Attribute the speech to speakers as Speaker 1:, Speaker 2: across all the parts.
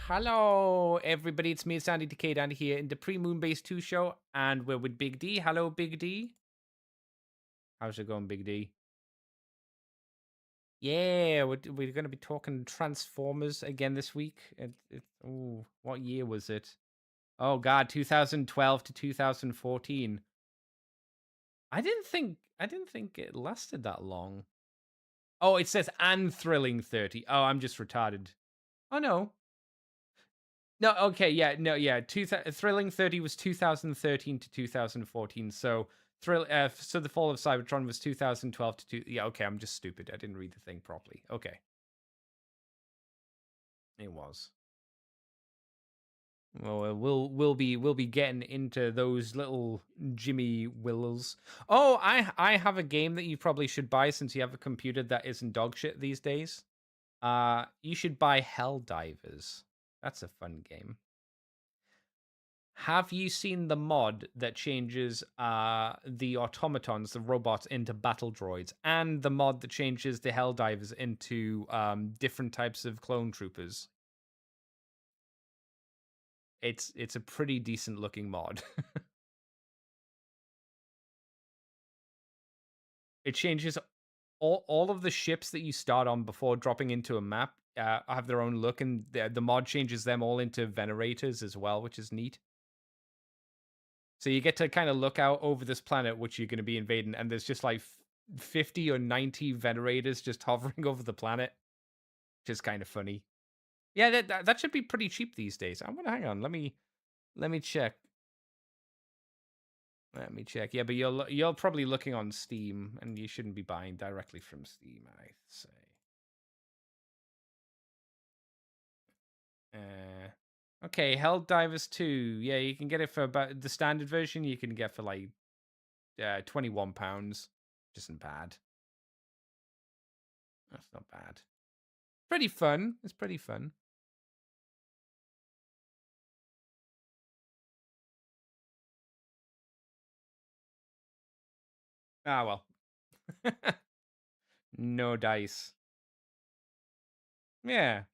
Speaker 1: Hello, everybody. It's me, Sandy Decade, and here in the pre-Moonbase 2 show, and we're with Big D. Hello, Big D. How's it going, Big D? Yeah, we're going to be talking Transformers again this week. Ooh, what year was it? Oh God, 2012 to 2014. I didn't think it lasted that long. Oh, it says and thrilling 30. Oh, I'm just retarded. Oh no, no, okay, yeah, no, yeah. Thrilling 30 was 2013 to 2014. So the Fall of Cybertron was 2012 to two. Yeah, okay, I'm just stupid. I didn't read the thing properly. Okay, it was. Well, we'll be getting into those little Jimmy Wills. Oh, I have a game that you probably should buy since you have a computer that isn't dog shit these days. You should buy Helldivers. That's a fun game. Have you seen the mod that changes the automatons, the robots, into battle droids, and the mod that changes the Helldivers into different types of clone troopers? It's a pretty decent looking mod. It changes all of the ships that you start on before dropping into a map have their own look, and the mod changes them all into Venerators as well, which is neat. So you get to kind of look out over this planet which you're going to be invading, and there's just like 50 or 90 Venerators just hovering over the planet, which is kind of funny. Yeah, that should be pretty cheap these days. I'm gonna hang on. Let me check. Let me check. Yeah, but you're probably looking on Steam, and you shouldn't be buying directly from Steam, I say. Okay, Helldivers 2. Yeah, you can get it for about the standard version. You can get for like £21. Just isn't bad. That's not bad. Pretty fun. It's pretty fun. Ah, well. No dice. Yeah.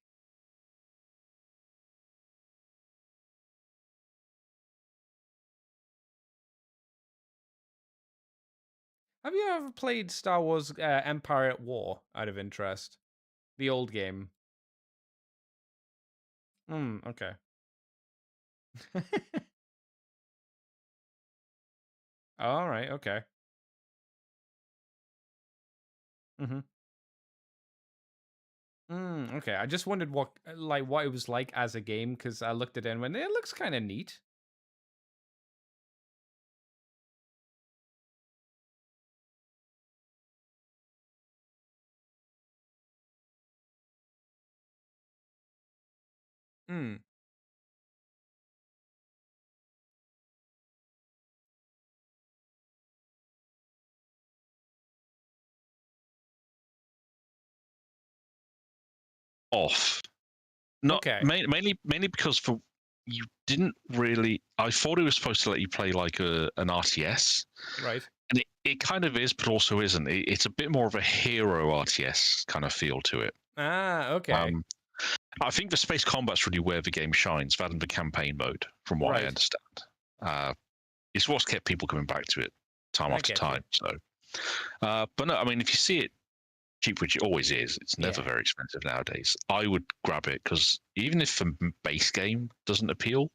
Speaker 1: Have you ever played Star Wars Empire at War out of interest? The old game. Okay. All right, okay. Mm-hmm. Okay. I just wondered what it was like as a game because I looked at it and went, it looks kind of neat. Hmm.
Speaker 2: Off. Not
Speaker 1: Okay.
Speaker 2: mainly because for you didn't really. I thought it was supposed to let you play like an RTS,
Speaker 1: Right.
Speaker 2: and it kind of is, but also isn't. It's a bit more of a hero RTS kind of feel to it.
Speaker 1: Ah, okay.
Speaker 2: Um, I think the space combat's really where the game shines, rather than the campaign mode, from what I
Speaker 1: Right.
Speaker 2: understand. Uh, it's what's kept people coming back to it time
Speaker 1: I
Speaker 2: after
Speaker 1: get you.
Speaker 2: time. So, but no, I mean, if you see it cheap, which it always is, it's never
Speaker 1: Yeah.
Speaker 2: very expensive nowadays. I would grab it because even if the base game doesn't appeal,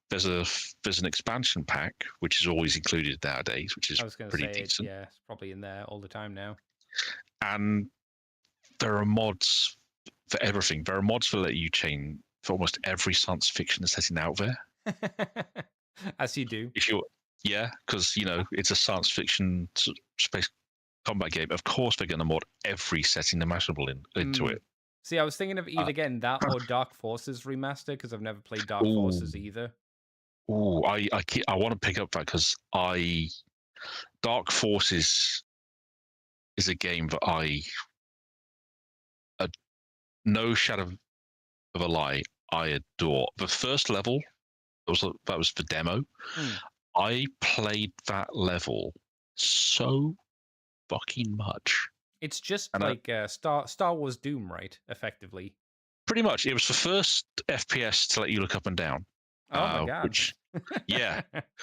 Speaker 2: there's an expansion pack which is always included nowadays, which is
Speaker 1: I was going to
Speaker 2: pretty
Speaker 1: say,
Speaker 2: decent.
Speaker 1: yeah, it's probably in there all the time now.
Speaker 2: And there are mods for everything. There are mods for let you chain for almost every science fiction setting out there.
Speaker 1: As you do.
Speaker 2: If you're yeah, because it's a science fiction space combat game. Of course, they're going to mod every setting imaginable into it.
Speaker 1: See, I was thinking of
Speaker 2: Uh,
Speaker 1: either getting that or Dark Forces remaster because I've never played Dark
Speaker 2: ooh,
Speaker 1: Forces either.
Speaker 2: ooh, I want to pick up that because Dark Forces is a game that no shadow of a lie, I adore. The first level that was the demo. I played that level so fucking much.
Speaker 1: It's just
Speaker 2: And
Speaker 1: like Star Wars Doom, right? Effectively.
Speaker 2: Pretty much, it was the first FPS to let you look up and down.
Speaker 1: Oh my god.
Speaker 2: Which, yeah,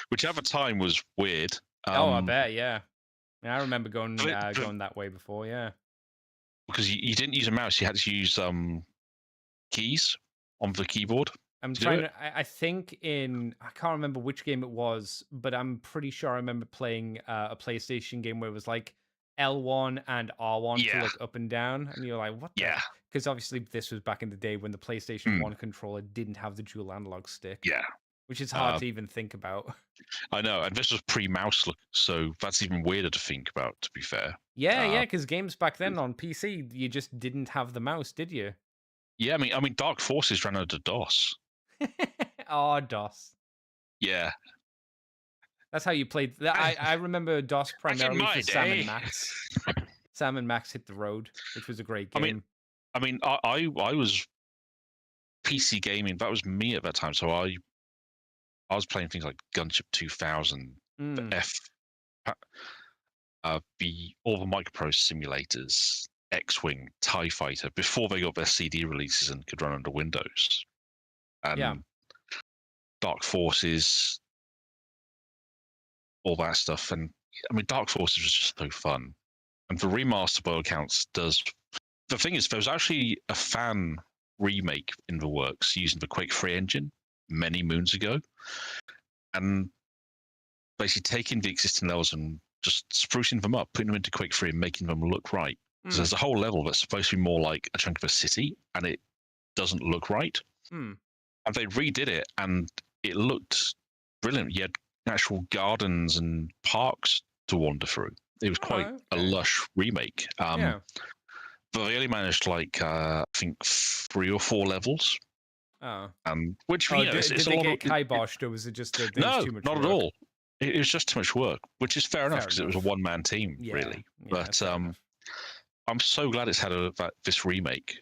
Speaker 2: which at the time was weird.
Speaker 1: Oh, I bet. Yeah. I remember going
Speaker 2: but-
Speaker 1: going that way before. Yeah.
Speaker 2: because you didn't use a mouse, you had to use keys on the keyboard.
Speaker 1: I'm
Speaker 2: to do
Speaker 1: trying
Speaker 2: it.
Speaker 1: to. I think I can't remember which game it was, but I'm pretty sure I remember playing a PlayStation game where it was like L1 and R1 to
Speaker 2: Yeah.
Speaker 1: look up and down, and you're like, what?
Speaker 2: Yeah.
Speaker 1: Because obviously this was back in the day when the PlayStation 1 controller didn't have the dual analog stick.
Speaker 2: Yeah.
Speaker 1: Which is hard to even think about.
Speaker 2: I know, and this was pre-mouse look, so that's even weirder to think about. To be fair.
Speaker 1: Yeah, because games back then on PC, you just didn't have the mouse, did you?
Speaker 2: Yeah, I mean, Dark Forces ran under DOS.
Speaker 1: Oh, DOS.
Speaker 2: Yeah.
Speaker 1: That's how you played. I remember DOS primarily for Sam and Max. Sam and Max Hit the Road, which was a great game.
Speaker 2: I mean, I was PC gaming. That was me at that time. So I was playing things like Gunship 2000, the all the microprose simulators, X-Wing, TIE Fighter, before they got their CD releases and could run under Windows. And Dark Forces, all that stuff. And I mean, Dark Forces was just so fun. And the remaster, by all accounts, does. The thing is, there was actually a fan remake in the works using the Quake 3 engine many moons ago. And basically taking the existing levels and just sprucing them up, putting them into Quake 3 and making them look right. So there's a whole level that's supposed to be more like a chunk of a city, and it doesn't look right. And they redid it, and it looked brilliant. You had actual gardens and parks to wander through. It was quite a lush remake. But they only managed I think 3 or 4 levels. Which
Speaker 1: did
Speaker 2: it's
Speaker 1: they get kiboshed, or was it just that there was too much
Speaker 2: not
Speaker 1: work?
Speaker 2: at all. It was just too much work, which is fair enough because it was a one-man team, really. But I'm so glad it's had this remake.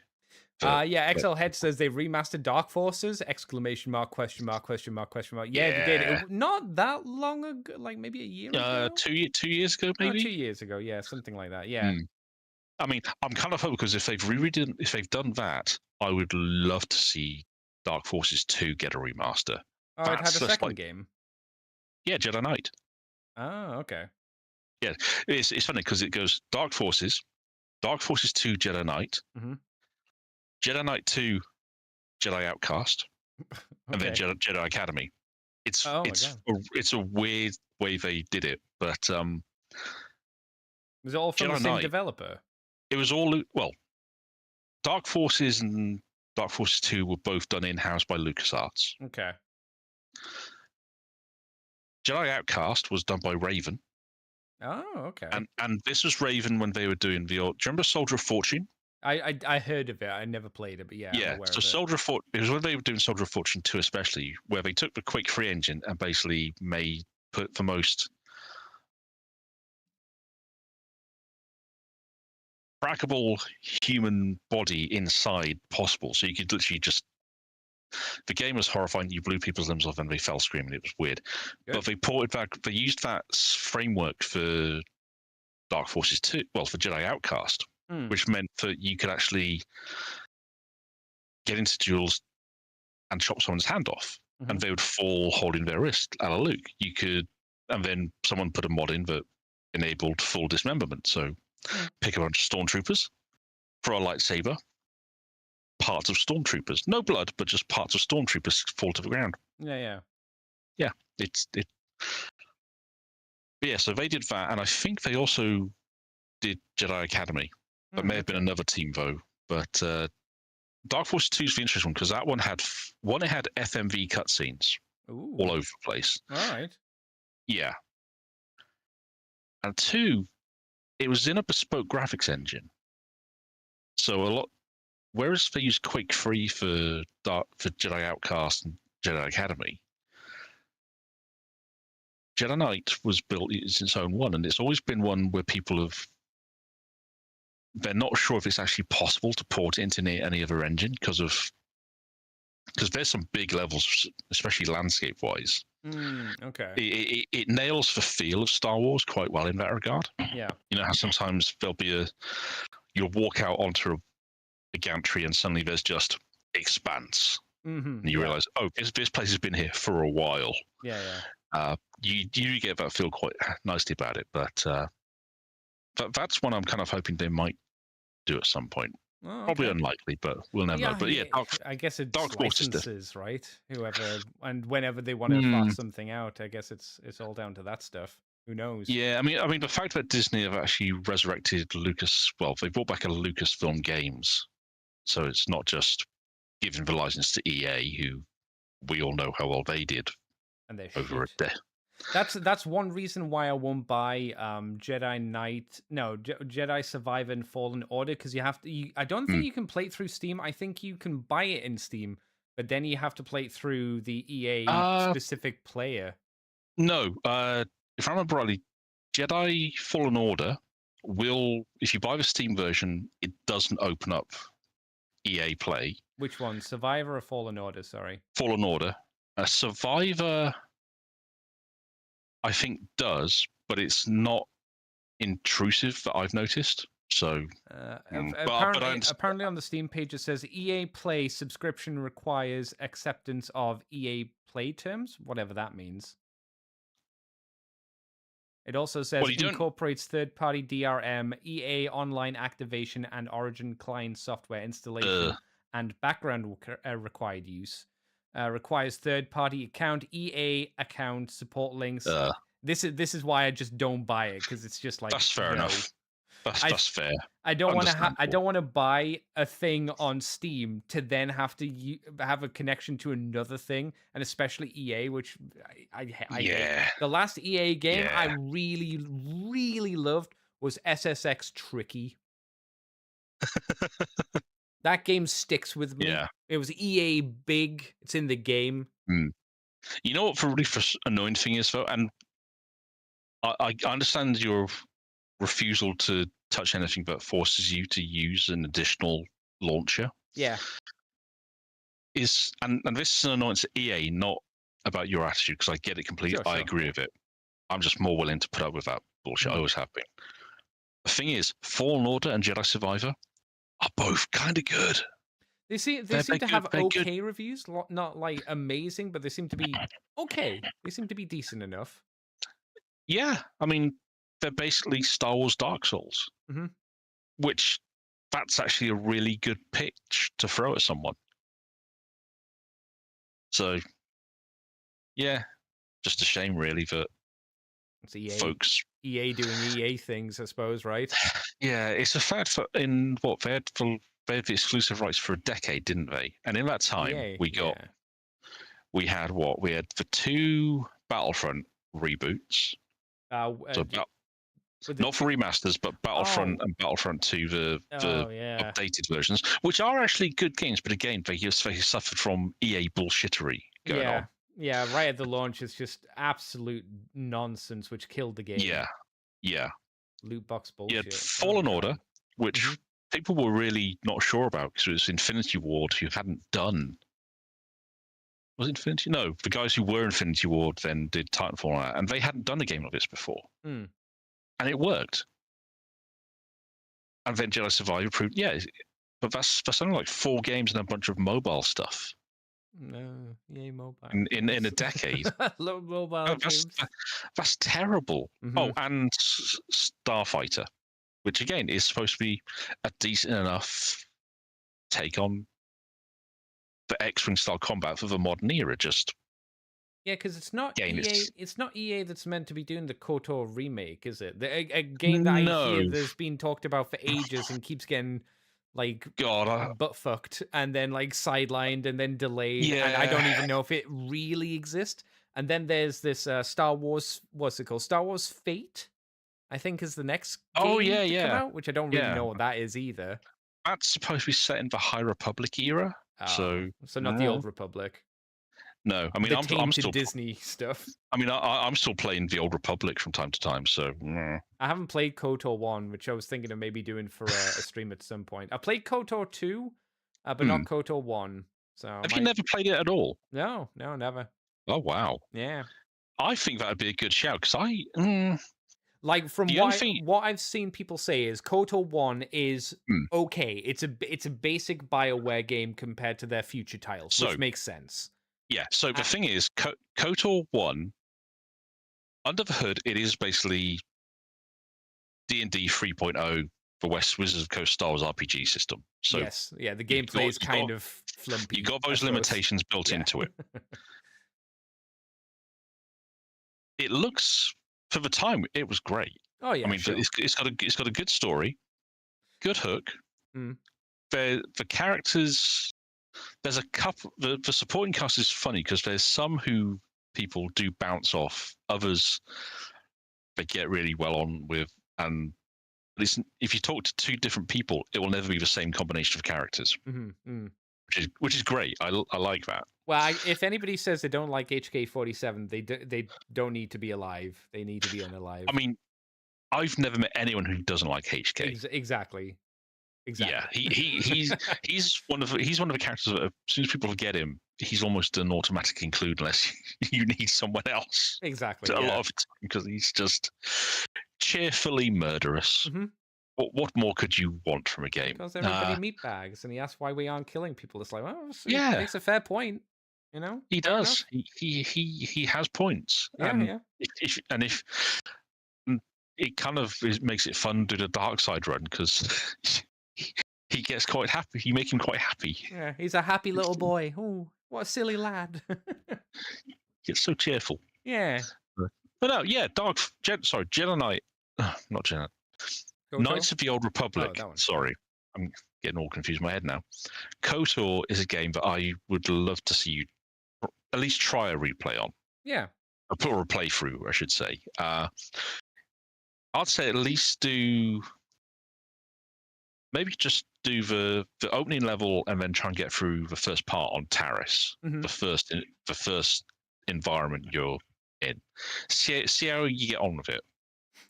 Speaker 1: XL Head says they remastered Dark Forces! ! Question mark, question mark, question mark, question mark. Yeah, they did. Not that long ago, like maybe a year ago?
Speaker 2: 2 years ago, maybe?
Speaker 1: 2 years ago, yeah, something like that, yeah.
Speaker 2: I mean, I'm kind of hoping because if they've done that, I would love to see Dark Forces 2 get a remaster.
Speaker 1: Oh, it had a second game?
Speaker 2: Yeah, Jedi Knight.
Speaker 1: Oh, okay.
Speaker 2: Yeah, it's funny because it goes Dark Forces 2 Jedi Knight, Jedi Knight 2 Jedi Outcast, and then Jedi Academy. It's a weird way they did it, but
Speaker 1: was it all from the same developer?
Speaker 2: It was all Dark Forces and Dark Forces 2 were both done in-house by LucasArts.
Speaker 1: Okay.
Speaker 2: Jedi Outcast was done by Raven.
Speaker 1: Oh, okay.
Speaker 2: And this was Raven when they were doing the old. Do you remember Soldier of Fortune?
Speaker 1: I heard of it. I never played it, but yeah. I'm aware
Speaker 2: so
Speaker 1: of
Speaker 2: Soldier of Fortune. It was when they were doing Soldier of Fortune 2, especially, where they took the Quake 3 engine and basically put the most trackable human body inside possible. So you could literally just. The game was horrifying. You blew people's limbs off and they fell screaming. It was weird. Good. But they ported back. They used that framework for Dark Forces 2. Well, for Jedi Outcast, which meant that you could actually get into duels and chop someone's hand off, and they would fall holding their wrist a la Luke. You could, and then someone put a mod in that enabled full dismemberment. So pick a bunch of stormtroopers, throw a lightsaber. Parts of stormtroopers, no blood, but just parts of stormtroopers fall to the ground.
Speaker 1: Yeah.
Speaker 2: But yeah, so they did that, and I think they also did Jedi Academy. That may have been another team though. But Dark Force 2 is the interesting one because that one had FMV cutscenes all over the place.
Speaker 1: All right.
Speaker 2: Yeah. And 2, it was in a bespoke graphics engine. So whereas they used Quake 3 for Jedi Outcast and Jedi Academy, Jedi Knight was built as its own one, and it's always been one where they're not sure if it's actually possible to port it into any other engine because there's some big levels, especially landscape-wise.
Speaker 1: Okay.
Speaker 2: It nails the feel of Star Wars quite well in that regard.
Speaker 1: Yeah.
Speaker 2: You know how sometimes you'll walk out onto a gantry and suddenly there's just expanse, and you
Speaker 1: Yeah.
Speaker 2: realize, oh, this place has been here for a while.
Speaker 1: Yeah.
Speaker 2: You get that feel quite nicely about it, but that's one I'm kind of hoping they might do at some point.
Speaker 1: Oh,
Speaker 2: Probably
Speaker 1: okay.
Speaker 2: unlikely, but we'll never know.
Speaker 1: Yeah,
Speaker 2: But yeah,
Speaker 1: I guess
Speaker 2: Dark
Speaker 1: it's
Speaker 2: Forces did.
Speaker 1: licenses, right? Whoever and whenever they want to
Speaker 2: Hmm.
Speaker 1: fast something out, I guess it's all down to that stuff. Who knows?
Speaker 2: Yeah, I mean, the fact that Disney have actually resurrected Lucas, well, they brought back a Lucasfilm Games, so it's not just giving the license to EA, who we all know how well they did
Speaker 1: And they're
Speaker 2: over a
Speaker 1: shit.
Speaker 2: day.
Speaker 1: That's one reason why I won't buy Jedi Survivor and Fallen Order, because you have to. I don't think you can play it through Steam. I think you can buy it in Steam, but then you have to play it through the EA specific player.
Speaker 2: No, if I remember rightly, Jedi Fallen Order will, if you buy the Steam version, it doesn't open up EA Play.
Speaker 1: Which one, Survivor or Fallen Order? Sorry,
Speaker 2: Fallen Order. Survivor, I think, does, but it's not intrusive that I've noticed. So,
Speaker 1: apparently on the Steam page it says EA Play subscription requires acceptance of EA Play terms, whatever that means. It also says incorporates third-party DRM, EA online activation, and Origin client software installation and background required use. Requires third-party account, EA account, support links. This is why I just don't buy it, because it's just like,
Speaker 2: that's fair enough. That's fair.
Speaker 1: I don't want to buy a thing on Steam to then have to have a connection to another thing, and especially EA, which I hate. The last EA game I really loved was SSX Tricky. That game sticks with me.
Speaker 2: Yeah.
Speaker 1: It was EA big. It's in the game.
Speaker 2: You know what the really annoying thing is, though, and I understand your refusal to touch anything but forces you to use an additional launcher.
Speaker 1: Yeah.
Speaker 2: And this is an annoyance to EA, not about your attitude, because I get it completely.
Speaker 1: Sure.
Speaker 2: I agree with it. I'm just more willing to put up with that bullshit. I always have been. The thing is, Fallen Order and Jedi Survivor are both kind of good.
Speaker 1: They seem to have okay reviews, not like amazing, but they seem to be okay. They seem to be decent enough.
Speaker 2: Yeah, I mean, they're basically Star Wars Dark Souls, which that's actually a really good pitch to throw at someone. So, yeah, just a shame, really, that
Speaker 1: it's EA,
Speaker 2: folks
Speaker 1: EA doing EA things, I suppose, right?
Speaker 2: Yeah, it's a fact that in what they had the exclusive rights for a decade, didn't they? And in that time, we had the 2 Battlefront reboots. Not for remasters, but Battlefront and Battlefront 2, the updated versions, which are actually good games. But again, they suffered from EA bullshittery going on.
Speaker 1: Yeah, right at the launch, it's just absolute nonsense, which killed the game.
Speaker 2: Yeah.
Speaker 1: Loot box bullshit.
Speaker 2: You had Fallen Order, which people were really not sure about because it was Infinity Ward who hadn't done. Was it Infinity? No, the guys who were Infinity Ward then did Titanfall, and they hadn't done a game like this before. And it worked. And then Jedi Survivor proved, but that's only like 4 games and a bunch of mobile stuff.
Speaker 1: No, EA Mobile.
Speaker 2: In a decade.
Speaker 1: Mobile games.
Speaker 2: That's terrible. Oh, and Starfighter, which again is supposed to be a decent enough take on the X-Wing style combat for the modern era.
Speaker 1: Because it's not EA. It's not EA that's meant to be doing the KOTOR remake, is it? A game that I hear there's been talked about for ages and keeps getting butt fucked and then sidelined and then delayed, and I don't even know if it really exists. And then there's this Star Wars, what's it called? Star Wars Fate, I think, is the next game to come out, which I don't really know what that is either.
Speaker 2: That's supposed to be set in the High Republic era, so
Speaker 1: not the Old Republic.
Speaker 2: No, I mean, I'm still
Speaker 1: Disney stuff.
Speaker 2: I mean, I'm still playing the Old Republic from time to time. So
Speaker 1: I haven't played KOTOR 1, which I was thinking of maybe doing for a stream at some point. I played KOTOR 2, but not KOTOR 1. So
Speaker 2: have you never played it at all?
Speaker 1: No, never.
Speaker 2: Oh wow.
Speaker 1: Yeah.
Speaker 2: I think that would be a good shout because
Speaker 1: Like from
Speaker 2: The only thing,
Speaker 1: what I've seen people say is KOTOR 1 is
Speaker 2: hmm,
Speaker 1: okay. It's a basic BioWare game compared to their future titles,
Speaker 2: so
Speaker 1: which makes sense.
Speaker 2: yeah. So the
Speaker 1: Uh,
Speaker 2: thing is, KOTOR 1, under the hood, it is basically D&D 3.0 for West Wizards of the Coast Star Wars RPG system. So
Speaker 1: yes, yeah, the
Speaker 2: you've
Speaker 1: gameplay
Speaker 2: got
Speaker 1: is
Speaker 2: you got
Speaker 1: kind of
Speaker 2: you
Speaker 1: flumpy,
Speaker 2: got
Speaker 1: I
Speaker 2: those
Speaker 1: suppose.
Speaker 2: limitations built
Speaker 1: Yeah.
Speaker 2: into it. It looks, for the time, it was great.
Speaker 1: Oh
Speaker 2: I
Speaker 1: yeah,
Speaker 2: mean,
Speaker 1: sure.
Speaker 2: it's got a good story, good hook.
Speaker 1: Mm.
Speaker 2: The characters, there's a couple. The supporting cast is funny because there's some who people do bounce off, others they get really well on with, and listen, if you talk to two different people, it will never be the same combination of characters,
Speaker 1: Mm-hmm. Mm.
Speaker 2: which is great. I like that.
Speaker 1: Well, if anybody says they don't like HK47, they don't need to be alive. They need to be unalive.
Speaker 2: I mean, I've never met anyone who doesn't like HK.
Speaker 1: Exactly.
Speaker 2: Yeah,
Speaker 1: Exactly.
Speaker 2: he's one of the characters that as soon as people forget him, he's almost an automatic include unless you need someone else.
Speaker 1: Exactly.
Speaker 2: A
Speaker 1: Yeah.
Speaker 2: lot of the time because he's just cheerfully murderous.
Speaker 1: Mm-hmm.
Speaker 2: What more could you want from a game?
Speaker 1: Calls everybody meatbags, and he asks why we aren't killing people. It's like, well, he
Speaker 2: Yeah,
Speaker 1: makes a fair point. You know,
Speaker 2: he
Speaker 1: fair
Speaker 2: does.
Speaker 1: enough.
Speaker 2: He has points,
Speaker 1: Yeah,
Speaker 2: and
Speaker 1: yeah.
Speaker 2: if it kind of makes it fun to do the dark side run because he gets quite happy. You make him quite happy.
Speaker 1: Yeah, he's a happy little boy. Oh, what a silly lad.
Speaker 2: He gets so cheerful.
Speaker 1: Yeah.
Speaker 2: But no, yeah, Jedi Knight, not Jedi, Knights of the Old Republic.
Speaker 1: Oh, that one.
Speaker 2: Sorry, I'm getting all confused in my head now. KOTOR is a game that I would love to see you at least try a replay on,
Speaker 1: Yeah.
Speaker 2: or a playthrough, I should say. I'd say at least do maybe just do the opening level and then try and get through the first part on Taris,
Speaker 1: Mhm.
Speaker 2: the first environment you're in. See how you get on with it.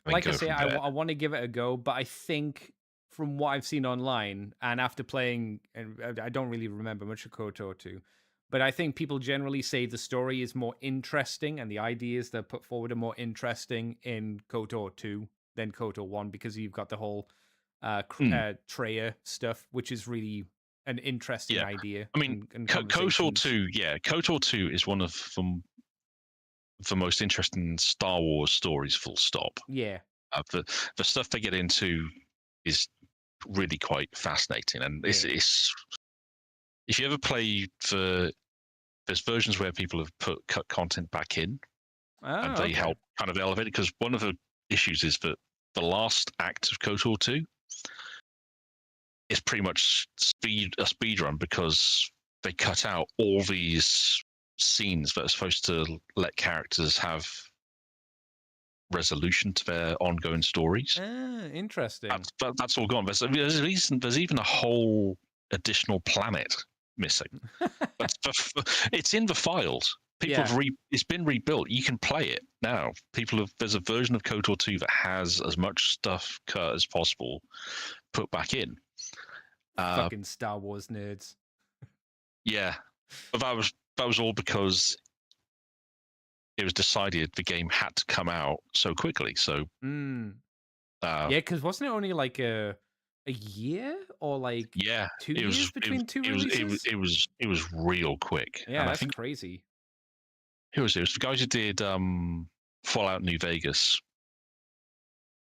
Speaker 1: Like I say, I want to give it a go, but I think from what I've seen online and after playing, and I don't really remember much of KOTOR 2, but I think people generally say the story is more interesting and the ideas that are put forward are more interesting in KOTOR 2 than KOTOR 1 because you've got the whole Treya stuff, which is really an interesting idea.
Speaker 2: I mean, KOTOR 2, KOTOR 2 is one of the most interesting Star Wars stories, full stop.
Speaker 1: Yeah.
Speaker 2: The stuff they get into is really quite fascinating, and it's if you ever play there's versions where people have cut content back in, and they help kind of elevate it. Because one of the issues is that the last act of KOTOR 2 is pretty much a speed run because they cut out all these scenes that are supposed to let characters have resolution to their ongoing stories.
Speaker 1: Interesting.
Speaker 2: That's all gone. There's even a whole additional planet missing. But it's in the files. It's been rebuilt. You can play it now. There's a version of KOTOR 2 that has as much stuff cut as possible put back in.
Speaker 1: Fucking Star Wars nerds.
Speaker 2: Yeah, but that was all because it was decided the game had to come out so quickly. So,
Speaker 1: yeah, because wasn't it only like a year or like 2 years between two releases?
Speaker 2: It was real quick.
Speaker 1: Yeah,
Speaker 2: and
Speaker 1: that's
Speaker 2: I think
Speaker 1: crazy.
Speaker 2: Who was it? It was the guys who did Fallout New Vegas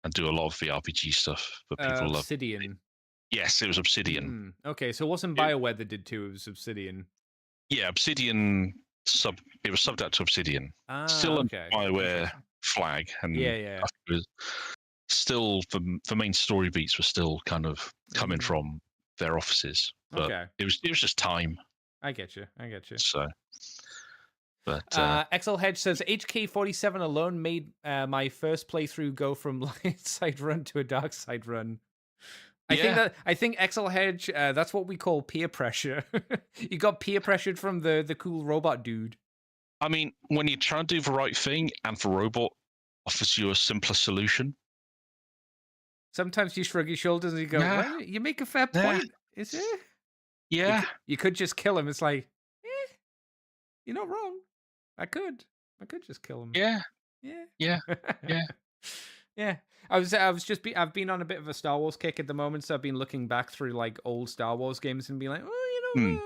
Speaker 2: and do a lot of the RPG stuff that people love.
Speaker 1: Obsidian.
Speaker 2: Yes, it was Obsidian.
Speaker 1: Okay, so it wasn't BioWare that did 2, it was Obsidian.
Speaker 2: Yeah, Obsidian it was subbed out to Obsidian. Still a BioWare flag, and still the main story beats were still kind of coming from their offices. But it was just time.
Speaker 1: I get you.
Speaker 2: So, but
Speaker 1: XL Hedge says HK47 alone made my first playthrough go from light side run to a dark side run. I think XL Hedge, that's what we call peer pressure. You got peer pressured from the cool robot dude.
Speaker 2: I mean, when you try and do the right thing and the robot offers you a simpler solution,
Speaker 1: sometimes you shrug your shoulders and you go, well, you make a fair point, is it?
Speaker 2: Yeah.
Speaker 1: You could just kill him. It's like, you're not wrong. I could just kill him.
Speaker 2: Yeah.
Speaker 1: Yeah.
Speaker 2: Yeah. Yeah.
Speaker 1: Yeah, I've been on a bit of a Star Wars kick at the moment, so I've been looking back through like old Star Wars games and being like,
Speaker 2: Hmm.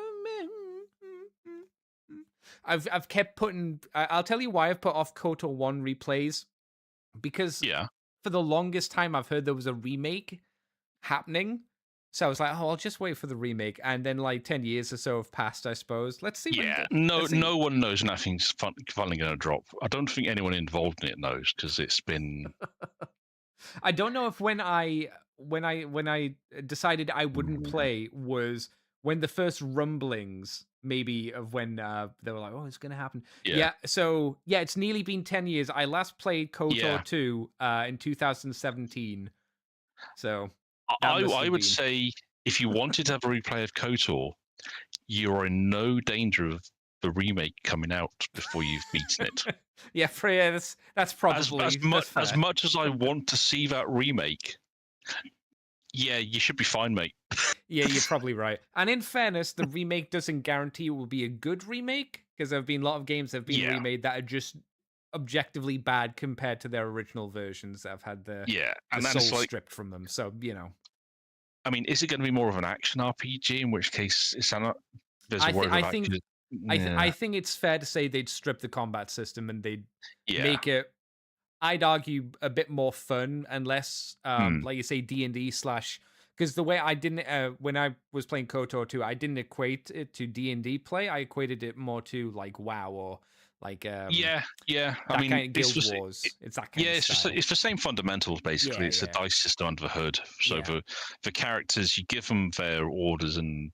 Speaker 1: I've kept putting. I'll tell you why I've put off KOTOR 1 replays, because
Speaker 2: Yeah.
Speaker 1: for the longest time I've heard there was a remake happening. So I was like, oh, I'll just wait for the remake, and then like 10 years or so have passed. I suppose. Let's see when.
Speaker 2: Yeah. No,
Speaker 1: Let's see.
Speaker 2: no one knows nothing's finally going to drop. I don't think anyone involved in it knows because it's been.
Speaker 1: I don't know if when I decided I wouldn't play was when the first rumblings maybe of when they were like, oh, it's gonna happen.
Speaker 2: Yeah.
Speaker 1: Yeah, so yeah, it's nearly been 10 years. I last played
Speaker 2: Yeah.
Speaker 1: KOTOR 2 in 2017. So that
Speaker 2: I
Speaker 1: must
Speaker 2: I
Speaker 1: have
Speaker 2: would
Speaker 1: been.
Speaker 2: say if you wanted to have a replay of KOTOR, you're in no danger of the remake coming out before you've beaten it.
Speaker 1: Yeah, Freya, that's probably that's
Speaker 2: As
Speaker 1: fair.
Speaker 2: much as I want to see that remake, yeah, you should be fine, mate.
Speaker 1: Yeah, you're probably right. And in fairness, the remake doesn't guarantee it will be a good remake, because there have been a lot of games that have been
Speaker 2: Yeah,
Speaker 1: remade that are just objectively bad compared to their original versions that have had
Speaker 2: yeah,
Speaker 1: the
Speaker 2: and then it's
Speaker 1: soul
Speaker 2: like,
Speaker 1: stripped from them. So,
Speaker 2: I mean, is it going to be more of an action RPG? In which case, there's a
Speaker 1: I think
Speaker 2: word
Speaker 1: I
Speaker 2: of
Speaker 1: think
Speaker 2: action.
Speaker 1: I
Speaker 2: Yeah,
Speaker 1: think it's fair to say they'd strip the combat system and they'd
Speaker 2: yeah,
Speaker 1: make it, I'd argue, a bit more fun and less,
Speaker 2: hmm.
Speaker 1: like you say, D&D slash. Because the way I didn't, when I was playing KOTOR 2, I didn't equate it to D&D play. I equated it more to like WoW or like
Speaker 2: Yeah, yeah. I
Speaker 1: that
Speaker 2: mean,
Speaker 1: kind of
Speaker 2: it's
Speaker 1: Guild
Speaker 2: just,
Speaker 1: Wars. It's that kind
Speaker 2: yeah,
Speaker 1: of style.
Speaker 2: it's the same fundamentals basically.
Speaker 1: Yeah,
Speaker 2: It's a
Speaker 1: yeah,
Speaker 2: dice system under the hood. So
Speaker 1: yeah.
Speaker 2: the characters, you give them their orders, and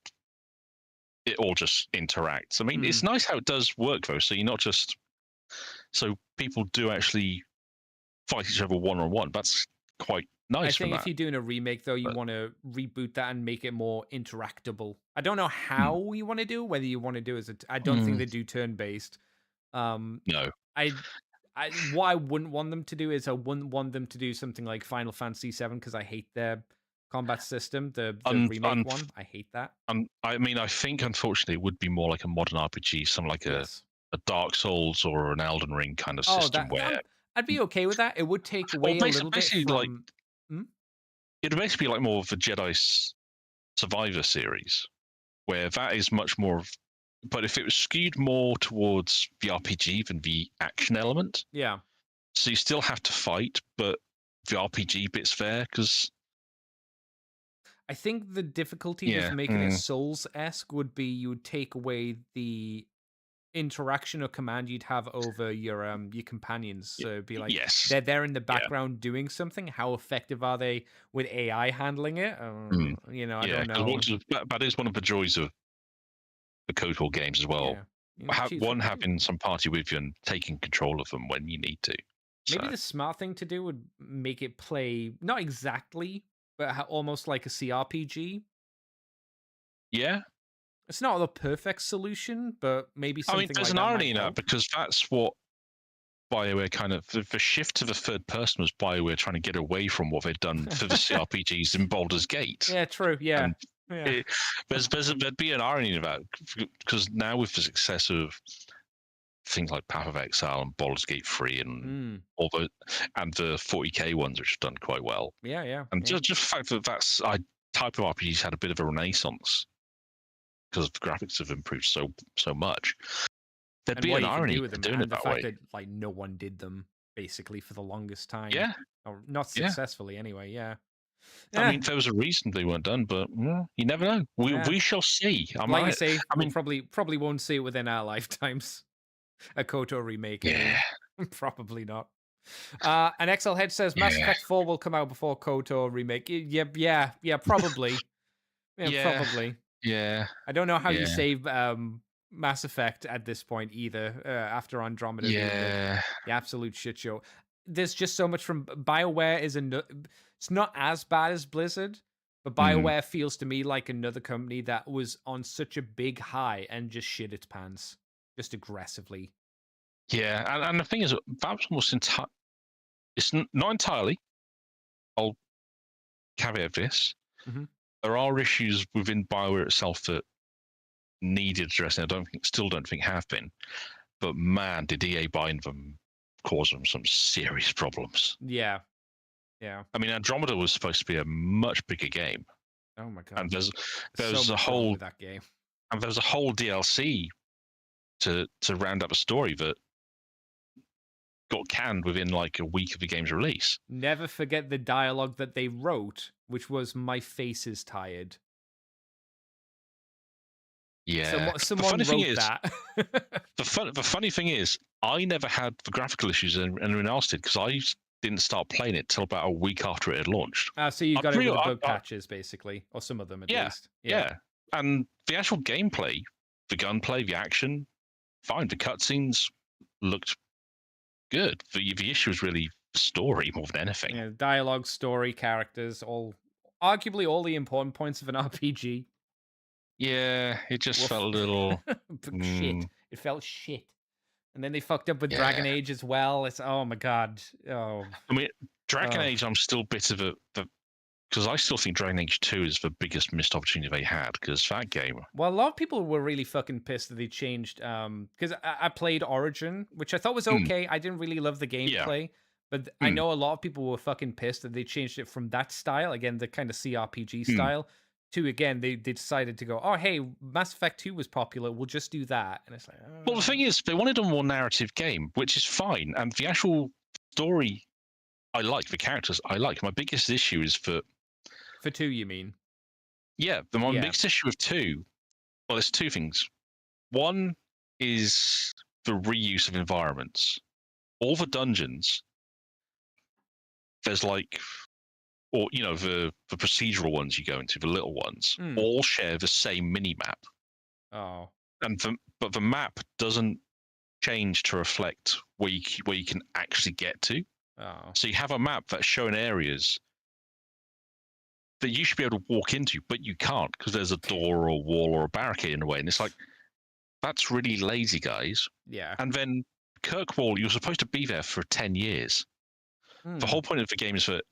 Speaker 2: it all just interacts. I mean, it's
Speaker 1: Mm.
Speaker 2: nice how it does work though. So you're not just so people do actually fight each other one on one. That's quite
Speaker 1: I
Speaker 2: nice from
Speaker 1: think if
Speaker 2: that.
Speaker 1: you're doing a remake, though, you
Speaker 2: But
Speaker 1: want to reboot that and make it more interactable. I don't know
Speaker 2: hmm,
Speaker 1: how you want to do. Whether you want to do as I don't think
Speaker 2: hmm,
Speaker 1: they do turn based. Um,
Speaker 2: no,
Speaker 1: I, what I wouldn't want them to do is I wouldn't want them to do something like Final Fantasy VII, because I hate their combat system. The
Speaker 2: un,
Speaker 1: remake
Speaker 2: un,
Speaker 1: one, I hate that.
Speaker 2: I mean, I think unfortunately it would be more like a modern RPG, something like
Speaker 1: Yes.
Speaker 2: a Dark Souls or an Elden Ring kind of
Speaker 1: Oh,
Speaker 2: system where,
Speaker 1: I'd be okay with that. It would take
Speaker 2: or
Speaker 1: away a little bit
Speaker 2: basically like
Speaker 1: from. Hmm?
Speaker 2: it'd basically be like more of a Jedi Survivor series, where that is much more of. But if it was skewed more towards the RPG than the action element,
Speaker 1: Yeah.
Speaker 2: so you still have to fight, but the RPG bit's there because
Speaker 1: I think the difficulty with
Speaker 2: yeah,
Speaker 1: making it Souls-esque would be you would take away the interaction or command you'd have over your companions. So it'd be like
Speaker 2: yes,
Speaker 1: they're there in the
Speaker 2: yeah,
Speaker 1: background doing something. How effective are they with AI handling it? I
Speaker 2: yeah.
Speaker 1: don't know.
Speaker 2: Because that is one of the joys of the KOTOR games as well.
Speaker 1: Yeah. Choose what to do.
Speaker 2: Having some party with you and taking control of them when you need to.
Speaker 1: Maybe
Speaker 2: So
Speaker 1: the smart thing to do would make it play not exactly, but almost like a CRPG.
Speaker 2: yeah,
Speaker 1: It's not the perfect solution, but maybe
Speaker 2: I mean,
Speaker 1: something
Speaker 2: there's
Speaker 1: like
Speaker 2: an
Speaker 1: that
Speaker 2: irony
Speaker 1: might
Speaker 2: in that
Speaker 1: help.
Speaker 2: because that's what BioWare kind of the shift to the third person was BioWare trying to get away from what they'd done for the CRPGs in Baldur's Gate,
Speaker 1: Yeah, true. Yeah.
Speaker 2: and
Speaker 1: Yeah.
Speaker 2: it, there'd be an irony in that because now with the success of things like Path of Exile and Baldur's Gate 3 and
Speaker 1: Mm.
Speaker 2: all the and the 40k ones which have done quite well,
Speaker 1: Yeah, yeah,
Speaker 2: and
Speaker 1: yeah.
Speaker 2: just the fact that type of RPGs had a bit of a renaissance because the graphics have improved so much. There'd
Speaker 1: And
Speaker 2: be
Speaker 1: what
Speaker 2: an
Speaker 1: you can
Speaker 2: irony
Speaker 1: do with
Speaker 2: to
Speaker 1: them,
Speaker 2: doing it
Speaker 1: and the
Speaker 2: that
Speaker 1: fact
Speaker 2: way.
Speaker 1: that like no one did them basically for the longest time,
Speaker 2: Yeah,
Speaker 1: or not
Speaker 2: yeah.
Speaker 1: successfully anyway. Yeah.
Speaker 2: I
Speaker 1: Yeah.
Speaker 2: mean, there was a reason they weren't done, but you never know.
Speaker 1: Yeah.
Speaker 2: We shall see.
Speaker 1: Like you say,
Speaker 2: I
Speaker 1: we'll
Speaker 2: mean,
Speaker 1: probably won't see it within our lifetimes. A Kotor remake, I
Speaker 2: yeah,
Speaker 1: mean. Probably not. And XL Head says Mass
Speaker 2: yeah,
Speaker 1: Effect 4 will come out before Kotor remake. Yeah, probably. Yeah,
Speaker 2: yeah,
Speaker 1: probably.
Speaker 2: yeah,
Speaker 1: I don't know how you
Speaker 2: yeah,
Speaker 1: save Mass Effect at this point either. After Andromeda being
Speaker 2: yeah.
Speaker 1: the absolute shit show, there's just so much from BioWare. It's not as bad as Blizzard, but
Speaker 2: Mm,
Speaker 1: BioWare feels to me like another company that was on such a big high and just shit its pants, just aggressively.
Speaker 2: yeah, and the thing is, that was almost entire. It's not entirely. I'll caveat this.
Speaker 1: Hmm.
Speaker 2: There are issues within Bioware itself that needed addressing. Still don't think have been. But man, did EA bind them, cause them some serious problems.
Speaker 1: Yeah, Yeah.
Speaker 2: I mean, Andromeda was supposed to be a much bigger game,
Speaker 1: Oh my god.
Speaker 2: and there's
Speaker 1: so
Speaker 2: a
Speaker 1: much wrong
Speaker 2: whole
Speaker 1: with that game.
Speaker 2: DLC to round up a story that got canned within like a week of the game's release.
Speaker 1: Never forget the dialogue that they wrote, which was "My face is tired."
Speaker 2: Yeah.
Speaker 1: Someone wrote that.
Speaker 2: The funny thing is, I never had the graphical issues, and anyone else did, because I didn't start playing it till about a week after it had launched.
Speaker 1: So you
Speaker 2: I'm
Speaker 1: got it
Speaker 2: pretty-
Speaker 1: with the
Speaker 2: I-
Speaker 1: bug
Speaker 2: I-
Speaker 1: patches, basically, or some of them at
Speaker 2: Yeah,
Speaker 1: least.
Speaker 2: Yeah, and the actual gameplay, the gunplay, the action, fine. The cutscenes looked good. The issue was really the story more than anything.
Speaker 1: Yeah, dialogue, story, characters, arguably all the important points of an RPG.
Speaker 2: Yeah, it just
Speaker 1: Woof.
Speaker 2: felt a little.
Speaker 1: But shit. It felt shit. And then they fucked up with Dragon
Speaker 2: Yeah.
Speaker 1: Age as well. It's oh my god. Oh,
Speaker 2: I mean, Dragon Age, I'm still a bit of a because I still think Dragon Age 2 is the biggest missed opportunity they had, because that game.
Speaker 1: well, a lot of people were really fucking pissed that they changed. Because I played Origin, which I thought was okay. I didn't really love the gameplay, but I know a lot of people were fucking pissed that they changed it from that style, again, the kind of CRPG style, to again they decided to go, oh hey, Mass Effect 2 was popular, we'll just do that. And it's like,
Speaker 2: Well, the thing is, they wanted a more narrative game, which is fine, and the actual story, I like. The characters, I like. My biggest issue is for
Speaker 1: 2, you mean?
Speaker 2: Yeah, my biggest issue with 2, well, there's two things. One is the reuse of environments. All the dungeons, there's like, or the procedural ones you go into, the little ones, all share the same mini map.
Speaker 1: Oh.
Speaker 2: But the map doesn't change to reflect where you can actually get to.
Speaker 1: Oh.
Speaker 2: So you have a map that's showing areas that you should be able to walk into, but you can't because there's a door or a wall or a barricade in the way. And it's like, that's really lazy, guys.
Speaker 1: Yeah.
Speaker 2: And then Kirkwall, you're supposed to be there for 10 years. The whole point of the game is that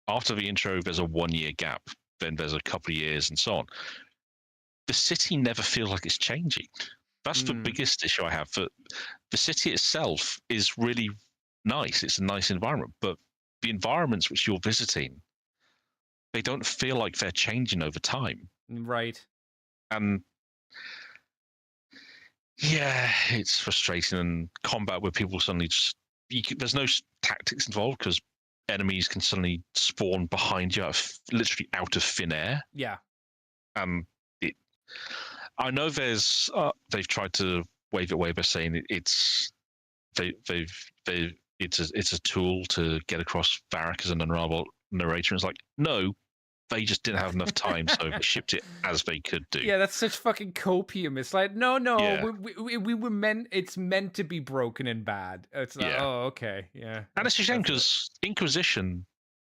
Speaker 2: after the intro, there's a 1-year gap, then there's a couple of years and so on. The city never feels like it's changing. That's the biggest issue I have. The city itself is really nice. It's a nice environment, but the environments which you're visiting, they don't feel like they're changing over time.
Speaker 1: Right.
Speaker 2: And yeah, it's frustrating. And combat where people suddenly just there's no tactics involved because enemies can suddenly spawn behind you literally out of thin air.
Speaker 1: Yeah.
Speaker 2: I know they've tried to wave it away by saying it's a tool to get across Varric as an unreliable narrator. It's like, no, they just didn't have enough time, so they shipped it as they could do.
Speaker 1: Yeah, that's such fucking copium. It's like, no,
Speaker 2: Yeah.
Speaker 1: we were meant. It's meant to be broken and bad. It's like, oh, okay, yeah.
Speaker 2: And it's a shame because Inquisition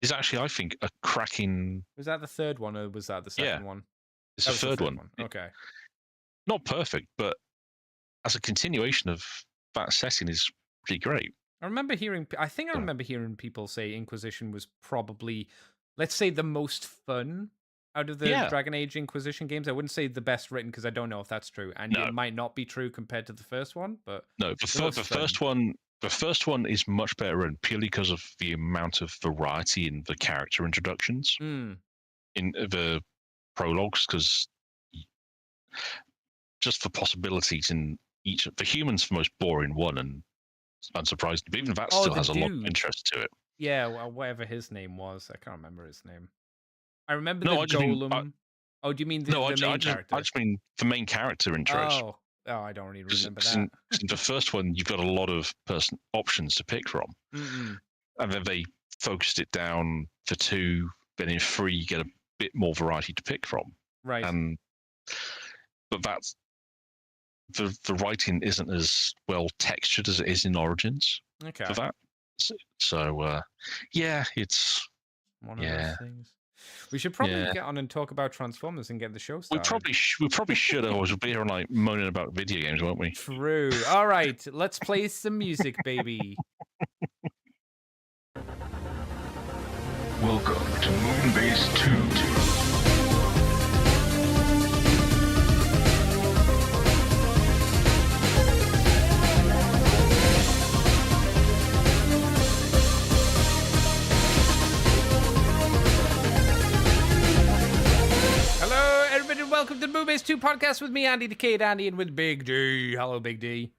Speaker 2: is actually, I think, a cracking.
Speaker 1: Was that the third one, or was that the second one?
Speaker 2: It's the third one.
Speaker 1: Okay.
Speaker 2: Not perfect, but as a continuation of that setting is pretty great.
Speaker 1: I remember hearing people say Inquisition was probably, let's say, the most fun out of the Dragon Age Inquisition games. I wouldn't say the best written because I don't know if that's true, and it might not be true compared to the first one. But
Speaker 2: no, the first one is much better written purely because of the amount of variety in the character introductions in the prologues, because just the possibilities in each. The human's the most boring one, and unsurprisingly, but even that still has a lot of interest to it.
Speaker 1: Yeah, well, whatever his name was, I can't remember his name. I remember the
Speaker 2: golem.
Speaker 1: Do you mean the main character?
Speaker 2: I just mean the main character intros.
Speaker 1: Oh, I don't really remember that.
Speaker 2: In the first one, you've got a lot of options to pick from, and then they focused it down for 2. Then in 3, you get a bit more variety to pick from.
Speaker 1: Right.
Speaker 2: But that's the writing isn't as well textured as it is in Origins.
Speaker 1: Okay.
Speaker 2: For that, so yeah, it's
Speaker 1: one of those things. We should probably get on and talk about Transformers and get the show started.
Speaker 2: We probably should, otherwise we'll be here like moaning about video games, won't we?
Speaker 1: True. All right, let's play some music, baby.
Speaker 3: Welcome to Moonbase 2.
Speaker 1: to Podcast with me, Andy the Kid, Andy, and with Big D. Hello, Big D.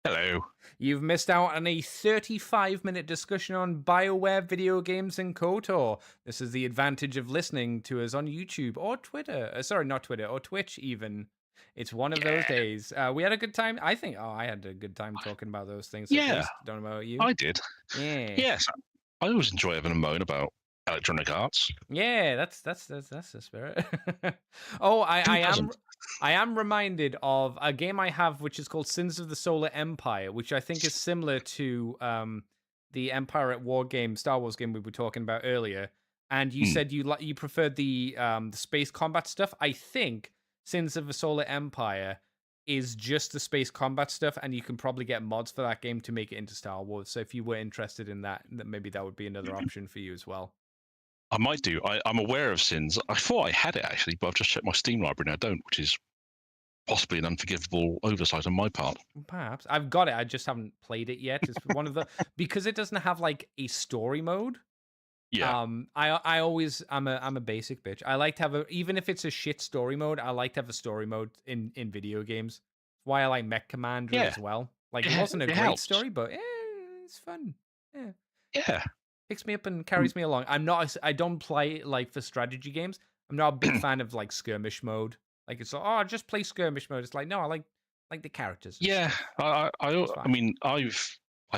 Speaker 2: Hello.
Speaker 1: You've missed out on a 35-minute discussion on BioWare video games and KOTOR. This is the advantage of listening to us on YouTube or Twitter. Sorry, not Twitter, or Twitch even. It's one of those days. We had a good time. I think, I had a good time talking about those things at least. Don't know about you.
Speaker 2: I did.
Speaker 1: Yeah.
Speaker 2: Yes. I always enjoy having a moan about Electronic Arts.
Speaker 1: Yeah, that's the spirit. Oh, I am reminded of a game I have which is called Sins of the Solar Empire, which I think is similar to the Empire at War game, Star Wars game we were talking about earlier. And you said you preferred the space combat stuff. I think Sins of the Solar Empire is just the space combat stuff, and you can probably get mods for that game to make it into Star Wars. So if you were interested in that, maybe that would be another option for you as well.
Speaker 2: I might do. I'm aware of Sins. I thought I had it actually, but I've just checked my Steam library and I don't, which is possibly an unforgivable oversight on my part.
Speaker 1: Perhaps. I've got it. I just haven't played it yet. It's one of the because it doesn't have like a story mode.
Speaker 2: Yeah.
Speaker 1: I'm a basic bitch. I like to have even if it's a shit story mode, I like to have a story mode in video games. That's why I like Mech Commander as well. Like it wasn't a great
Speaker 2: helps.
Speaker 1: story, but it's fun. Yeah.
Speaker 2: Yeah.
Speaker 1: Picks me up and carries me along. I don't play like for strategy games. I'm not a big fan of like skirmish mode. Like it's just play skirmish mode. It's like no, I like the characters.
Speaker 2: Yeah. I mean, I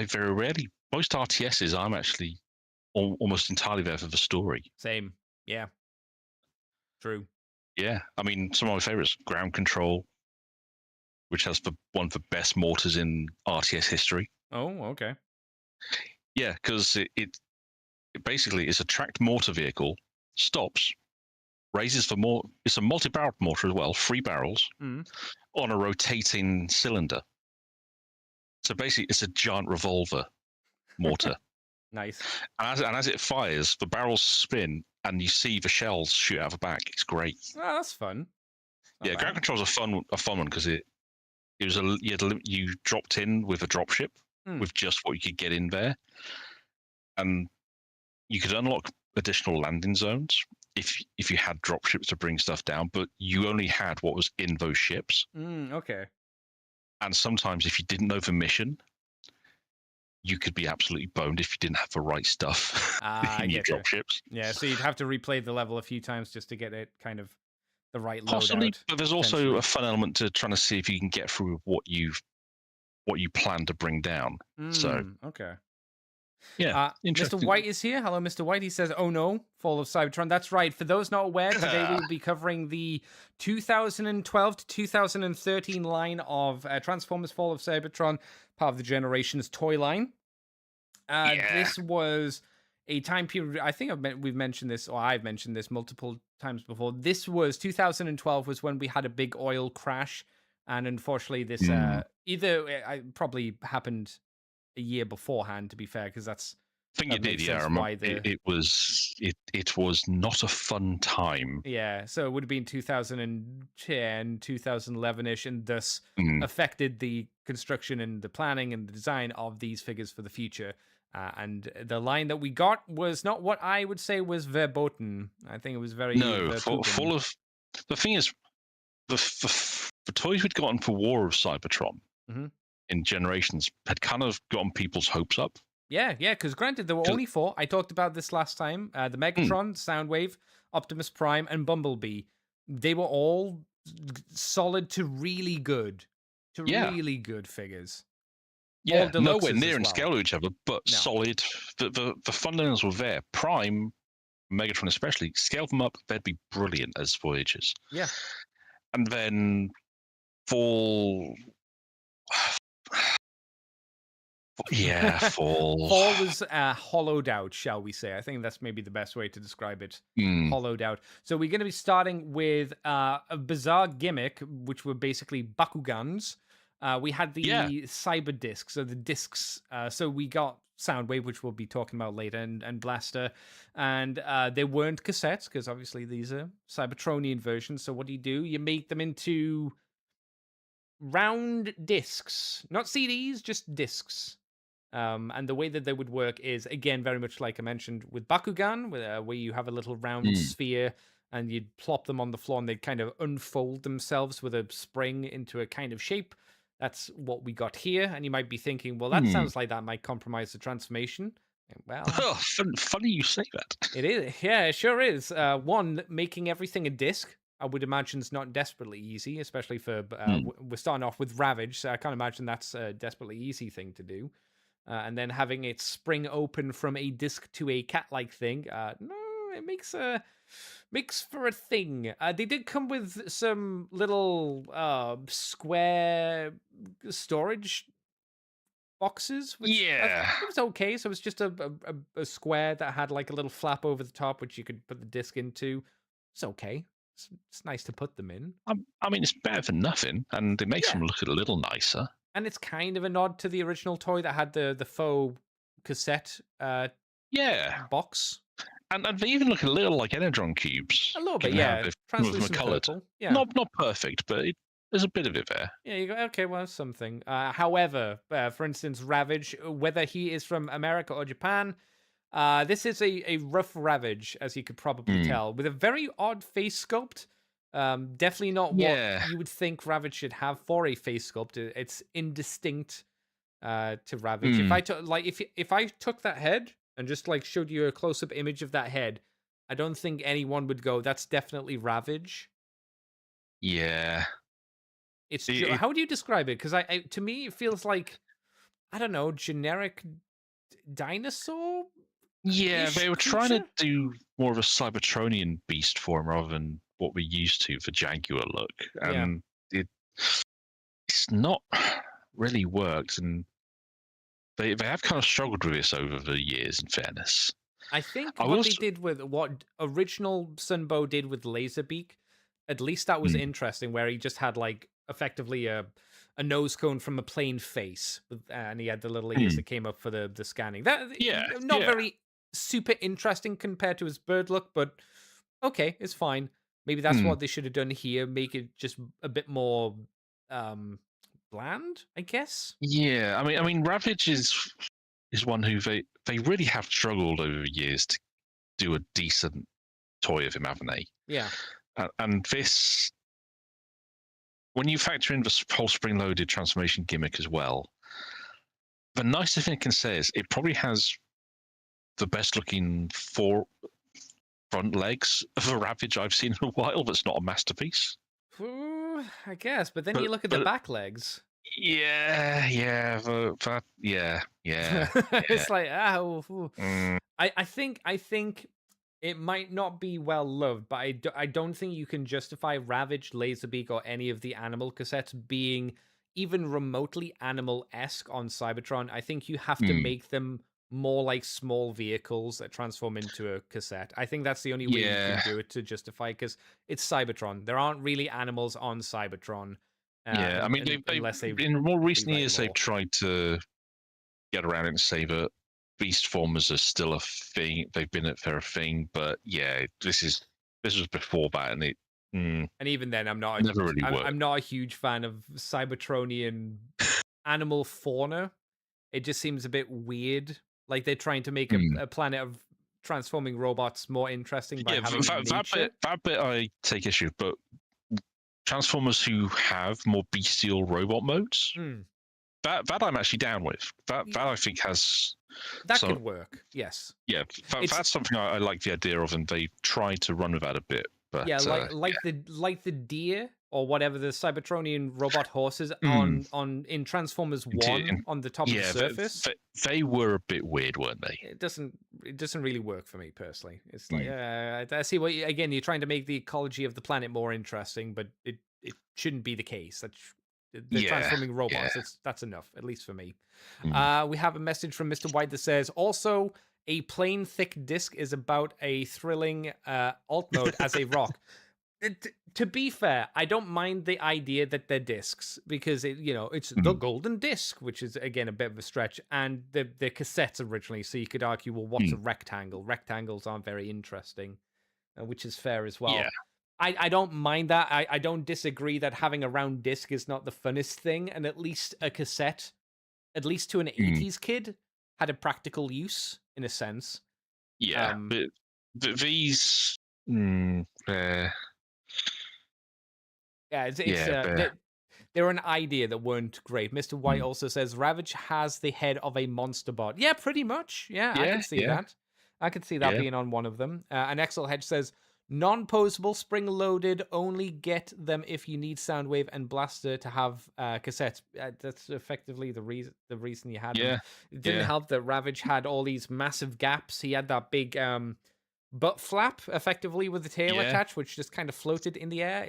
Speaker 2: very rarely, most RTSs I'm actually almost entirely there for the story.
Speaker 1: Same. Yeah. True.
Speaker 2: Yeah. I mean, some of my favorites, Ground Control, which has one of the best mortars in RTS history.
Speaker 1: Oh, okay.
Speaker 2: Yeah, because it basically is a tracked mortar vehicle, stops, raises for more. It's a multi-barreled mortar as well, 3 barrels on a rotating cylinder. So basically, it's a giant revolver mortar.
Speaker 1: Nice.
Speaker 2: And as it fires, the barrels spin, and you see the shells shoot out of the back. It's great.
Speaker 1: Oh, that's fun.
Speaker 2: Yeah, Ground Control is a fun one because you dropped in with a dropship with just what you could get in there, and you could unlock additional landing zones if you had dropships to bring stuff down, but you only had what was in those ships.
Speaker 1: Okay.
Speaker 2: And sometimes if you didn't know the mission, you could be absolutely boned if you didn't have the right stuff in your dropships.
Speaker 1: Yeah, so you'd have to replay the level a few times just to get it kind of the right loadout.
Speaker 2: Possibly, but there's also a fun element to trying to see if you can get through what you plan to bring down. So
Speaker 1: okay.
Speaker 2: Yeah,
Speaker 1: Mr. White is here. Hello, Mr. White. He says, "Oh no, Fall of Cybertron." That's right. For those not aware, today we will be covering the 2012 to 2013 line of Transformers: Fall of Cybertron, part of the Generations toy line. This was a time period. I think we've mentioned this, or I've mentioned this multiple times before. This was 2012 was when we had a big oil crash, and unfortunately, this it probably happened a year beforehand, to be fair, because that's
Speaker 2: I think it did. Yeah, I remember. It was not a fun time.
Speaker 1: Yeah, so it would have been 2010, 2011ish, and thus affected the construction and the planning and the design of these figures for the future. And the line that we got was not what I would say was verboten. I think it was very
Speaker 2: full of. The thing is, the toys we'd gotten for War of Cybertron in Generations had kind of gotten people's hopes up.
Speaker 1: Yeah, because granted, there were only 4. I talked about this last time. The Megatron, Soundwave, Optimus Prime, and Bumblebee. They were all solid to really good. Really good figures.
Speaker 2: Yeah, nowhere near in scale to each other, but solid. The fundamentals were there. Prime, Megatron especially, scale them up, they'd be brilliant as Voyagers.
Speaker 1: Yeah.
Speaker 2: And then Fall... Fall
Speaker 1: was hollowed out, shall we say. I think that's maybe the best way to describe it. Hollowed out. So we're going to be starting with a bizarre gimmick, which were basically Bakugans. We had the cyber discs, so the discs. So we got Soundwave, which we'll be talking about later, and Blaster. And they weren't cassettes, because obviously these are Cybertronian versions. So what do? You make them into round discs. Not CDs, just discs. And the way that they would work is, again, very much like I mentioned with Bakugan, where you have a little round sphere and you'd plop them on the floor and they'd kind of unfold themselves with a spring into a kind of shape. That's what we got here. And you might be thinking, well, that sounds like that might compromise the transformation. Well,
Speaker 2: Oh, funny you say that.
Speaker 1: it is. Yeah, it sure is. One, making everything a disc, I would imagine, is not desperately easy, especially for we're starting off with Ravage, so I can't imagine that's a desperately easy thing to do. And then having it spring open from a disc to a cat-like thing, no, it makes for a thing. They did come with some little square storage boxes, which
Speaker 2: Yeah.
Speaker 1: it was okay. So it was just a square that had like a little flap over the top, which you could put the disc into. It's okay. It's nice to put them in.
Speaker 2: I mean, it's better than nothing, and it makes them look a little nicer.
Speaker 1: And it's kind of a nod to the original toy that had the faux cassette box.
Speaker 2: And they even look a little like Energon cubes.
Speaker 1: A little bit,
Speaker 2: given how
Speaker 1: yeah.
Speaker 2: they've-
Speaker 1: Translucent
Speaker 2: coloured.
Speaker 1: purple. Yeah.
Speaker 2: Not perfect, but there's a bit of it there.
Speaker 1: Yeah, you go, okay, well, something. However, for instance, Ravage, whether he is from America or Japan, this is a rough Ravage, as you could probably tell, with a very odd face sculpt. Definitely not what you would think Ravage should have for a face sculpt. It's indistinct to Ravage. If I took that head and just like showed you a close-up image of that head, I don't think anyone would go, that's definitely Ravage.
Speaker 2: Yeah.
Speaker 1: How would you describe it? Because to me, it feels like, I don't know, generic dinosaur.
Speaker 2: Yeah, they were trying to do more of a Cybertronian beast form rather than what we're used to for Jaguar look, and it's not really worked. And they have kind of struggled with this over the years. In fairness,
Speaker 1: I think they did with what original Sunbow did with Laserbeak, at least that was interesting, where he just had like effectively a nose cone from a plain face, and he had the little ears that came up for the scanning. Not very super interesting compared to his bird look, but okay, it's fine. Maybe that's what they should have done here. Make it just a bit more bland, I guess.
Speaker 2: Yeah, I mean, Ravage is one who they really have struggled over the years to do a decent toy of him, haven't they?
Speaker 1: Yeah.
Speaker 2: And this, when you factor in the whole spring-loaded transformation gimmick as well, the nicest thing I can say is it probably has the best-looking front legs of a Ravage I've seen in a while. That's not a masterpiece.
Speaker 1: Ooh, I guess, but then you look at the back legs.
Speaker 2: Yeah.
Speaker 1: It's like, I think it might not be well loved, but I don't think you can justify Ravage, Laserbeak, or any of the animal cassettes being even remotely animal-esque on Cybertron. I think you have to make them more like small vehicles that transform into a cassette. I think that's the only way you can do it to justify, because it's Cybertron. There aren't really animals on Cybertron.
Speaker 2: I mean, in more recent years, they've tried to get around it and say that beast formers are still a thing. They're a thing, but yeah, this was before that, and
Speaker 1: and even then, I'm not a huge fan of Cybertronian animal fauna. It just seems a bit weird. Like they're trying to make a planet of transforming robots more interesting by having nature.
Speaker 2: That bit I take issue with, but Transformers who have more bestial robot modes, that I'm actually down with. That I think has
Speaker 1: could work. Yes.
Speaker 2: Yeah, that's something I like the idea of, and they try to run with that a bit. But
Speaker 1: yeah, like the deer or whatever, the Cybertronian robot horses in Transformers 1 on the top of the surface.
Speaker 2: They were a bit weird, weren't they?
Speaker 1: It doesn't really work for me personally. It's like I see what again, you're trying to make the ecology of the planet more interesting, but it shouldn't be the case. The transforming robots. That's enough, at least for me. We have a message from Mr. White that says, also, a plain thick disc is about a thrilling alt mode as a rock. To be fair, I don't mind the idea that they're discs, because it's the golden disc, which is again a bit of a stretch, and they're cassettes originally. So you could argue, well, what's a rectangle? Rectangles aren't very interesting, which is fair as well. Yeah. I don't mind that. I don't disagree that having a round disc is not the funnest thing, and at least a cassette, at least to an 80s kid, had a practical use in a sense.
Speaker 2: Yeah, but these Bear.
Speaker 1: Yeah, it's
Speaker 2: Yeah, bear.
Speaker 1: they're an idea that weren't great. Mr. White
Speaker 2: Mm.
Speaker 1: also says Ravage has the head of a monster bot. Yeah, pretty much. Yeah, I
Speaker 2: Yeah,
Speaker 1: could see
Speaker 2: yeah,
Speaker 1: that. I could see that
Speaker 2: yeah,
Speaker 1: being on one of them. And Excel Hedge says non-posable, spring-loaded. Only get them if you need Soundwave and Blaster to have cassettes. That's effectively the reason you had them.
Speaker 2: yeah,
Speaker 1: It didn't
Speaker 2: yeah,
Speaker 1: help that Ravage had all these massive gaps. He had that big butt flap, effectively with the tail
Speaker 2: yeah.
Speaker 1: attached, which just kind of floated in the air.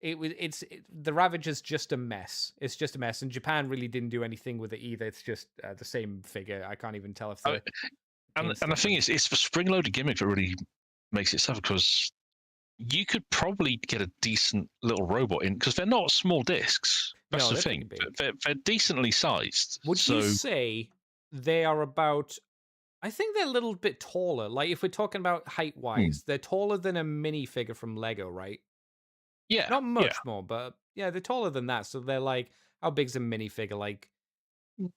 Speaker 1: The Ravage is just a mess. It's just a mess, and Japan really didn't do anything with it either. It's just the same figure. I can't even tell if
Speaker 2: I
Speaker 1: the
Speaker 2: And
Speaker 1: paint's
Speaker 2: the thing
Speaker 1: different.
Speaker 2: is, it's the spring-loaded gimmick that really makes it suffer because you could probably get a decent little robot in because they're not small discs. That's
Speaker 1: No,
Speaker 2: the
Speaker 1: they're pretty
Speaker 2: thing.
Speaker 1: big.
Speaker 2: They're decently sized.
Speaker 1: Would you
Speaker 2: So
Speaker 1: say they are about? I think they're a little bit taller. Like if we're talking about height wise, they're taller than a minifigure from Lego, right?
Speaker 2: yeah,
Speaker 1: Not
Speaker 2: yeah,
Speaker 1: much more, but yeah, they're taller than that. So they're like, how big's a minifigure? Like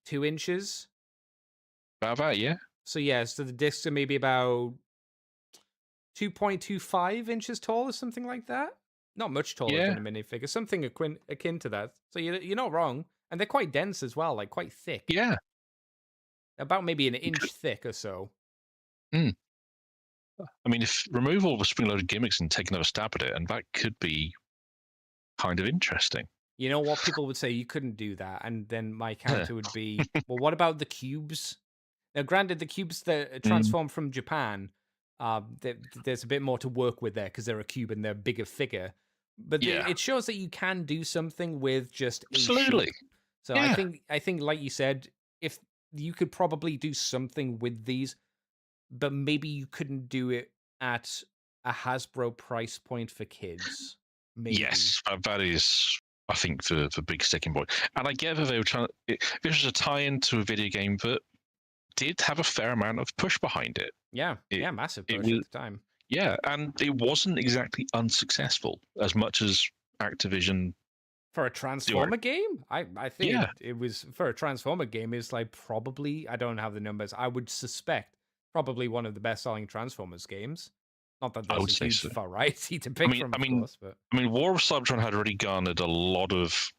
Speaker 1: 2 inches.
Speaker 2: about that, yeah,
Speaker 1: So yeah, so the discs are maybe about 2.25 inches tall or something like that. Not much taller
Speaker 2: yeah,
Speaker 1: than a minifigure, something akin to that. So you're not wrong. And they're quite dense as well, like quite thick.
Speaker 2: yeah.
Speaker 1: About maybe an
Speaker 2: You could-
Speaker 1: inch thick or so.
Speaker 2: mm. I mean, if remove all the spring-loaded gimmicks and take another stab at it, and that could be kind of interesting.
Speaker 1: You know what people would say? You couldn't do that. And then my counter would be, well, what about the cubes? Now, granted, the cubes that transform from Japan, there's a bit more to work with there because they're a cube and they're a bigger figure. But
Speaker 2: Yeah,
Speaker 1: it shows that you can do something with just a
Speaker 2: absolutely.
Speaker 1: sheep. So
Speaker 2: Yeah,
Speaker 1: I think, like you said, if you could probably do something with these, but maybe you couldn't do it at a Hasbro price point for kids. Maybe.
Speaker 2: yes, that is, I think, the big sticking point. And I get that they were trying. This was a tie-in to a video game that did have a fair amount of push behind it.
Speaker 1: Yeah,
Speaker 2: It,
Speaker 1: massive
Speaker 2: it
Speaker 1: push
Speaker 2: was,
Speaker 1: at the time.
Speaker 2: yeah, and it wasn't exactly unsuccessful as much as Activision.
Speaker 1: For a Transformer game? I think
Speaker 2: Yeah.
Speaker 1: it was for a Transformer game, it's like probably, I don't have the numbers, I would suspect probably one of the best selling Transformers games. Not that
Speaker 2: I would
Speaker 1: there's a
Speaker 2: say
Speaker 1: huge
Speaker 2: so.
Speaker 1: variety to pick from, of course, but
Speaker 2: War of Cybertron had already garnered a lot of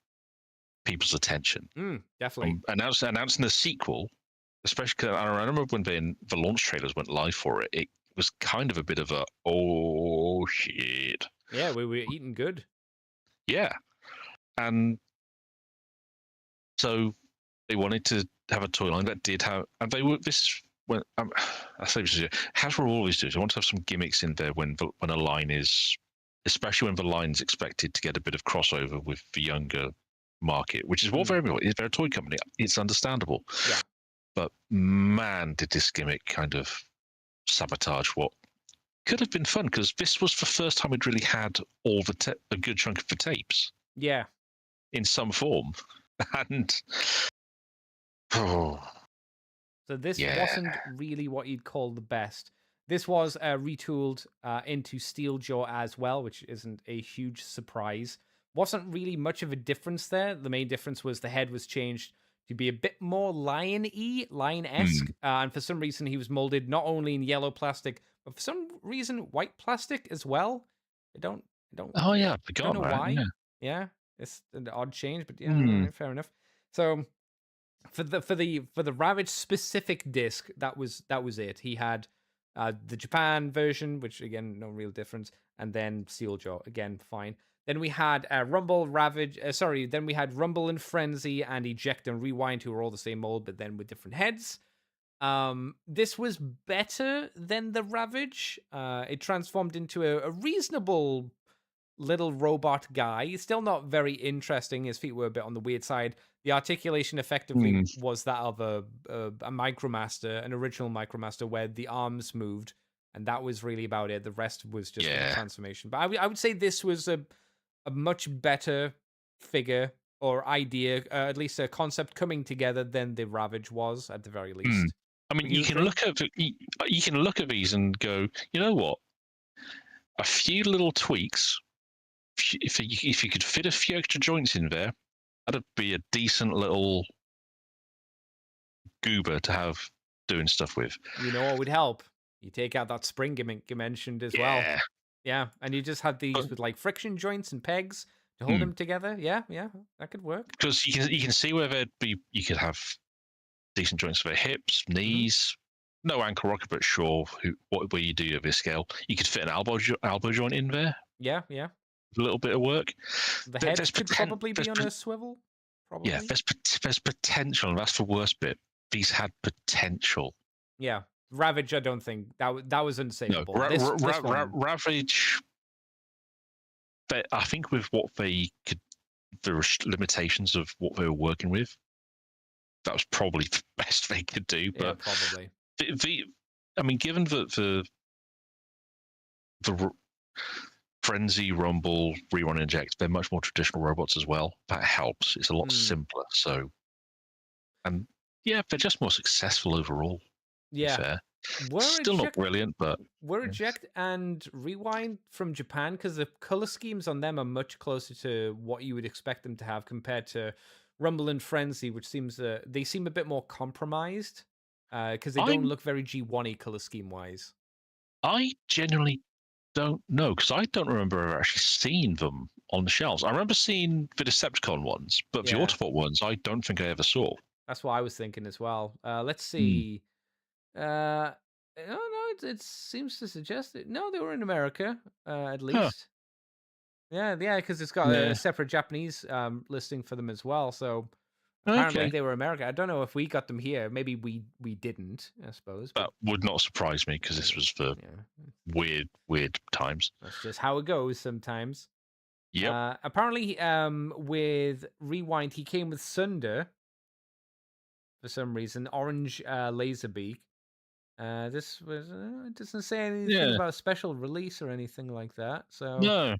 Speaker 2: people's attention.
Speaker 1: definitely.
Speaker 2: Announcing the sequel, especially because I remember when the launch trailers went live for it, it was kind of a bit of a oh shit.
Speaker 1: Yeah, we were eating good.
Speaker 2: Yeah, and so they wanted to have a toy line that did have, and they were this. When I say this is Hasbro always do. They want to have some gimmicks in there when a line is, especially when the line is expected to get a bit of crossover with the younger market, which is what they're a toy company. It's understandable.
Speaker 1: Yeah.
Speaker 2: But man, did this gimmick kind of sabotage what could have been fun, because this was the first time we'd really had all a good chunk of the tapes.
Speaker 1: Yeah.
Speaker 2: In some form, and oh.
Speaker 1: So this wasn't really what you'd call the best. This was retooled into Steeljaw as well, which isn't a huge surprise. Wasn't really much of a difference there. The main difference was the head was changed to be a bit more lion-esque. And for some reason, he was molded not only in yellow plastic, but for some reason, white plastic as well. I don't.
Speaker 2: Oh yeah, I
Speaker 1: don't know why. Yeah, it's an odd change, but yeah, right, fair enough. So for the Ravage specific disc, that was it. He had the Japan version, which again, no real difference, and then Steeljaw, again, fine. Then we had Rumble, Ravage. Then we had Rumble and Frenzy and Eject and Rewind, who were all the same mold, but then with different heads. This was better than the Ravage. It transformed into a reasonable little robot guy. He's still not very interesting. His feet were a bit on the weird side. The articulation effectively was that of a Micromaster, an original Micromaster, where the arms moved, and that was really about it. The rest was just a transformation. But I would say this was a much better figure or idea, at least a concept coming together than the Ravage was, at the very least.
Speaker 2: I mean, you can look at these and go, you know what? A few little tweaks. If you could fit a few extra joints in there, that'd be a decent little goober to have doing stuff with.
Speaker 1: You know what would help? You take out that spring gimmick you mentioned as well. Yeah, and you just had these
Speaker 2: But
Speaker 1: with like friction joints and pegs to hold them together. Yeah, that could work.
Speaker 2: because you can see where you could have decent joints for hips, knees. No ankle rocker, but sure. Where you do your scale, you could fit an elbow joint in there.
Speaker 1: Yeah.
Speaker 2: A little bit of work.
Speaker 1: The head could probably be on a swivel. Probably.
Speaker 2: Yeah, there's potential, and that's the worst bit. These had potential.
Speaker 1: Yeah, Ravage. I don't think that was
Speaker 2: No,
Speaker 1: unsavable. This one.
Speaker 2: Ravage. But I think with what they could, the limitations of what they were working with, that was probably the best they could do. But
Speaker 1: probably.
Speaker 2: I mean, given that the Frenzy, Rumble, Rerun, Inject, they're much more traditional robots as well. That helps. It's a lot simpler. So, and yeah, they're just more successful overall.
Speaker 1: Yeah.
Speaker 2: Fair. Still not brilliant, but
Speaker 1: were Eject and Rewind from Japan, because the color schemes on them are much closer to what you would expect them to have compared to Rumble and Frenzy, which seems they seem a bit more compromised because they don't look very G1-y color scheme wise.
Speaker 2: I genuinely don't know, because I don't remember ever actually seeing them on the shelves. I remember seeing the Decepticon ones, but the Autobot ones I don't think I ever saw.
Speaker 1: That's what I was thinking as well. Let's see. No, it seems to suggest it. No, they were in America, at least. Yeah, because it's got a separate Japanese listing for them as well. So apparently they were America. I don't know if we got them here. Maybe we didn't, I suppose.
Speaker 2: That would not surprise me, because this was for weird times.
Speaker 1: That's just how it goes sometimes.
Speaker 2: Yep.
Speaker 1: Apparently, with Rewind, he came with Sunder for some reason. Orange Laserbeak. This was it doesn't say anything about a special release or anything like that. So
Speaker 2: no.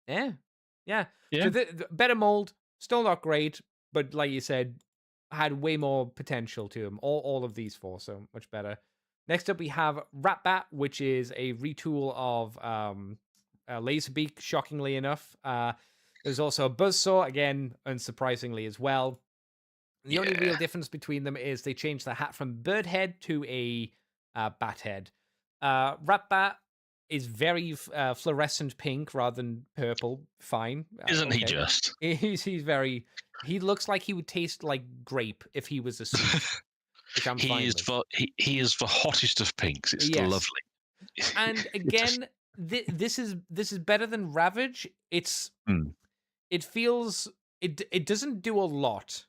Speaker 1: Yeah. So the better mold, still not great, but like you said, had way more potential to them. All of these four, so much better. Next up, we have Ratbat, which is a retool of Laserbeak. Shockingly enough, there's also a Buzzsaw, again, unsurprisingly as well. The only real difference between them is they changed the hat from bird head to a bat head. Ratbat is very fluorescent pink rather than purple. Fine.
Speaker 2: Isn't he just?
Speaker 1: He's very... He looks like he would taste like grape if he was a sweet, which I'm fine with.
Speaker 2: He is the hottest of pinks. It's lovely.
Speaker 1: And again, this is better than Ravage. It feels... It doesn't do a lot.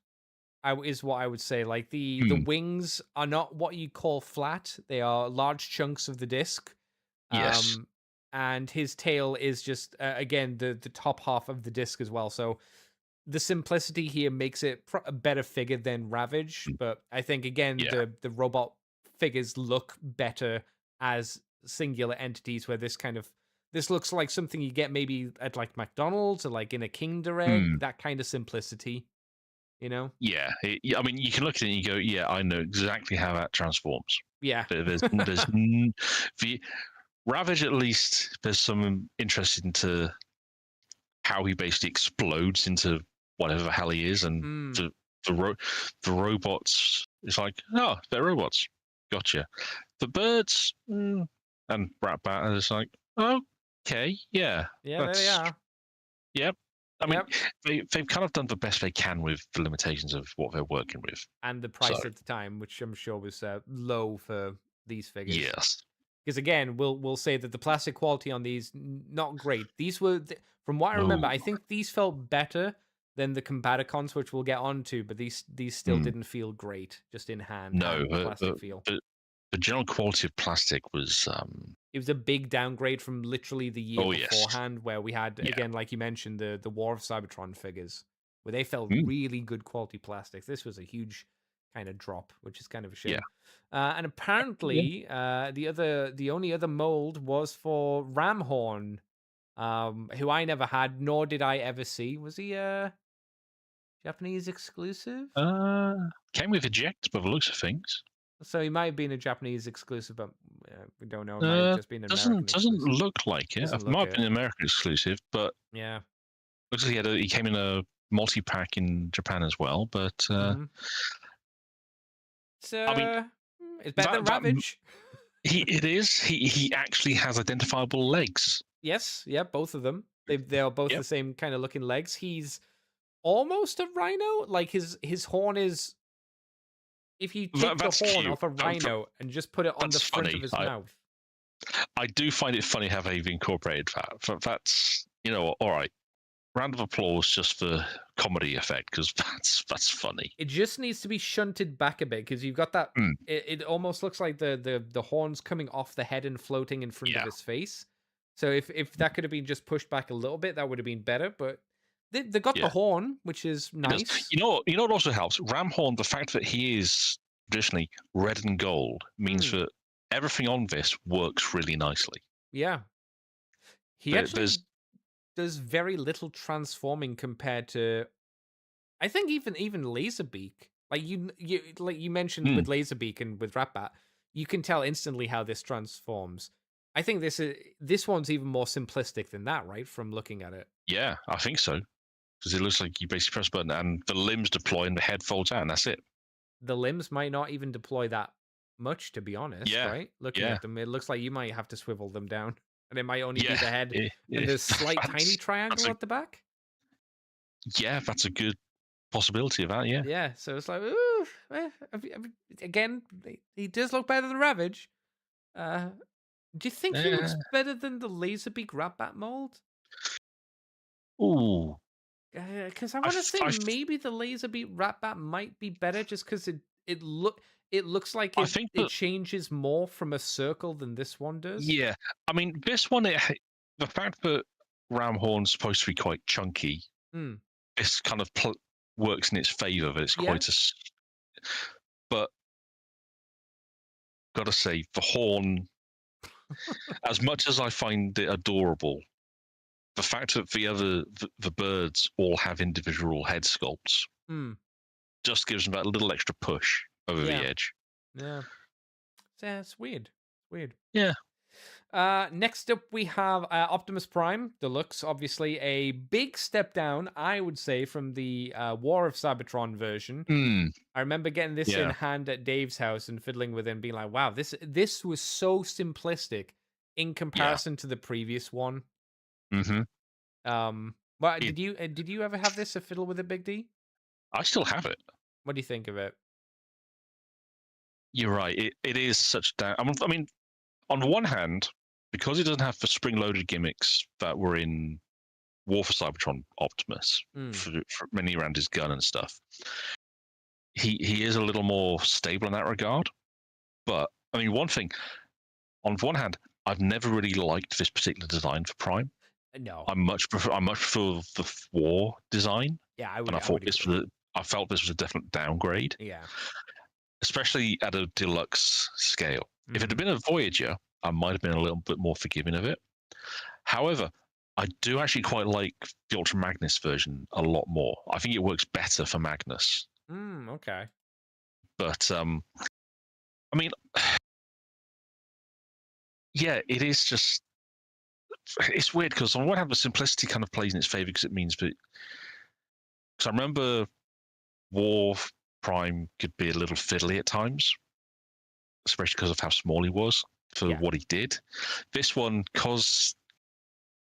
Speaker 1: Is what I would say. Like the wings are not what you call flat; they are large chunks of the disc.
Speaker 2: Yes.
Speaker 1: And his tail is just again the top half of the disc as well. So the simplicity here makes it a better figure than Ravage. But I think again the robot figures look better as singular entities. Where this looks like something you get maybe at like McDonald's or like in a King Direct. That kind of simplicity. You know?
Speaker 2: Yeah. I mean, you can look at it and you go, yeah, I know exactly how that transforms.
Speaker 1: Yeah.
Speaker 2: There's the Ravage, at least, there's some interest into how he basically explodes into whatever the hell he is. And the robots, it's like, oh, they're robots. Gotcha. The birds and Ratbat is like, okay, yeah.
Speaker 1: Yeah, there they are.
Speaker 2: Yep. I mean, they've kind of done the best they can with the limitations of what they're working with.
Speaker 1: And the price at the time, which I'm sure was low for these figures.
Speaker 2: Yes.
Speaker 1: Because again, we'll say that the plastic quality on these, not great. These were, from what I remember, I think these felt better than the Combaticons, which we'll get onto, but these still didn't feel great, just in hand.
Speaker 2: No,
Speaker 1: plastic feel.
Speaker 2: The general quality of plastic was...
Speaker 1: It was a big downgrade from literally the year beforehand, where we had, again, like you mentioned, the War of Cybertron figures, where they felt really good quality plastic. This was a huge kind of drop, which is kind of a shame. And apparently, the only other mold was for Ramhorn, who I never had, nor did I ever see. Was he a Japanese exclusive?
Speaker 2: Came with Eject, by the looks of things.
Speaker 1: So he might have been a Japanese exclusive, but we don't know. It might have just been an American
Speaker 2: doesn't
Speaker 1: exclusive.
Speaker 2: look like it. It might have been an American exclusive, but looks like he came in a multi-pack in Japan as well. But
Speaker 1: so I mean, it's better than Ravage.
Speaker 2: It is. He actually has identifiable legs.
Speaker 1: Yes, yeah, both of them. They are both
Speaker 2: Yep.
Speaker 1: the same kind of looking legs. He's almost a rhino. Like his horn is. If you take the
Speaker 2: That's
Speaker 1: horn
Speaker 2: cute.
Speaker 1: off a rhino and just put it on the
Speaker 2: That's
Speaker 1: front
Speaker 2: funny.
Speaker 1: of his mouth.
Speaker 2: I do find it funny how they've incorporated that. That's all right. Round of applause just for comedy effect because that's funny.
Speaker 1: It just needs to be shunted back a bit because you've got that.
Speaker 2: Mm.
Speaker 1: It almost looks like the horns coming off the head and floating in front of his face. So if that could have been just pushed back a little bit, that would have been better. But they got the horn, which is nice.
Speaker 2: You know what also helps? Ramhorn, the fact that he is traditionally red and gold means that everything on this works really nicely.
Speaker 1: Yeah. He actually does very little transforming compared to, I think, even Laserbeak. Like you mentioned with Laserbeak and with Ratbat, you can tell instantly how this transforms. I think this one's even more simplistic than that, right? From looking at it.
Speaker 2: Yeah, I think so. Because it looks like you basically press a button and the limbs deploy and the head folds out, and that's it.
Speaker 1: The limbs might not even deploy that much, to be honest, right? Looking at them, it looks like you might have to swivel them down. And it might only be the head and the slight tiny triangle at the back.
Speaker 2: Yeah, that's a good possibility of that, yeah.
Speaker 1: Yeah, so it's like, ooh, again, he does look better than Ravage. Do you think he looks better than the Laserbeak Ratbat mold?
Speaker 2: Ooh.
Speaker 1: Because I want to say maybe the Laserbeak Ratbat might be better just because it looks like it changes more from a circle than this one does.
Speaker 2: Yeah, I mean, this one, the fact that Ramhorn's supposed to be quite chunky, this kind of works in its favor. That it's quite but gotta say, the horn, as much as I find it adorable, the fact that the birds all have individual head sculpts just gives them that little extra push over the edge.
Speaker 1: Yeah, it's weird.
Speaker 2: Yeah.
Speaker 1: Next up, we have Optimus Prime Deluxe. Obviously, a big step down, I would say, from the War of Cybertron version. I remember getting this in hand at Dave's house and fiddling with it and being like, "Wow, this was so simplistic in comparison to the previous one." But did you ever have this, a fiddle with a Big D?
Speaker 2: I still have it.
Speaker 1: What do you think of it?
Speaker 2: You're right. It is such down. I mean, on the one hand, because it doesn't have the spring-loaded gimmicks that were in War for Cybertron Optimus, for many around his gun and stuff, he is a little more stable in that regard. But I mean, one thing, on one hand, I've never really liked this particular design for Prime.
Speaker 1: No,
Speaker 2: I much prefer the War design.
Speaker 1: Yeah, I
Speaker 2: felt this was a definite downgrade.
Speaker 1: Yeah,
Speaker 2: especially at a deluxe scale. If it had been a Voyager, I might have been a little bit more forgiving of it. However, I do actually quite like the Ultra Magnus version a lot more. I think it works better for Magnus.
Speaker 1: Okay.
Speaker 2: But I mean, yeah, it is just, it's weird because on one hand, the simplicity kind of plays in its favor because it means that. Because I remember War Prime could be a little fiddly at times, especially because of how small he was for what he did. This one, because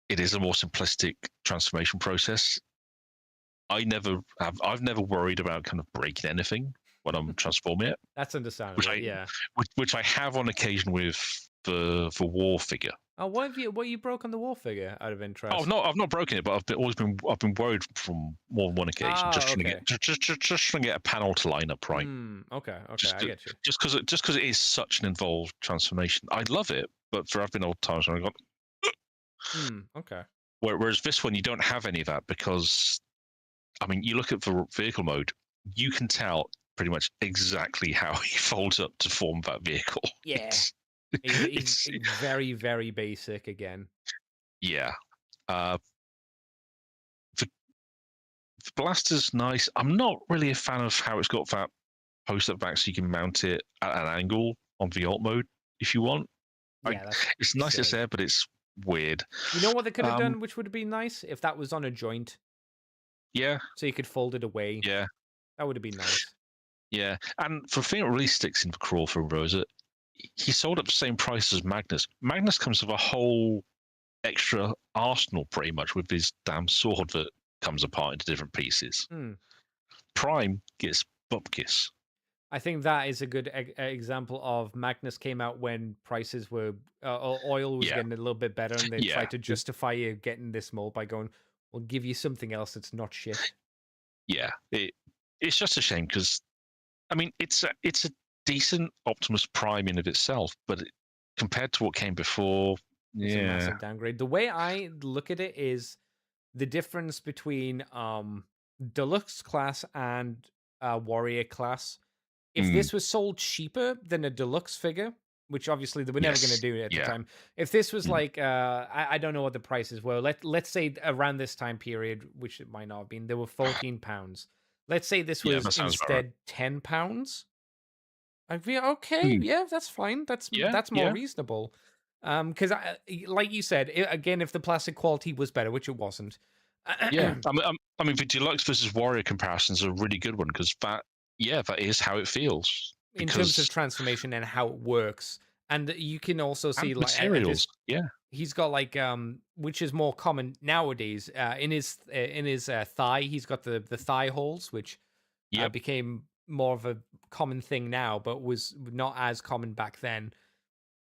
Speaker 2: it is a more simplistic transformation process, I've never worried about kind of breaking anything when I'm transforming it.
Speaker 1: That's understandable.
Speaker 2: Which I have on occasion with the War figure.
Speaker 1: Oh, what you broke on the War figure out of interest?
Speaker 2: Oh no, I've not broken it, but I've been worried from more than one occasion, just trying to get a panel to line up right.
Speaker 1: Okay, I get you.
Speaker 2: Just because it is such an involved transformation, I love it, but there have been old times when I got.
Speaker 1: Okay.
Speaker 2: Whereas this one, you don't have any of that because, I mean, you look at the vehicle mode, you can tell pretty much exactly how he folds up to form that vehicle.
Speaker 1: Yeah. It's very, very basic again.
Speaker 2: Yeah. The blaster's nice. I'm not really a fan of how it's got that post-up back so you can mount it at an angle on the alt mode if you want.
Speaker 1: Yeah,
Speaker 2: it's nice it's there, but it's weird.
Speaker 1: You know what they could have done, which would have been nice? If that was on a joint.
Speaker 2: Yeah.
Speaker 1: So you could fold it away.
Speaker 2: Yeah.
Speaker 1: That would have been nice.
Speaker 2: Yeah. And the thing that really sticks in the crawl for Rosa, he sold at the same price as Magnus. Magnus comes with a whole extra arsenal, pretty much, with his damn sword that comes apart into different pieces. Prime gets bupkis.
Speaker 1: I think that is a good example of Magnus came out when prices were oil was getting a little bit better, and they tried to justify you getting this mold by going, "We'll give you something else that's not shit."
Speaker 2: Yeah, it's just a shame because, I mean, it's a decent Optimus Prime in of itself, but compared to what came before,
Speaker 1: it's a massive downgrade. The way I look at it is the difference between deluxe class and warrior class. If this was sold cheaper than a deluxe figure, which obviously they were never going to do it at the time. If this was like, I don't know what the prices were. Let's say around this time period, which it might not have been, they were £14. Let's say this was instead £10. I'd be okay. Yeah, that's fine. That's more reasonable. Because like you said, again, if the plastic quality was better, which it wasn't.
Speaker 2: Yeah, I mean, the deluxe versus warrior comparisons are a really good one because that is how it feels
Speaker 1: in terms of transformation and how it works. And you can also see like
Speaker 2: materials.
Speaker 1: He's got like which is more common nowadays. In his thigh, he's got the thigh holes, which became more of a common thing now, but was not as common back then.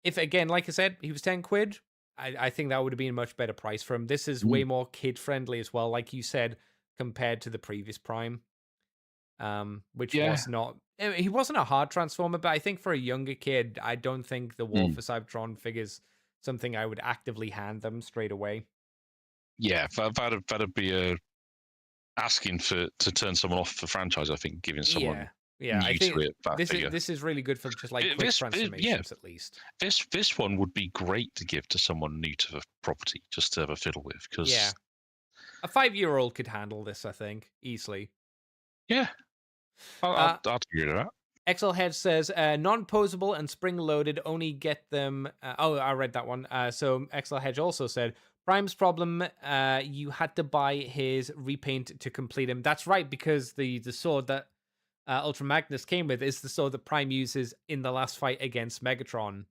Speaker 1: If again, like I said, he was £10, I think that would have been a much better price for him. This is way more kid friendly as well, like you said, compared to the previous Prime. Which was not, he wasn't a hard transformer, but I think for a younger kid, I don't think the War for Cybertron figure's something I would actively hand them straight away.
Speaker 2: Yeah, that'd be asking to turn someone off the franchise. I think giving someone new
Speaker 1: I think
Speaker 2: to it.
Speaker 1: This is really good for just like quick transformations at least.
Speaker 2: This one would be great to give to someone new to the property, just to have a fiddle with. Because
Speaker 1: a 5-year-old could handle this, I think, easily.
Speaker 2: Yeah. I'll agree to that.
Speaker 1: XL Head says, non-posable and spring-loaded only get them... I read that one. So XL Hedge also said, Prime's problem, you had to buy his repaint to complete him. That's right, because the sword that Ultra Magnus came with is the sword that Prime uses in the last fight against Megatron.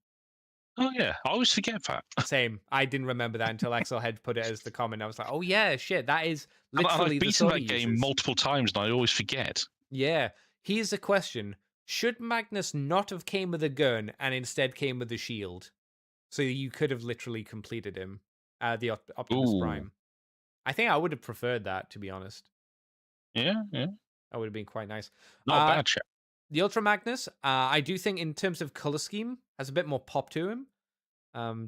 Speaker 2: Oh, yeah. I always forget that.
Speaker 1: Same. I didn't remember that until XL Head put it as the comment. I was like, oh, yeah, shit, that is literally
Speaker 2: I've beaten that game multiple times, and I always forget.
Speaker 1: Yeah. Here's a question. Should Magnus not have came with a gun and instead came with a shield? So you could have literally completed him, the Optimus Prime. I think I would have preferred that, to be honest.
Speaker 2: Yeah.
Speaker 1: That would have been quite nice.
Speaker 2: Not a bad shot.
Speaker 1: The Ultra Magnus, I do think in terms of color scheme, has a bit more pop to him.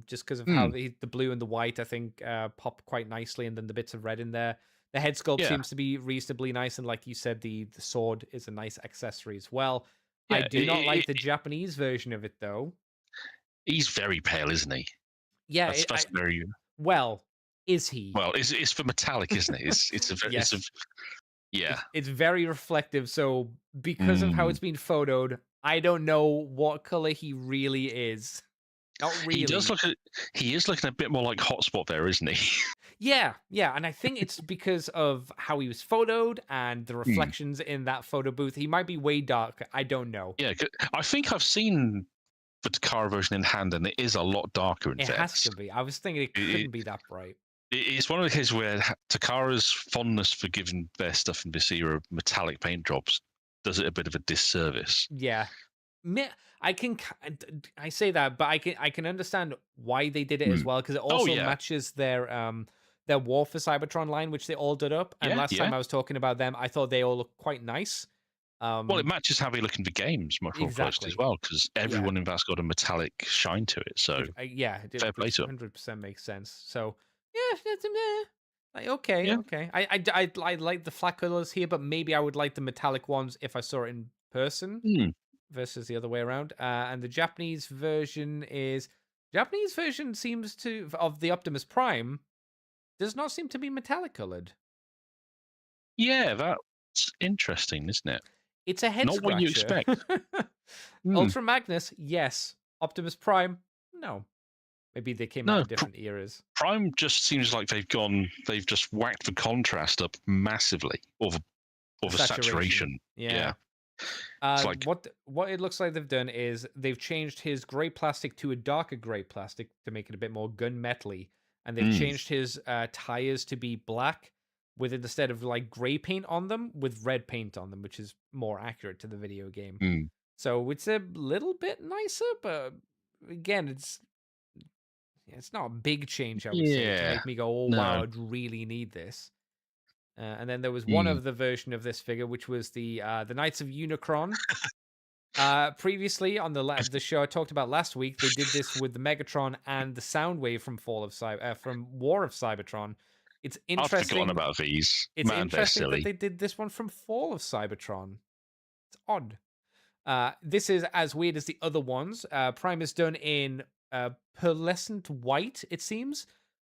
Speaker 1: Just because of how the blue and the white, I think, pop quite nicely, and then the bits of red in there. The head sculpt seems to be reasonably nice, and like you said, the sword is a nice accessory as well. Yeah, I do not like the Japanese version of it, though.
Speaker 2: He's very pale, isn't he?
Speaker 1: Yeah,
Speaker 2: that's very.
Speaker 1: Well, is he?
Speaker 2: Well, it's for metallic, isn't it? It's a very.
Speaker 1: Yes.
Speaker 2: It's
Speaker 1: very reflective. So because of how it's been photoed, I don't know what color he really is. Not really.
Speaker 2: He is looking a bit more like Hotspot there, isn't he?
Speaker 1: Yeah, and I think it's because of how he was photoed and the reflections in that photo booth. He might be way dark. I don't know.
Speaker 2: Yeah, I think I've seen the Takara version in hand, and it is a lot darker in fact.
Speaker 1: It has to be. I was thinking it couldn't be that bright.
Speaker 2: It's one of the cases where Takara's fondness for giving their stuff in this era metallic paint jobs does it a bit of a disservice.
Speaker 1: Yeah. I say that, but I can understand why they did it as well, because it also matches their War for Cybertron line, which they all did up. And last time I was talking about them, I thought they all looked quite nice.
Speaker 2: Well, it matches how they look in the games much more closely as well, because everyone in that's got a metallic shine to it. So fair play to
Speaker 1: 100% makes sense. So like okay. I like the flat colors here, but maybe I would like the metallic ones if I saw it in person. Versus the other way around. And the Japanese version seems to, of the Optimus Prime, does not seem to be metallic colored.
Speaker 2: Yeah, that's interesting, isn't it?
Speaker 1: It's a head
Speaker 2: scratcher. Not what you expect.
Speaker 1: Ultra Magnus, yes. Optimus Prime, no. Maybe they came out in different eras.
Speaker 2: Prime just seems like they've just whacked the contrast up massively, or the saturation.
Speaker 1: Yeah.
Speaker 2: It's like,
Speaker 1: What it looks like they've done is they've changed his gray plastic to a darker gray plastic to make it a bit more gunmetally, and they've
Speaker 2: mm,
Speaker 1: changed his tires to be black with instead of like gray paint on them with red paint on them, which is more accurate to the video game.
Speaker 2: mm,
Speaker 1: So it's a little bit nicer, but again, it's not a big change, I would say, to
Speaker 2: yeah,
Speaker 1: make me go, "Oh wow,
Speaker 2: no,
Speaker 1: I'd really need this." And then there was one
Speaker 2: mm,
Speaker 1: other version of this figure, which was the Knights of Unicron. Previously on the show I talked about last week, they did this with the Megatron and the Soundwave from from War of Cybertron. It's
Speaker 2: I'd forgotten
Speaker 1: interesting.
Speaker 2: about these.
Speaker 1: It's
Speaker 2: Man, they're
Speaker 1: interesting that
Speaker 2: silly.
Speaker 1: they did this one from Fall of Cybertron. It's odd. This is as weird as the other ones. Prime is done in pearlescent white, it seems.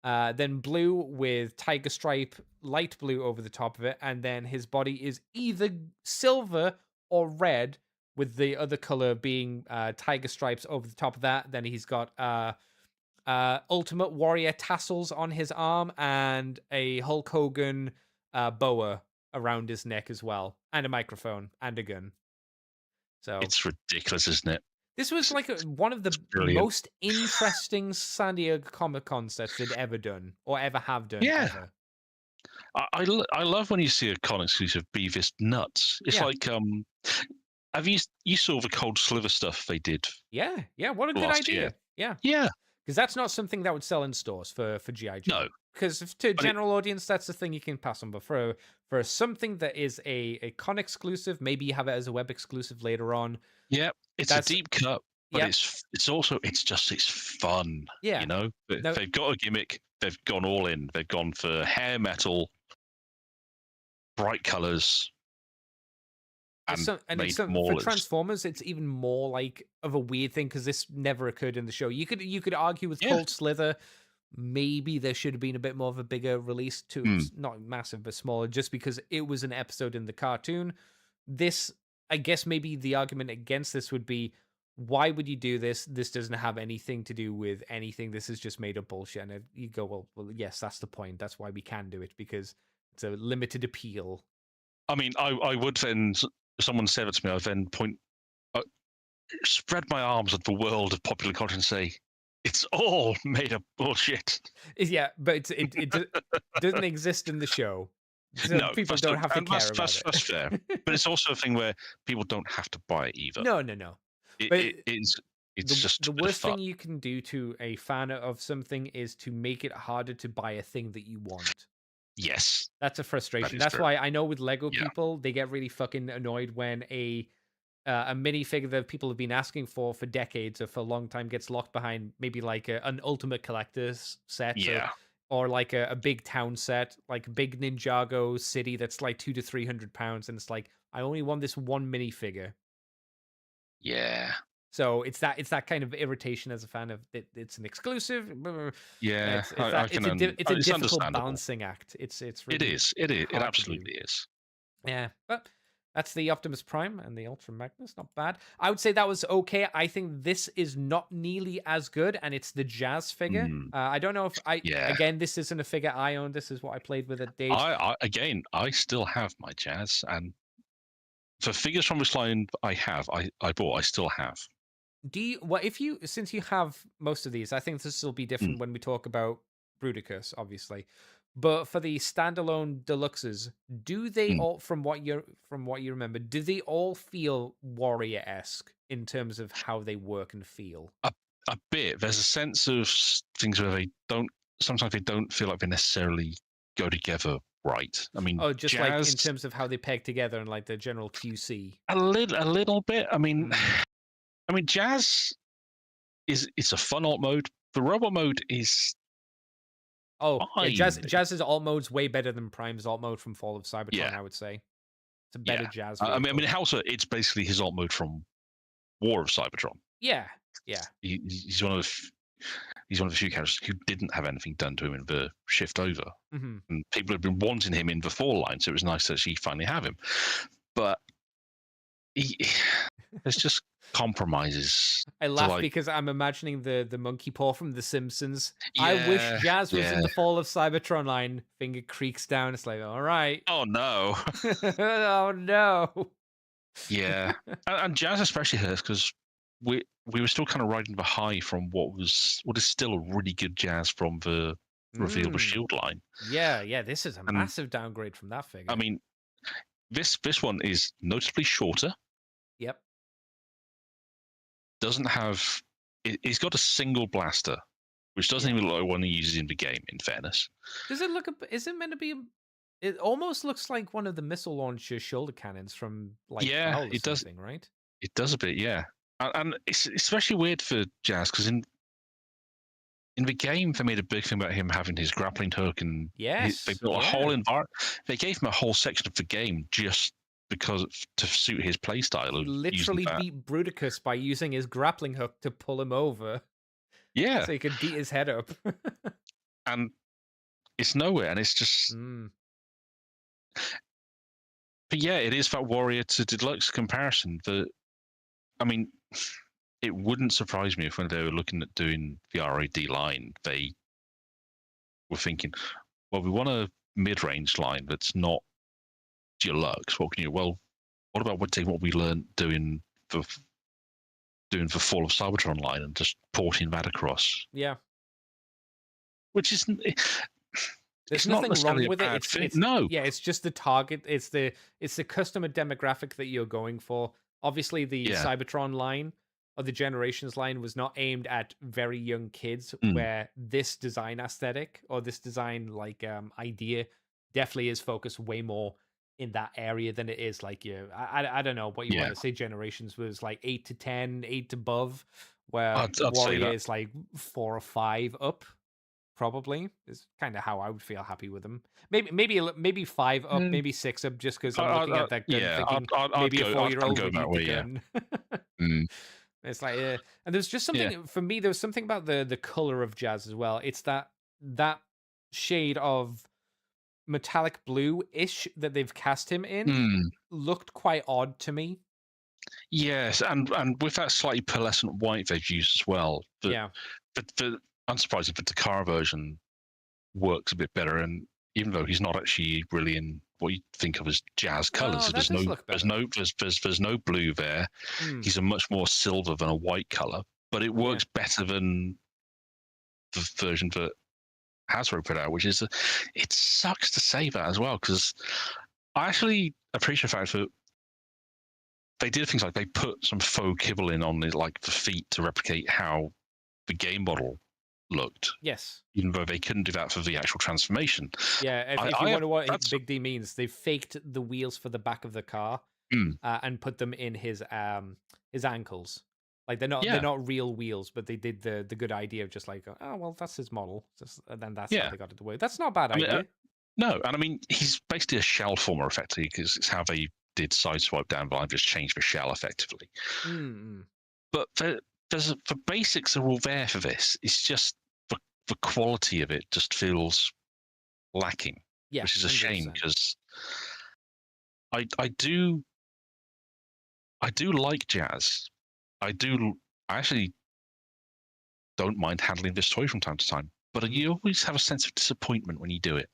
Speaker 1: Then blue with tiger stripe, light blue over the top of it, and then his body is either silver or red, with the other color being tiger stripes over the top of that. Then he's got Ultimate Warrior tassels on his arm and a Hulk Hogan boa around his neck as well, and a microphone and a gun. So
Speaker 2: It's ridiculous, isn't it?
Speaker 1: this was like one of the
Speaker 2: Brilliant.
Speaker 1: most interesting San Diego Comic Con sets they'd ever done or ever have done.
Speaker 2: Yeah.
Speaker 1: Ever.
Speaker 2: I love when you see a con exclusive Beavis nuts. It's
Speaker 1: Yeah.
Speaker 2: like have you saw the cold sliver stuff they did
Speaker 1: Yeah, what a good
Speaker 2: last
Speaker 1: idea.
Speaker 2: year?
Speaker 1: Yeah,
Speaker 2: Yeah,
Speaker 1: because that's not something that would sell in stores for GI Joe.
Speaker 2: no,
Speaker 1: Because to a
Speaker 2: but it,
Speaker 1: general audience, that's the thing you can pass on. But for something that is a con exclusive, maybe you have it as a web exclusive later on.
Speaker 2: yeah, it's a
Speaker 1: That's
Speaker 2: deep cut, but
Speaker 1: yeah,
Speaker 2: it's also it's fun.
Speaker 1: yeah.
Speaker 2: You know,
Speaker 1: No,
Speaker 2: they've got a gimmick. They've gone all in. They've gone for hair metal, bright colors, and made
Speaker 1: for
Speaker 2: maulers.
Speaker 1: Transformers, it's even more like of a weird thing because this never occurred in the show. You could argue with
Speaker 2: Yeah.
Speaker 1: Cold Slither, maybe there should have been a bit more of a bigger release to not massive but smaller, just because it was an episode in the cartoon. This, I guess, maybe the argument against this would be, why would you do this? This doesn't have anything to do with anything. This is just made up bullshit. And you go, well, yes, that's the point. That's why we can do it, because it's a limited appeal.
Speaker 2: I mean, I would then. Someone said it to me. I then spread my arms at the world of popular culture and say, it's all made up bullshit.
Speaker 1: Yeah, but it doesn't exist in the show. So
Speaker 2: No,
Speaker 1: people don't have to care about it.
Speaker 2: That's fair. But it's also a thing where people don't have to buy it either.
Speaker 1: No. But
Speaker 2: It's just
Speaker 1: the
Speaker 2: a bit of
Speaker 1: worst thing
Speaker 2: fun.
Speaker 1: you can do to a fan of something is to make it harder to buy a thing that you want.
Speaker 2: Yes.
Speaker 1: That's a frustration.
Speaker 2: is
Speaker 1: That's
Speaker 2: true.
Speaker 1: why I know with Lego
Speaker 2: Yeah.
Speaker 1: people, they get really fucking annoyed when a minifigure that people have been asking for decades or for a long time gets locked behind maybe like an Ultimate Collector's set.
Speaker 2: Yeah.
Speaker 1: Or like a big town set, like a big Ninjago city that's like £200 to £300, and it's like, I only want this one minifigure.
Speaker 2: Yeah.
Speaker 1: So it's that kind of irritation as a fan of it. It's an exclusive.
Speaker 2: Yeah.
Speaker 1: It's a difficult
Speaker 2: understandable.
Speaker 1: balancing act. It's
Speaker 2: It
Speaker 1: really
Speaker 2: is. It
Speaker 1: hard to
Speaker 2: absolutely
Speaker 1: do.
Speaker 2: is.
Speaker 1: Yeah, but that's the Optimus Prime and the Ultra Magnus. Not bad. I would say that was okay. I think this is not nearly as good, and it's the Jazz figure. I don't know if again, this isn't a figure I own. This is what I played with at Dage.
Speaker 2: I still have my Jazz, and for figures from this line I still have.
Speaker 1: Do you? Well, since you have most of these, I think this will be different when we talk about Bruticus, obviously. But for the standalone deluxes, do they all, from what you remember, do they all feel Warrior-esque in terms of how they work and feel?
Speaker 2: A bit. There's a sense of things where sometimes they don't feel like they necessarily go together right. I mean,
Speaker 1: just
Speaker 2: Jazz,
Speaker 1: like in terms of how they peg together and like the general QC.
Speaker 2: A little bit. I mean, Jazz it's a fun alt mode. The robot mode is.
Speaker 1: Jazz's alt mode's way better than Prime's alt mode from Fall of Cybertron, I would say. It's a better Jazz vehicle.
Speaker 2: I mean, Hauser, it's basically his alt mode from War of Cybertron.
Speaker 1: Yeah.
Speaker 2: He's one of the few characters who didn't have anything done to him in the shift over.
Speaker 1: Mm-hmm.
Speaker 2: And people have been wanting him in the Fall line, so it was nice to actually finally have him. But there's just compromises.
Speaker 1: I laugh because I'm imagining the monkey paw from The Simpsons. I wish Jazz was in the Fall of Cybertron line. Finger creaks down. It's like, all right.
Speaker 2: Oh no.
Speaker 1: Oh no.
Speaker 2: Yeah, and Jazz especially hurts because we were still kind of riding the high from what is still a really good Jazz from the revealable
Speaker 1: Mm.
Speaker 2: Shield line.
Speaker 1: Yeah, this is a
Speaker 2: And
Speaker 1: massive downgrade from that figure.
Speaker 2: I mean, this one is noticeably shorter.
Speaker 1: Yep.
Speaker 2: Doesn't have. He's got a single blaster, which doesn't even look like one he uses in the game. In fairness,
Speaker 1: Does it look? Is it meant to be? It almost looks like one of the missile launcher shoulder cannons from like
Speaker 2: yeah,
Speaker 1: Prowl or
Speaker 2: it does.
Speaker 1: something, right?
Speaker 2: It does a bit, yeah. And it's especially weird for Jazz because in the game they made a big thing about him having his grappling hook, and they built a whole environment. They gave him a whole section of the game just because to suit his playstyle.
Speaker 1: He
Speaker 2: Of
Speaker 1: literally
Speaker 2: using that.
Speaker 1: beat Bruticus by using his grappling hook to pull him over.
Speaker 2: Yeah,
Speaker 1: So he could beat his head up.
Speaker 2: and it's nowhere, and it's just. But yeah, it is that Warrior to Deluxe comparison. That I mean, it wouldn't surprise me if when they were looking at doing the RAD line, they were thinking, well, we want a mid-range line that's not deluxe. What can you? Well, what about taking what we learned doing the Fall of Cybertron line and just porting that across?
Speaker 1: Yeah,
Speaker 2: which isn't.
Speaker 1: There's
Speaker 2: it's not
Speaker 1: nothing
Speaker 2: necessarily
Speaker 1: wrong with
Speaker 2: a
Speaker 1: it.
Speaker 2: bad
Speaker 1: It's
Speaker 2: thing. No.
Speaker 1: Yeah, it's just the target. It's the customer demographic that you're going for. Obviously, the Cybertron line or the Generations line was not aimed at very young kids, where this design aesthetic or this design idea definitely is focused way more in that area than it is like I don't know what you want to say. Generations was like 8 to 10, 8 above, where
Speaker 2: I'd
Speaker 1: Warrior is like 4 or 5 up. Probably is kind of how I would feel happy with them. Maybe 5 up, maybe 6 up, just because I'm looking at that gun thinking maybe a 4-year-old would need the gun. It's like, and there's just something for me. There was something about the color of Jazz as well. It's that shade of metallic blue-ish that they've cast him in looked quite odd to me.
Speaker 2: Yes, and with that slightly pearlescent white they've used as well. But unsurprisingly, the Takara version works a bit better, and even though he's not actually really in what you think of as Jazz colors, there's no blue there. He's a much more silver than a white color, but it works better than the version that Hasbro put out, which is it sucks to say that as well, because I actually appreciate the fact that they did things like they put some faux kibble in on the feet to replicate how the game model looked.
Speaker 1: Yes.
Speaker 2: Even though they couldn't do that for the actual transformation.
Speaker 1: Yeah, if you wonder what Big D means, they faked the wheels for the back of the car and put them in his ankles. Like they're not real wheels, but they did the good idea of just like, oh well, that's his model. And then that's how they got it to work. That's not a bad idea.
Speaker 2: No, and I mean he's basically a shell former effectively, because it's how they did Sideswipe down the line, just change the shell effectively. But the basics are all there for this. It's just the quality of it just feels lacking, which is a 100%. Shame, because I do like Jazz. I actually don't mind handling this toy from time to time, but you always have a sense of disappointment when you do it.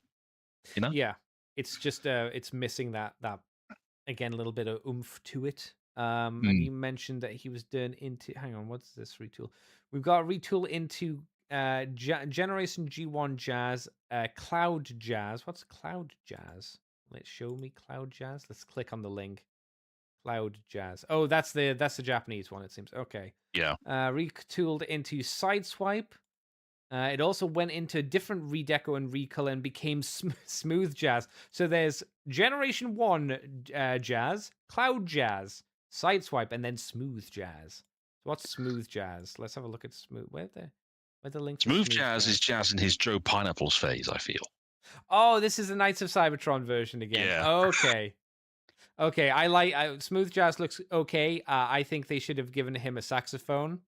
Speaker 2: You know?
Speaker 1: Yeah, it's just it's missing that again a little bit of oomph to it. And you mentioned that he was done into. Hang on, what's this retool? We've got a retool into Generation G1 Jazz, Cloud Jazz. What's Cloud Jazz? Let's show me Cloud Jazz. Let's click on the link. Cloud Jazz. Oh, that's the Japanese one. It seems okay.
Speaker 2: Yeah.
Speaker 1: Retooled into Sideswipe. It also went into different redeco and recolor and became Smooth Jazz. So there's Generation 1 Jazz, Cloud Jazz, Sideswipe, and then Smooth Jazz. So what's Smooth Jazz? Let's have a look at Smooth. Where the link?
Speaker 2: Smooth Jazz is Jazz in his Joe Pineapples phase, I feel.
Speaker 1: Oh, this is the Knights of Cybertron version again. Yeah. Okay. Okay, I like Smooth Jazz looks okay. I think they should have given him a saxophone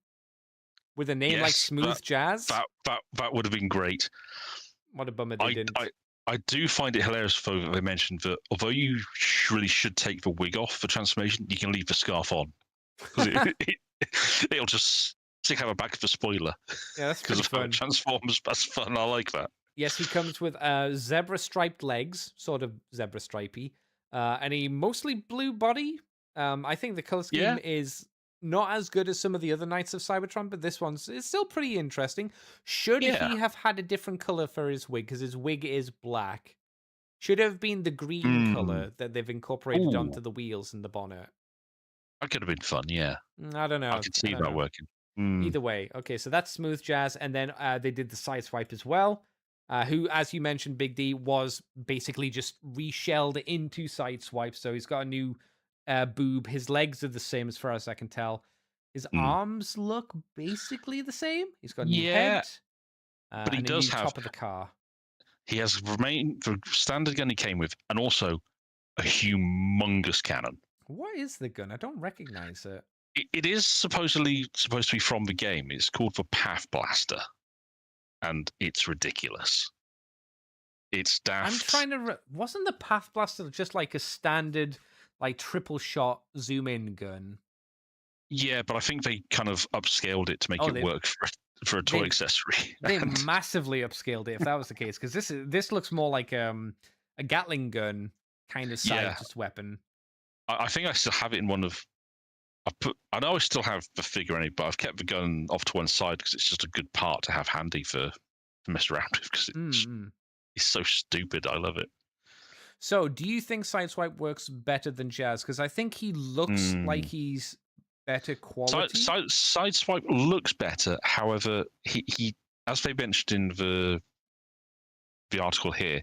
Speaker 1: with a name like Smooth Jazz.
Speaker 2: That would have been great.
Speaker 1: What a bummer they didn't.
Speaker 2: I do find it hilarious, though, that they mentioned that although you really should take the wig off for transformation, you can leave the scarf on. It'll just stick out the back of the spoiler.
Speaker 1: Yeah, that's pretty fun.
Speaker 2: It transforms. That's fun. I like that.
Speaker 1: Yes, he comes with zebra striped legs, sort of zebra stripey, and a mostly blue body. I think the color scheme
Speaker 2: Yeah.
Speaker 1: is not as good as some of the other Knights of Cybertron, but this one's it's still pretty interesting. Should
Speaker 2: Yeah.
Speaker 1: he have had a different color for his wig? Because his wig is black. Should have been the green color that they've incorporated
Speaker 2: Ooh,
Speaker 1: onto the wheels and the bonnet.
Speaker 2: that could have been fun. Yeah,
Speaker 1: I don't
Speaker 2: I
Speaker 1: know.
Speaker 2: could
Speaker 1: I
Speaker 2: see
Speaker 1: don't
Speaker 2: that
Speaker 1: know.
Speaker 2: working. Mm.
Speaker 1: Either way, okay, so that's Smooth Jazz, and then they did the Sideswipe as well, who, as you mentioned, Big D was basically just reshelled into Sideswipe, so he's got a new boob. His legs are the same as far as I can tell. His arms look basically the same. He's got a new
Speaker 2: Yeah,
Speaker 1: head
Speaker 2: but he
Speaker 1: and a
Speaker 2: does
Speaker 1: new
Speaker 2: have.
Speaker 1: top of the car.
Speaker 2: He has the standard gun he came with, and also a humongous cannon.
Speaker 1: What is the gun? I don't recognize it.
Speaker 2: It is supposedly supposed to be from the game. It's called the Path Blaster, and it's ridiculous. It's daft.
Speaker 1: I'm trying to. Wasn't the Path Blaster just like a standard, like triple shot zoom in gun?
Speaker 2: Yeah, but I think they kind of upscaled it to make it work for a toy accessory.
Speaker 1: They massively upscaled it if that was the case, because this looks more like a Gatling gun kind of sized weapon.
Speaker 2: I think I still have it in one of. I know I still have the figure in it, but I've kept the gun off to one side because it's just a good part to have handy to mess around with because it's so stupid. I love it.
Speaker 1: So, do you think Sideswipe works better than Jazz? Because I think he looks like he's better quality.
Speaker 2: Sideswipe looks better. However, he as they mentioned in the article here,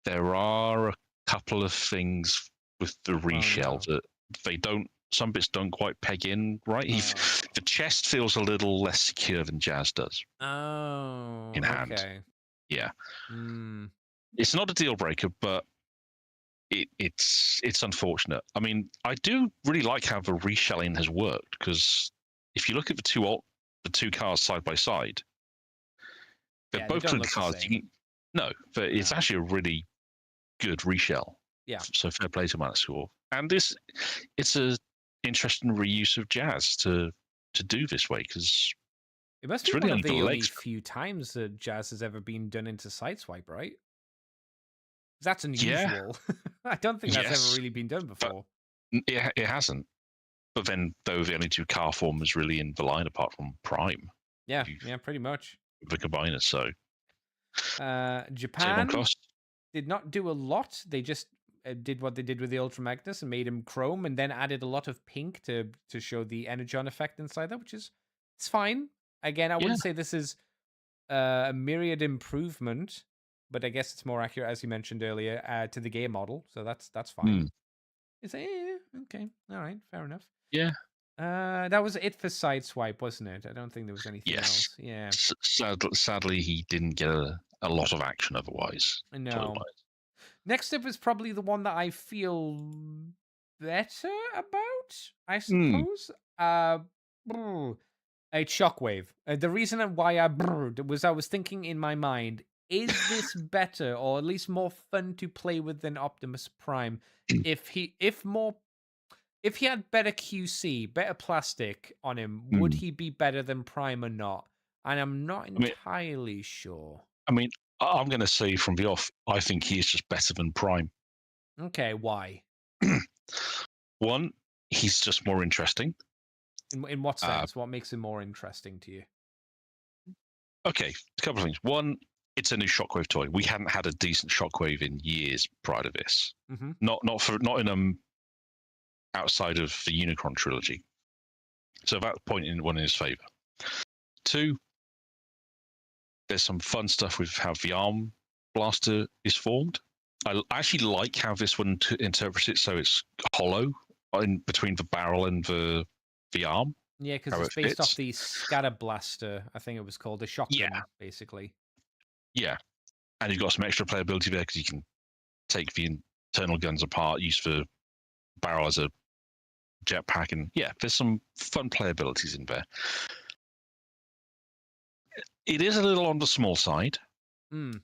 Speaker 2: there are a couple of things with the reshell that they don't. Some bits don't quite peg in right. The chest feels a little less secure than Jazz does.
Speaker 1: Oh,
Speaker 2: in hand.
Speaker 1: Okay.
Speaker 2: Yeah. It's not a deal breaker, but it's unfortunate. I mean, I do really like how the reshelling has worked because if you look at the two cars side by side, they're both good cars. No, but it's actually a really good reshell.
Speaker 1: Yeah.
Speaker 2: So fair play to Manascore. And it's a interesting reuse of Jazz to do this way because
Speaker 1: it must be one of the only few times that Jazz has ever been done into Sideswipe, right? That's unusual.
Speaker 2: Yeah.
Speaker 1: I don't think that's ever really been done before.
Speaker 2: It hasn't. But then, though, the only two car formers really in the line apart from Prime.
Speaker 1: Yeah, pretty much.
Speaker 2: The combiners, so.
Speaker 1: Japan did not do a lot. They just did what they did with the Ultra Magnus and made him chrome, and then added a lot of pink to show the Energon effect inside that, which is it's fine. Again, I wouldn't say this is a myriad improvement, but I guess it's more accurate, as you mentioned earlier, to the game model. So that's fine. It's okay, all right, fair enough.
Speaker 2: Yeah.
Speaker 1: That was it for Sideswipe, wasn't it? I don't think there was anything else. Yeah.
Speaker 2: Sadly, he didn't get a lot of action otherwise.
Speaker 1: No. Next up is probably the one that I feel better about, I suppose. It's Shockwave. The reason why I was I was thinking in my mind, is this better or at least more fun to play with than Optimus Prime? If he had better QC, better plastic on him, would he be better than Prime or not? And I'm not entirely sure.
Speaker 2: I mean, I'm going to say from the off, I think he is just better than Prime.
Speaker 1: Okay, why?
Speaker 2: One, he's just more interesting.
Speaker 1: In what sense? What makes him more interesting to you?
Speaker 2: Okay, a couple of things. One, it's a new Shockwave toy. We hadn't had a decent Shockwave in years prior to this. Not in outside of the Unicron trilogy. So that's pointing one in his favor. Two, there's some fun stuff with how the arm blaster is formed. I actually like how this one interprets it so it's hollow in between the barrel and the arm.
Speaker 1: Yeah, because it's based off the Scatter Blaster, I think it was called, a shotgun, basically.
Speaker 2: Yeah, and you've got some extra playability there because you can take the internal guns apart, use the barrel as a jetpack, and there's some fun playabilities in there. It is a little on the small side.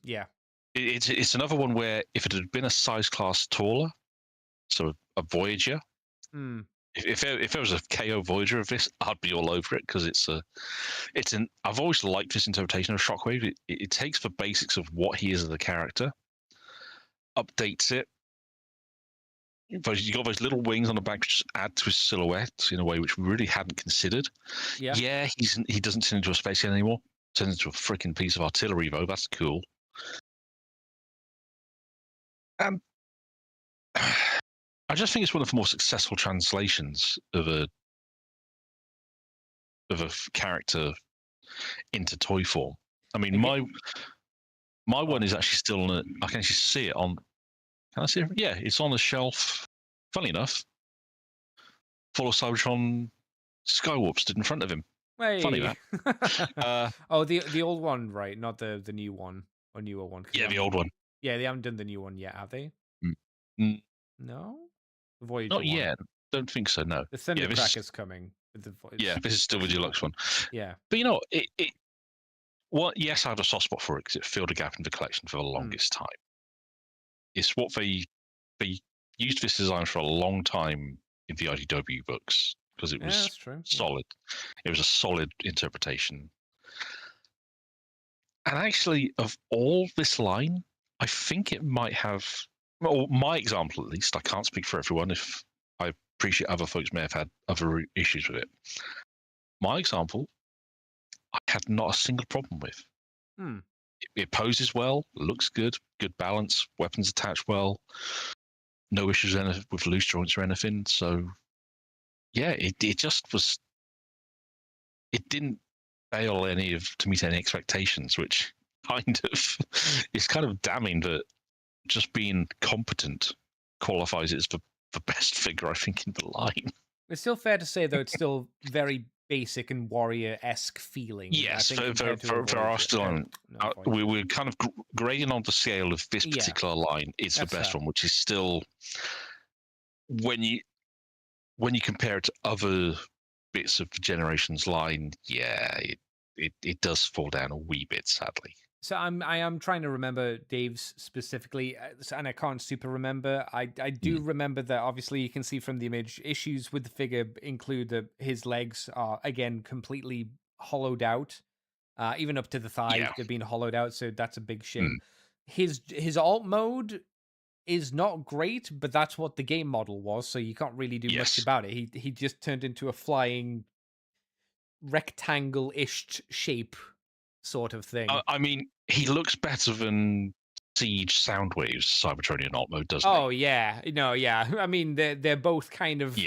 Speaker 1: Yeah.
Speaker 2: It's another one where if it had been a size class taller, so a Voyager, if there was a KO Voyager of this, I'd be all over it because I've always liked this interpretation of Shockwave. It takes the basics of what he is as a character, updates it, you got those little wings on the back, which just add to his silhouette in a way which we really hadn't considered.
Speaker 1: Yeah.
Speaker 2: He doesn't turn into a space gun anymore. Turns into a freaking piece of artillery, though. That's cool. And I just think it's one of the more successful translations of a character into toy form. I mean, my one is actually still on I can actually see it on. Can I see it? Yeah, it's on the shelf. Funny enough, Fall of Cybertron Skywarp stood in front of him.
Speaker 1: Hey.
Speaker 2: Funny that.
Speaker 1: Oh, the old one, right? Not the new one or newer one.
Speaker 2: Yeah, the old one.
Speaker 1: Yeah, they haven't done the new one yet, have they? No, the Voyager
Speaker 2: not
Speaker 1: one.
Speaker 2: yet. Don't think so. No.
Speaker 1: The Thundercracker's coming with the Voyager.
Speaker 2: Yeah, this is still the deluxe one.
Speaker 1: Yeah,
Speaker 2: but yes, I had a soft spot for it because it filled a gap in the collection for the longest time. It's what they used this design for a long time in the IDW books because it was solid. It was a solid interpretation. And actually, of all this line, I think it might have, well, my example at least, I can't speak for everyone, if I appreciate other folks may have had other issues with it. My example, I had not a single problem with. It poses well, looks good, good balance, weapons attach well, no issues with loose joints or anything. So, yeah, it just was. It didn't fail to meet any expectations, which is kind of damning that just being competent qualifies it as the best figure, I think, in the line.
Speaker 1: It's still fair to say, though, it's still very basic and warrior-esque feeling.
Speaker 2: Yes, for our still, we're kind of grading on the scale of this particular line. It's the best one, which is still when you compare it to other bits of the Generations line, it does fall down a wee bit, sadly.
Speaker 1: So I am trying to remember Dave's specifically, and I can't super remember. I do remember that obviously you can see from the image issues with the figure include that his legs are again completely hollowed out, even up to the thighs they've been hollowed out. So that's a big shame. His alt mode is not great, but that's what the game model was, so you can't really do much about it. He just turned into a flying rectangle-ish shape sort of thing.
Speaker 2: I mean, he looks better than Siege Soundwave's Cybertronian alt mode, doesn't he?
Speaker 1: Oh, yeah. No, yeah. I mean, they're both kind of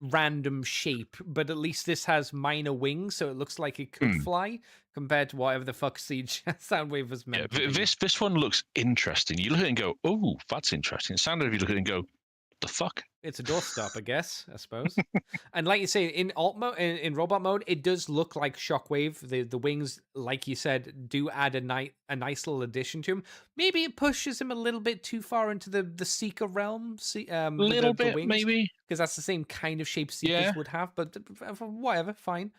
Speaker 1: random shape, but at least this has minor wings, so it looks like it could fly, compared to whatever the fuck Siege Soundwave was meant to be.
Speaker 2: This one looks interesting. You look at it and go, oh, that's interesting. Soundwave, you look at it and go, the fuck?
Speaker 1: It's a doorstop, I suppose. And like you say, in alt mode, in robot mode, it does look like Shockwave. The wings, like you said, do add a nice little addition to him. Maybe it pushes him a little bit too far into the Seeker realm.
Speaker 2: A little bit, wings, maybe,
Speaker 1: because that's the same kind of shape Seekers would have. But whatever, fine.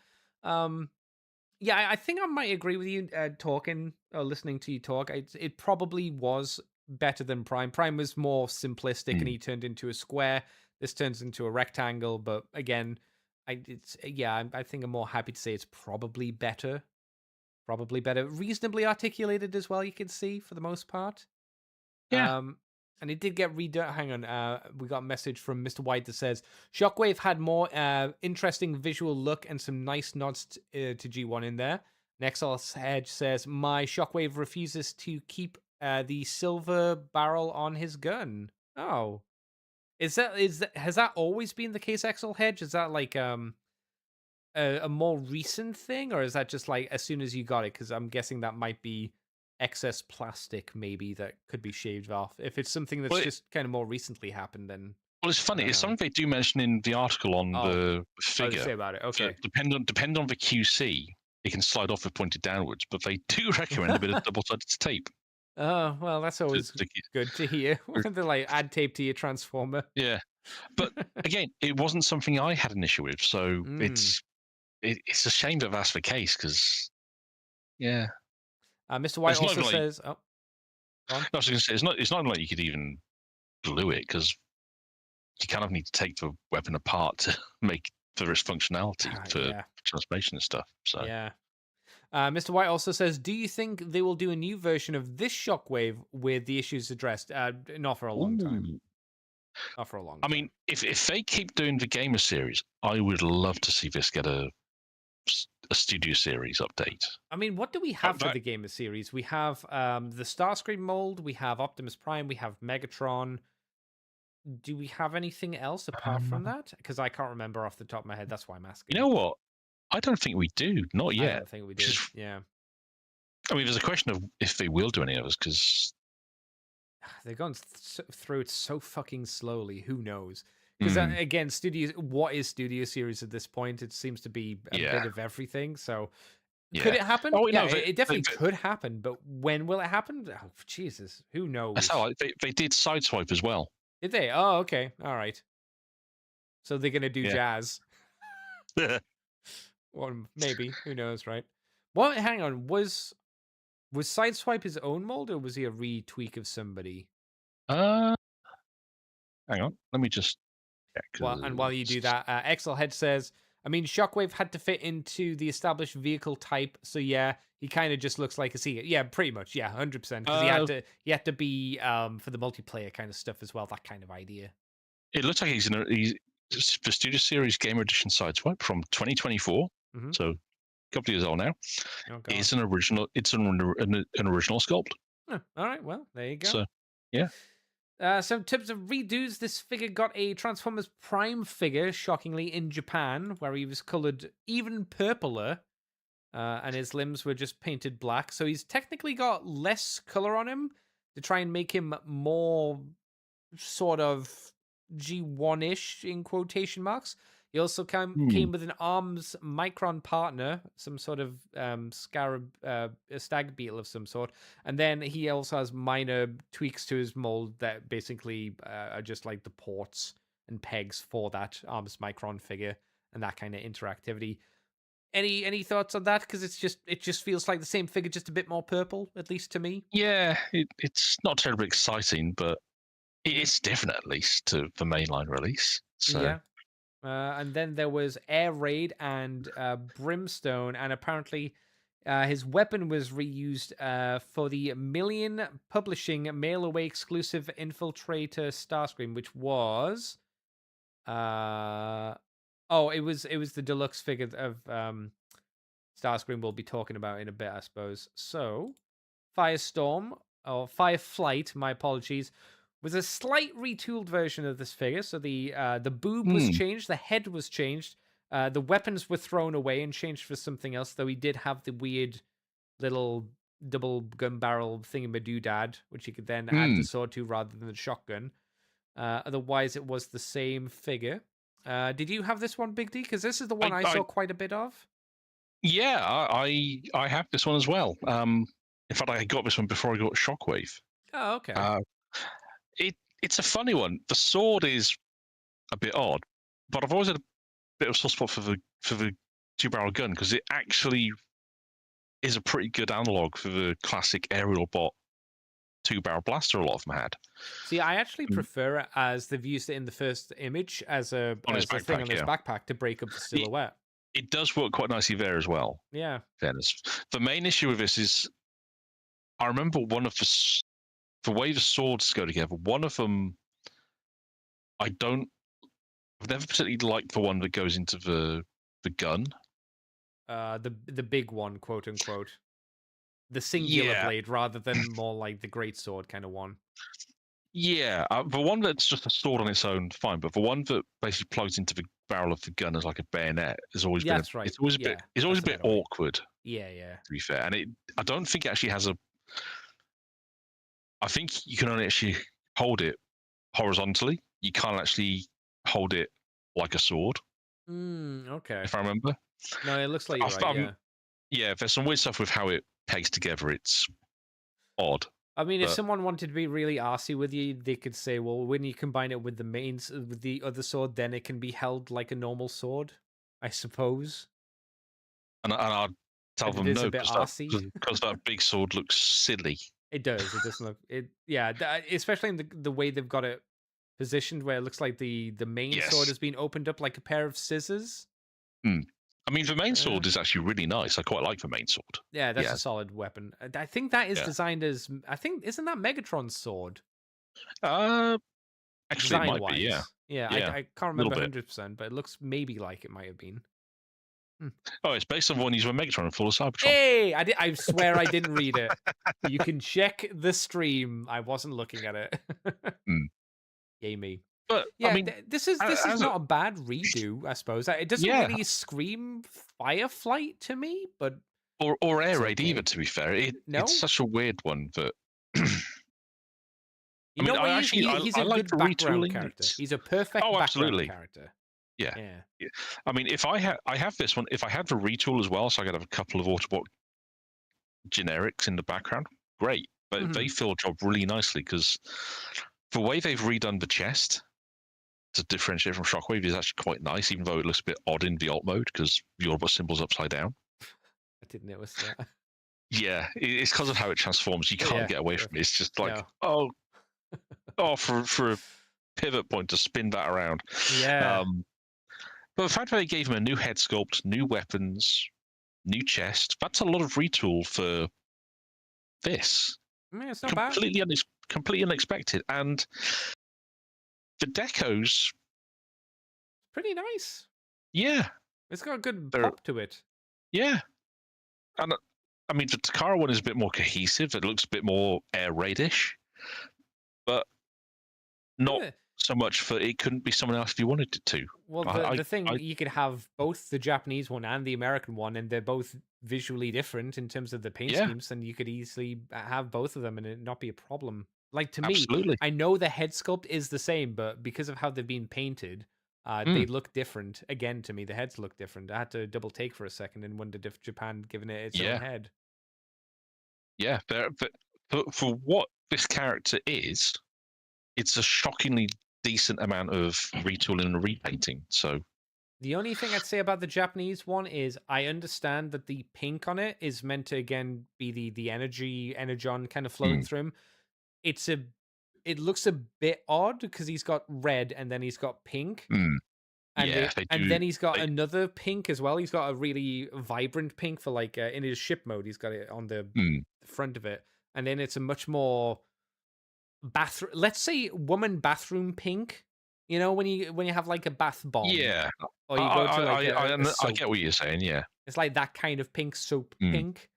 Speaker 1: I think I might agree with you. Listening to you talk, it probably was better than Prime. Prime was more simplistic and he turned into a square. This turns into a rectangle, but again, I think I'm more happy to say it's probably better. Reasonably articulated as well, you can see, for the most part.
Speaker 2: Yeah.
Speaker 1: And it did get redone. Hang on, we got a message from Mr. White that says Shockwave had more interesting visual look and some nice nods to G1 in there. Nexus Hedge says, my Shockwave refuses to keep the silver barrel on his gun. Oh, has that always been the case, Exel Hedge? Is that like a more recent thing, or is that just like as soon as you got it? Because I'm guessing that might be excess plastic, maybe, that could be shaved off. If it's something that's just kind of more recently happened, then.
Speaker 2: Well, it's funny. It's something they do mention in the article on the figure.
Speaker 1: Say about it. Okay.
Speaker 2: So depend on the QC, it can slide off if pointed downwards, but they do recommend a bit of double-sided tape.
Speaker 1: Oh, well, that's always good to hear. They're like, add tape to your transformer.
Speaker 2: Yeah. But again, it wasn't something I had an issue with, so it's a shame that that's the case, because,
Speaker 1: Mr. White also says... Oh,
Speaker 2: I was going to say, it's not like you could even glue it, because you kind of need to take the weapon apart to make for its functionality for transformation and stuff. So
Speaker 1: yeah. Mr. White also says, do you think they will do a new version of this Shockwave with the issues addressed? Not for a long time. Not for a long
Speaker 2: I
Speaker 1: time.
Speaker 2: mean, if they keep doing the Gamer series, I would love to see this get a Studio Series update.
Speaker 1: I mean, what do we have for
Speaker 2: that-
Speaker 1: the Gamer series? We have the Starscream mold, we have Optimus Prime, we have Megatron. Do we have anything else apart from that? Because I can't remember off the top of my head. That's why I'm asking.
Speaker 2: You know what? I don't think we do. Not
Speaker 1: I
Speaker 2: yet.
Speaker 1: don't think we do. Yeah.
Speaker 2: I mean, there's a question of if they will do any of us, because
Speaker 1: They're going through it so fucking slowly. Who knows? Because again, what is Studio Series at this point? It seems to be a bit of everything. So could it happen?
Speaker 2: Oh,
Speaker 1: yeah,
Speaker 2: no,
Speaker 1: it definitely could happen. But when will it happen? Oh, Jesus, who knows?
Speaker 2: That's how they did Sideswipe as well.
Speaker 1: Did they? Oh, okay, all right. So they're gonna do jazz. Or maybe, who knows, right? Well, hang on. Was Sideswipe his own mold, or was he a retweak of somebody?
Speaker 2: Hang on, let me just check.
Speaker 1: Well, and while you do that, Excelhead says, I mean, Shockwave had to fit into the established vehicle type, so yeah, he kind of just looks like a Seeker. Yeah, pretty much, yeah, 100%. Because he had to be for the multiplayer kind of stuff as well. That kind of idea.
Speaker 2: It looks like he's the Studio Series Gamer Edition Sideswipe from 2024, so a couple of years old now.
Speaker 1: Oh,
Speaker 2: it's an original. It's an original sculpt.
Speaker 1: Oh, all right, well, there you go.
Speaker 2: So, yeah.
Speaker 1: So in terms of redos, this figure got a Transformers Prime figure, shockingly, in Japan, where he was colored even purpler, and his limbs were just painted black. So he's technically got less color on him to try and make him more sort of G1-ish in quotation marks. He also came with an ARMS Micron partner, some sort of scarab, a stag beetle of some sort. And then he also has minor tweaks to his mold that basically are just like the ports and pegs for that ARMS Micron figure and that kind of interactivity. Any thoughts on that? Because it just feels like the same figure, just a bit more purple, at least to me.
Speaker 2: Yeah, it's not terribly exciting, but it's different at least to the mainline release. So.
Speaker 1: Yeah. And then there was Air Raid and Brimstone, and apparently his weapon was reused for the Million Publishing mail-away exclusive Infiltrator Starscream, which was it was the deluxe figure of Starscream we'll be talking about in a bit, I suppose. So Firestorm or Fireflight, my apologies, was a slight retooled version of this figure. So the boob was changed, the head was changed, the weapons were thrown away and changed for something else, though he did have the weird little double gun barrel thingamadoodad, which you could then add the sword to rather than the shotgun. Otherwise, it was the same figure. Did you have this one, Big D? Because this is the one I saw quite a bit of.
Speaker 2: Yeah, I have this one as well. In fact, I got this one before I got Shockwave.
Speaker 1: Oh, okay.
Speaker 2: It's a funny one. The sword is a bit odd, but I've always had a bit of a soft spot for the two-barrel gun because it actually is a pretty good analog for the classic aerial bot two-barrel blaster a lot of them had.
Speaker 1: See, I actually prefer it as they've used it in the first image as a thing on his backpack to break up the silhouette.
Speaker 2: It does work quite nicely there as well.
Speaker 1: Yeah.
Speaker 2: Fairness. The main issue with this is, I remember one of the way the swords go together. One of them, I've never particularly liked the one that goes into the gun.
Speaker 1: The big one, quote unquote. The singular blade rather than more like the great sword kind of one.
Speaker 2: Yeah, the one that's just a sword on its own, fine. But the one that basically plugs into the barrel of the gun as like a bayonet has always been.
Speaker 1: That's right.
Speaker 2: It's always a bit awkward.
Speaker 1: Yeah.
Speaker 2: To be fair, and I don't think it actually has a. I think you can only actually hold it horizontally. You can't actually hold it like a sword.
Speaker 1: Okay.
Speaker 2: If I remember.
Speaker 1: No, it looks like you're right. Yeah.
Speaker 2: Yeah, there's some weird stuff with how it pegs together. It's odd.
Speaker 1: I mean, if someone wanted to be really arsey with you, they could say, well, when you combine it with with the other sword, then it can be held like a normal sword, I suppose.
Speaker 2: And I'd tell them no, because that big sword looks silly.
Speaker 1: It does. It doesn't look. Especially in the way they've got it positioned, where it looks like the main sword has been opened up like a pair of scissors.
Speaker 2: I mean, the main sword is actually really nice. I quite like the main sword.
Speaker 1: Yeah, that's a solid weapon. I think that is designed as. Isn't that Megatron's sword?
Speaker 2: Actually, it
Speaker 1: design
Speaker 2: might be. Yeah,
Speaker 1: wise. Yeah,
Speaker 2: yeah,
Speaker 1: I can't
Speaker 2: little
Speaker 1: remember
Speaker 2: bit.
Speaker 1: 100%, but it looks maybe like it might have been.
Speaker 2: Oh, it's based on one used by Megatron and Fall of Cybertron.
Speaker 1: Hey, I swear I didn't read it. You can check the stream. I wasn't looking at it.
Speaker 2: Mm.
Speaker 1: Yay me.
Speaker 2: But I
Speaker 1: Yeah,
Speaker 2: mean,
Speaker 1: this is
Speaker 2: as a,
Speaker 1: not a bad redo, I suppose. It doesn't
Speaker 2: yeah,
Speaker 1: really scream Fireflight to me, but
Speaker 2: or Air
Speaker 1: it's
Speaker 2: Raid either.
Speaker 1: okay.
Speaker 2: To be fair, it's
Speaker 1: No,
Speaker 2: such a weird one. But
Speaker 1: you
Speaker 2: I mean,
Speaker 1: know what
Speaker 2: I
Speaker 1: he is?
Speaker 2: actually
Speaker 1: He's
Speaker 2: I
Speaker 1: a
Speaker 2: like
Speaker 1: good
Speaker 2: the
Speaker 1: background
Speaker 2: retooling.
Speaker 1: character. He's a perfect
Speaker 2: Oh,
Speaker 1: background
Speaker 2: absolutely.
Speaker 1: character.
Speaker 2: Yeah.
Speaker 1: Yeah.
Speaker 2: I mean, if I have this one, if I had the retool as well, so I could have a couple of Autobot generics in the background, great. But they fill a job really nicely because the way they've redone the chest to differentiate from Shockwave is actually quite nice, even though it looks a bit odd in the alt mode because the Autobot symbol's upside down.
Speaker 1: I didn't notice that.
Speaker 2: Yeah, it's because of how it transforms. You can't get away from it. It's just like,
Speaker 1: No.
Speaker 2: for a pivot point to spin that around.
Speaker 1: Yeah.
Speaker 2: But the fact that they gave him a new head sculpt, new weapons, new chest, that's a lot of retool for this.
Speaker 1: I mean, it's not bad.
Speaker 2: Completely unexpected. And the decos,
Speaker 1: Pretty nice.
Speaker 2: yeah.
Speaker 1: It's got a good pop to it.
Speaker 2: Yeah. And I mean, the Takara one is a bit more cohesive. It looks a bit more air raid-ish. But not so much for it couldn't be someone else if you wanted it to.
Speaker 1: Well, the thing, you could have both the Japanese one and the American one, and they're both visually different in terms of the paint schemes, and you could easily have both of them and it not be a problem. Like, to me, I know the head sculpt is the same, but because of how they've been painted, they look different. Again, to me, the heads look different. I had to double take for a second and wondered if Japan given it its own head.
Speaker 2: Yeah, but for what this character is, it's a shockingly decent amount of retooling and repainting. So
Speaker 1: the only thing I'd say about the Japanese one is I understand that the pink on it is meant to again be the energon kind of flowing through him. It looks a bit odd because he's got red and then he's got pink. And then he's got another pink as well. He's got a really vibrant pink for like in his ship mode. He's got it on the front of it, and then it's a much more bathroom. Let's say woman bathroom pink. You know when you have like a bath bomb.
Speaker 2: Yeah.
Speaker 1: Or you go to like
Speaker 2: I get what you're saying. Yeah.
Speaker 1: It's like that kind of pink, soap pink.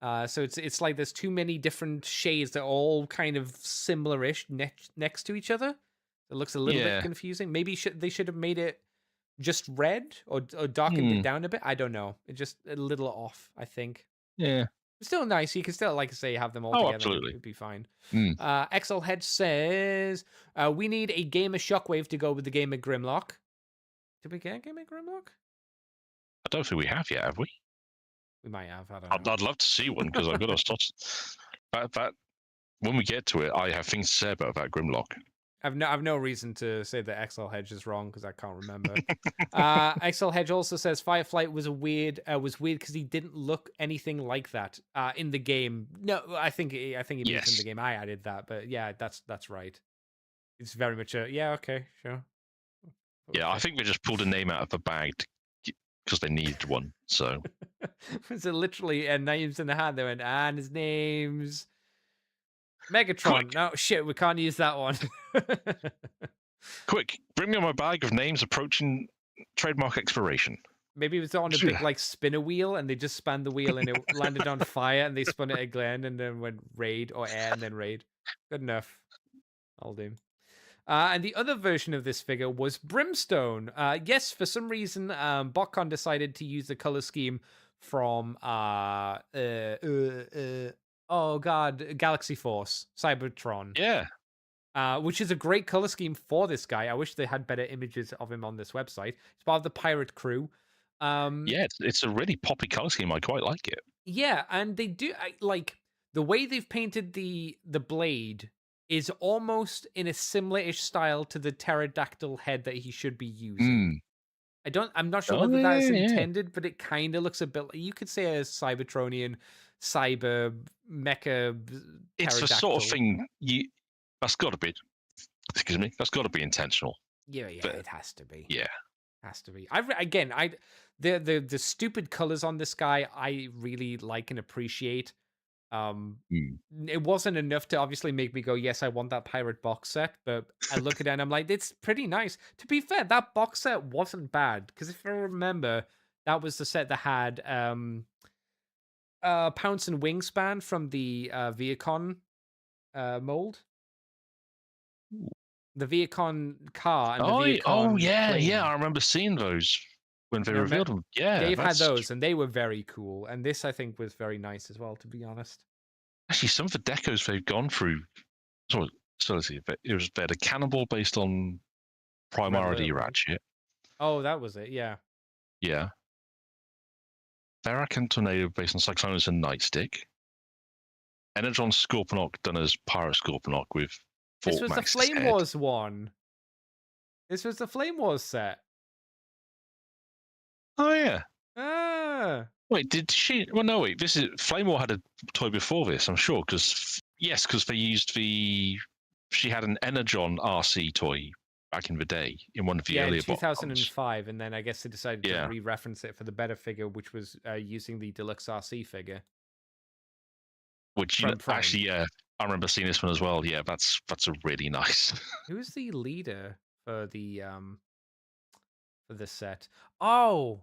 Speaker 1: So it's like there's too many different shades that are all kind of similar-ish next to each other. It looks a little bit confusing. Maybe they should have made it just red or darkened it down a bit. I don't know. It's just a little off, I think.
Speaker 2: Yeah.
Speaker 1: It's still nice. You can still, like I say, have them all together.
Speaker 2: Absolutely.
Speaker 1: It'd be fine. XL Head says, we need a Gamer Shockwave to go with the Gamer Grimlock. Did we get a Gamer Grimlock?
Speaker 2: I don't think we have yet, have we?
Speaker 1: We might have. I don't know.
Speaker 2: I'd love to see one because I've got to start. But when we get to it, I have things to say about that Grimlock.
Speaker 1: I've no reason to say that XL Hedge is wrong because I can't remember. XL Hedge also says Fireflight was weird because he didn't look anything like that in the game. No, I think he means in the game. I added that, but yeah, that's right. It's very much okay, sure.
Speaker 2: Yeah, I think they just pulled a name out of the bag because they needed one. So
Speaker 1: was it literally names in the hat? They went, and his name's Megatron. Quick. No, shit, we can't use that one.
Speaker 2: Quick, bring me on my bag of names approaching trademark expiration.
Speaker 1: Maybe it was on a big like spinner wheel and they just spun the wheel and it landed on fire and they spun it again and then went raid or air and then raid. Good enough. I'll do. And the other version of this figure was Brimstone. Yes, for some reason, BotCon decided to use the color scheme from Galaxy Force, Cybertron.
Speaker 2: Yeah.
Speaker 1: Which is a great color scheme for this guy. I wish they had better images of him on this website. It's part of the pirate crew.
Speaker 2: Yeah, it's a really poppy color scheme. I quite like it.
Speaker 1: Yeah, and they do like the way they've painted the blade is almost in a similar-ish style to the pterodactyl head that he should be using. I'm not sure whether that is intended, but it kind of looks a bit. You could say a Cybertronian, cyber mecha.
Speaker 2: It's the sort of thing that's got to be. Excuse me. That's got to be intentional.
Speaker 1: Yeah, but, it has to be.
Speaker 2: Yeah,
Speaker 1: has to be. The stupid colors on this guy I really like and appreciate.
Speaker 2: Mm.
Speaker 1: It wasn't enough to obviously make me go, yes, I want that pirate box set, but I look at it and I'm like, it's pretty nice. To be fair, that box set wasn't bad, because if I remember, that was the set that had Pounce and Wingspan from the Viacon mold. The Viacon car and the
Speaker 2: Oh
Speaker 1: Viacon
Speaker 2: yeah,
Speaker 1: plane.
Speaker 2: I remember seeing those when they
Speaker 1: You know,
Speaker 2: revealed them. Yeah,
Speaker 1: Dave had
Speaker 2: that's
Speaker 1: those, and they were very cool. And this, I think, was very nice as well, to be honest.
Speaker 2: actually some of the decos they've gone through. So let's see, but it was better Cannonball based on
Speaker 1: Red
Speaker 2: Prime
Speaker 1: Alert,
Speaker 2: RD
Speaker 1: was it?
Speaker 2: Ratchet.
Speaker 1: Oh, that was it. Yeah.
Speaker 2: Yeah. Varrock and Tornado based on Cyclonus and Nightstick. Energon Scorponok done as Pirate Scorponok with
Speaker 1: This
Speaker 2: Fort
Speaker 1: was the
Speaker 2: Max's
Speaker 1: Flame
Speaker 2: head.
Speaker 1: Wars one. This was the Flame Wars set.
Speaker 2: Oh yeah.
Speaker 1: Ah.
Speaker 2: Wait, did she? Well, no, wait. This is Flame War had a toy before this, I'm sure, because yes, because they used the. She had an Energon RC toy back in the day in one of the
Speaker 1: Yeah, in
Speaker 2: earlier box ones.
Speaker 1: 2005, and then I guess they decided to
Speaker 2: Yeah.
Speaker 1: re-reference it for the better figure, which was using the Deluxe RC figure.
Speaker 2: Which
Speaker 1: From Prime.
Speaker 2: actually, yeah, I remember seeing this one as well. Yeah, that's a really nice.
Speaker 1: Who's the leader for the set? Oh,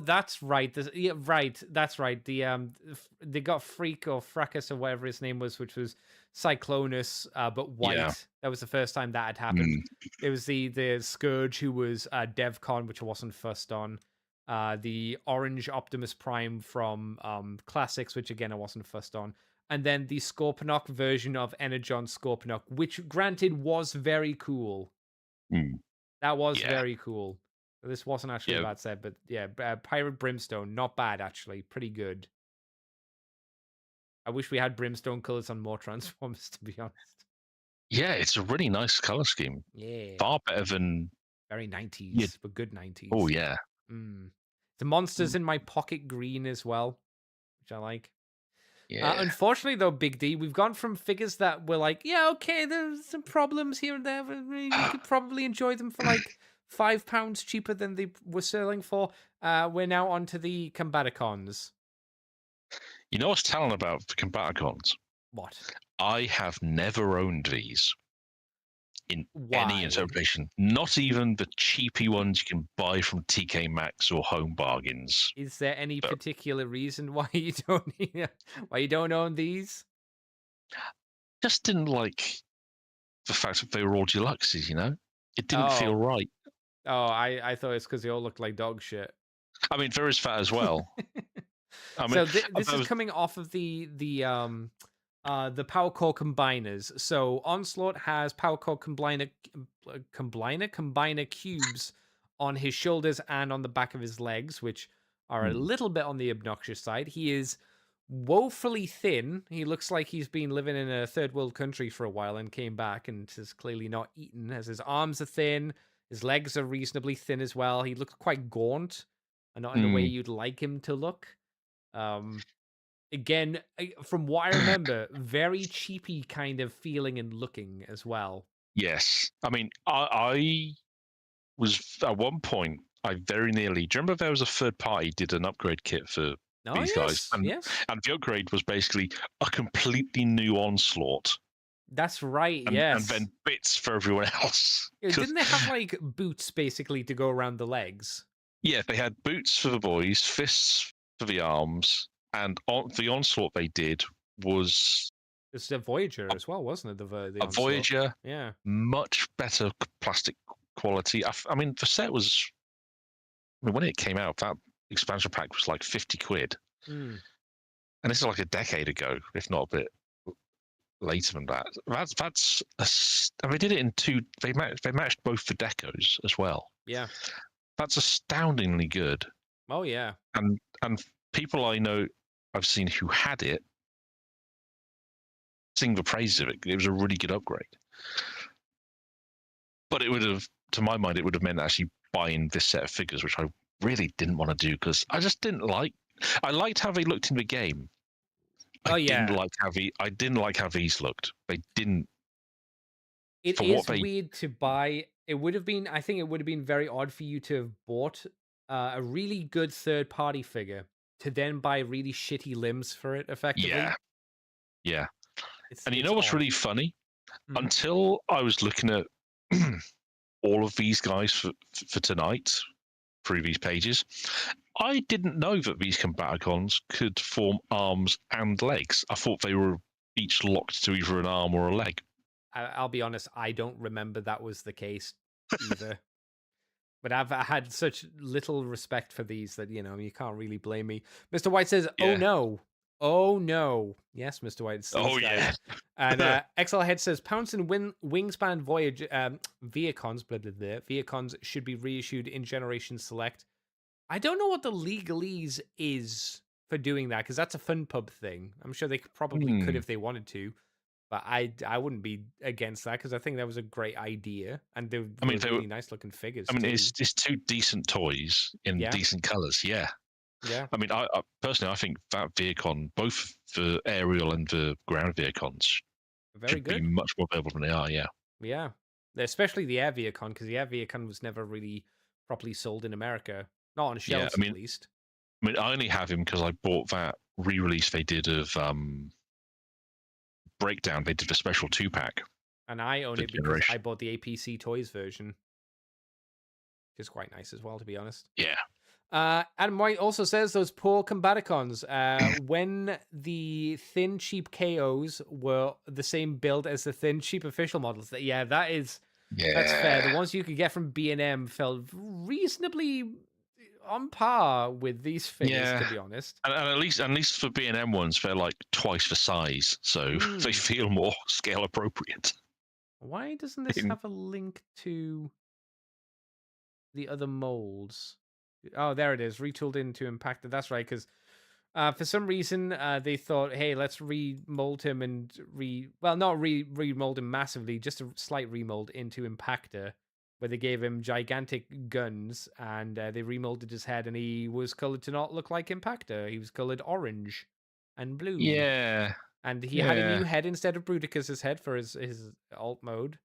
Speaker 1: that's right. Yeah, right. That's right. They got Freak or Fracas or whatever his name was, which was Cyclonus, but white.
Speaker 2: Yeah.
Speaker 1: That was the first time that had happened.
Speaker 2: Mm.
Speaker 1: It was the Scourge, who was DevCon, which I wasn't fussed on. The Orange Optimus Prime from Classics, which again I wasn't fussed on. And then the Scorponok version of Energon Scorponok, which granted was very cool.
Speaker 2: Mm.
Speaker 1: That was
Speaker 2: Yeah.
Speaker 1: very cool. This wasn't actually a
Speaker 2: Yeah.
Speaker 1: bad set, but yeah, Pirate Brimstone, not bad actually, pretty good. I wish we had Brimstone colors on more Transformers, to be honest.
Speaker 2: Yeah, it's a really nice color scheme.
Speaker 1: Yeah,
Speaker 2: Far better than.
Speaker 1: very 90s, but good 90s.
Speaker 2: Oh yeah.
Speaker 1: The monsters in my pocket green as well, which I like.
Speaker 2: Yeah.
Speaker 1: Unfortunately, though, Big D, we've gone from figures that were like, yeah, okay, there's some problems here and there, but you could probably enjoy them for like £5 cheaper than they were selling for. We're now on to the Combaticons.
Speaker 2: You know what's telling about the Combaticons?
Speaker 1: What?
Speaker 2: I have never owned these in any
Speaker 1: Why?
Speaker 2: interpretation. Not even the cheapy ones you can buy from TK Maxx or Home Bargains.
Speaker 1: Is there any particular reason why you don't own these?
Speaker 2: Just didn't like the fact that they were all deluxes, you know? It didn't feel
Speaker 1: Oh.
Speaker 2: right.
Speaker 1: Oh, I thought it's because they all looked like dog shit.
Speaker 2: I mean, there is that as well. I
Speaker 1: So
Speaker 2: mean,
Speaker 1: this is coming off of the Power Core Combiners. So Onslaught has Power Core Combiner cubes on his shoulders and on the back of his legs, which are a little bit on the obnoxious side. He is woefully thin. He looks like he's been living in a third world country for a while and came back and has clearly not eaten, as his arms are thin. His legs are reasonably thin as well. He looks quite gaunt, and not in the way you'd like him to look. Again, from what I remember, very cheapy kind of feeling and looking as well.
Speaker 2: Yes. I mean, I was at one point, I very nearly. Do you remember there was a third party did an upgrade kit for these guys? And the upgrade was basically a completely new Onslaught.
Speaker 1: That's right,
Speaker 2: and,
Speaker 1: yes.
Speaker 2: And then bits for everyone else.
Speaker 1: Didn't they have like boots basically to go around the legs?
Speaker 2: Yeah, they had boots for the boys, fists for the arms, and the Onslaught they did was
Speaker 1: it's a Voyager as well, wasn't it? The
Speaker 2: a Voyager,
Speaker 1: yeah,
Speaker 2: much better plastic quality. I mean, the set was. I mean, when it came out, that expansion pack was like £50, and this is like a decade ago, if not a bit later than that. And they did it in two. They matched both the decos as well.
Speaker 1: Yeah,
Speaker 2: that's astoundingly good.
Speaker 1: Oh yeah,
Speaker 2: and people I know I've seen who had it sing the praises of it. It was a really good upgrade. But it would have, to my mind, it would have meant actually buying this set of figures, which I really didn't want to do because I just didn't like. I liked how they looked in the game. I didn't like how these looked. They didn't.
Speaker 1: It is weird to buy. It would have been. I think it would have been very odd for you to have bought a really good third-party figure to then buy really shitty limbs for it, effectively.
Speaker 2: Yeah. And you
Speaker 1: It's
Speaker 2: know what's
Speaker 1: odd.
Speaker 2: really funny?
Speaker 1: Mhm.
Speaker 2: Until I was looking at all of these guys for tonight through these pages, I didn't know that these Combaticons could form arms and legs. I thought they were each locked to either an arm or a leg.
Speaker 1: I'll be honest, I don't remember that was the case either. But I had such little respect for these that, you can't really blame me. Mr. White says, oh
Speaker 2: Yeah.
Speaker 1: no. Oh no. Yes, Mr. White, it's these guys. And XL Head says, Pounce and Wingspan Voyage Viacons, blah, blah, blah, Viacons should be reissued in Generation Select. I don't know what the legalese is for doing that, because that's a fun pub thing. I'm sure they probably could if they wanted to. But I wouldn't be against that, because I think that was a great idea, and they were really nice looking figures.
Speaker 2: I mean, it's two decent toys in decent colors. Yeah.
Speaker 1: Yeah.
Speaker 2: I mean, I personally, I think that Viacon, both the aerial and the ground Viacons, should be much more available than they are. Yeah.
Speaker 1: Yeah. Especially the Air Viacon, because the Air Viacon was never really properly sold in America, not on shelves at least.
Speaker 2: I mean, I only have him because I bought that re-release they did of Breakdown. They did a special 2-pack.
Speaker 1: And I own it because I bought the APC Toys version. Which is quite nice as well, to be honest.
Speaker 2: Yeah.
Speaker 1: Adam White also says those poor Combaticons, when the thin, cheap KOs were the same build as the thin, cheap official models. That's fair. The ones you could get from B&M felt reasonably on par with these figures, to be honest.
Speaker 2: And at least for B&M ones, they're like twice the size, so they feel more scale appropriate.
Speaker 1: Why doesn't this have a link to the other molds? Oh, there it is. Retooled into Impactor. That's right, because for some reason they thought, hey, let's remold him and not remold him massively, just a slight remold into Impactor, where they gave him gigantic guns and they remolded his head, and he was colored to not look like Impactor. He was colored orange and blue.
Speaker 2: Yeah.
Speaker 1: And he had a new head instead of Bruticus's head for his alt mode.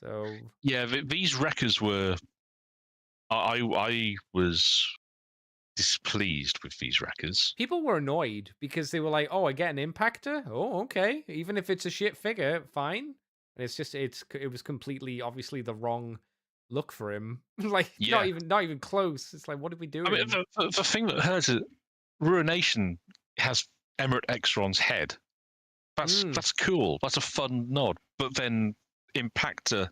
Speaker 1: So
Speaker 2: yeah, these wreckers were. I was displeased with these wreckers.
Speaker 1: People were annoyed because they were like, "Oh, I get an Impactor. Oh, okay. Even if it's a shit figure, fine." And it's just it was completely obviously the wrong look for him. Like not even close. It's like, what are we doing?
Speaker 2: I mean, the thing that hurts is Ruination has Emirate Exron's head. That's cool. That's a fun nod. But then Impactor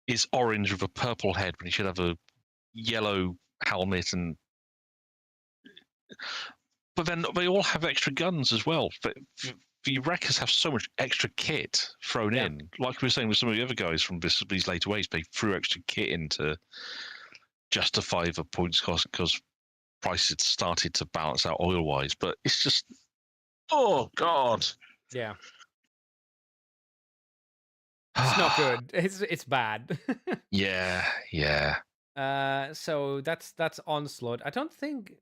Speaker 2: is orange with a purple head when he should have a yellow helmet, but then they all have extra guns as well. The wreckers have so much extra kit thrown in. Like we were saying with some of the other guys from these later waves, they threw extra kit in to justify the points cost because prices had started to balance out oil-wise. But it's just, oh God.
Speaker 1: Yeah. It's not good. It's bad.
Speaker 2: Yeah.
Speaker 1: So that's Onslaught. I don't think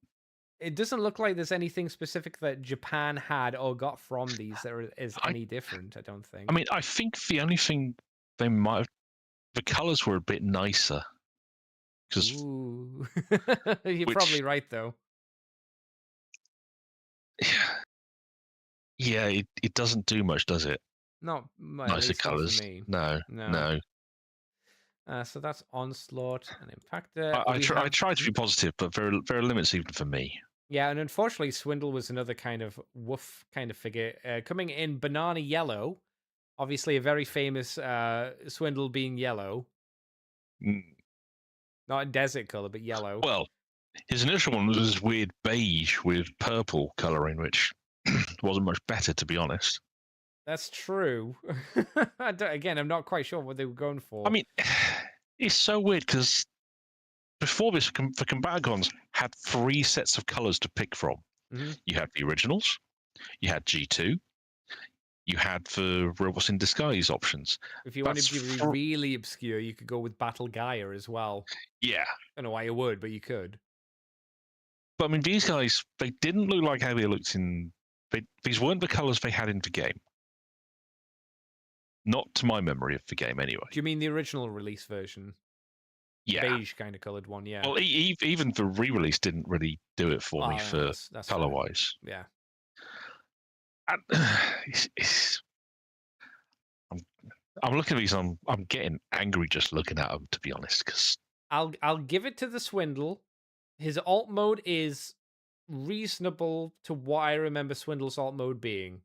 Speaker 1: it doesn't look like there's anything specific that Japan had or got from these that is any different. I don't think.
Speaker 2: I mean, I think the only thing they might have, the colors were a bit nicer.
Speaker 1: You're probably right though.
Speaker 2: Yeah, it doesn't do much, does it?
Speaker 1: Not
Speaker 2: nicer colors. No.
Speaker 1: So that's Onslaught and Impactor.
Speaker 2: I tried to be positive, but there are limits even for me.
Speaker 1: Yeah, and unfortunately, Swindle was another kind of woof kind of figure coming in banana yellow. Obviously, a very famous Swindle being yellow. Not a desert color, but yellow.
Speaker 2: Well, his initial one was this weird beige with purple coloring, which wasn't much better, to be honest.
Speaker 1: That's true. Again, I'm not quite sure what they were going for.
Speaker 2: I mean, it's so weird because before this, the Combaticons had 3 sets of colors to pick from.
Speaker 1: Mm-hmm.
Speaker 2: You had the originals, you had G2, you had the Robots in Disguise options.
Speaker 1: If you wanted to be really obscure, you could go with Battle Gaia as well.
Speaker 2: Yeah.
Speaker 1: I don't know why you would, but you could.
Speaker 2: But I mean, these guys, they didn't look like how they looked in... These weren't the colors they had in the game. Not to my memory of the game, anyway.
Speaker 1: Do you mean the original release version?
Speaker 2: Yeah.
Speaker 1: beige kind of colored one. Yeah.
Speaker 2: Well, even the re-release didn't really do it for me
Speaker 1: no,
Speaker 2: for
Speaker 1: that's
Speaker 2: color
Speaker 1: fair.
Speaker 2: wise.
Speaker 1: Yeah.
Speaker 2: And, I'm looking at these. I'm getting angry just looking at them, to be honest. Because
Speaker 1: I'll give it to the Swindle. His alt mode is reasonable to what I remember Swindle's alt mode being.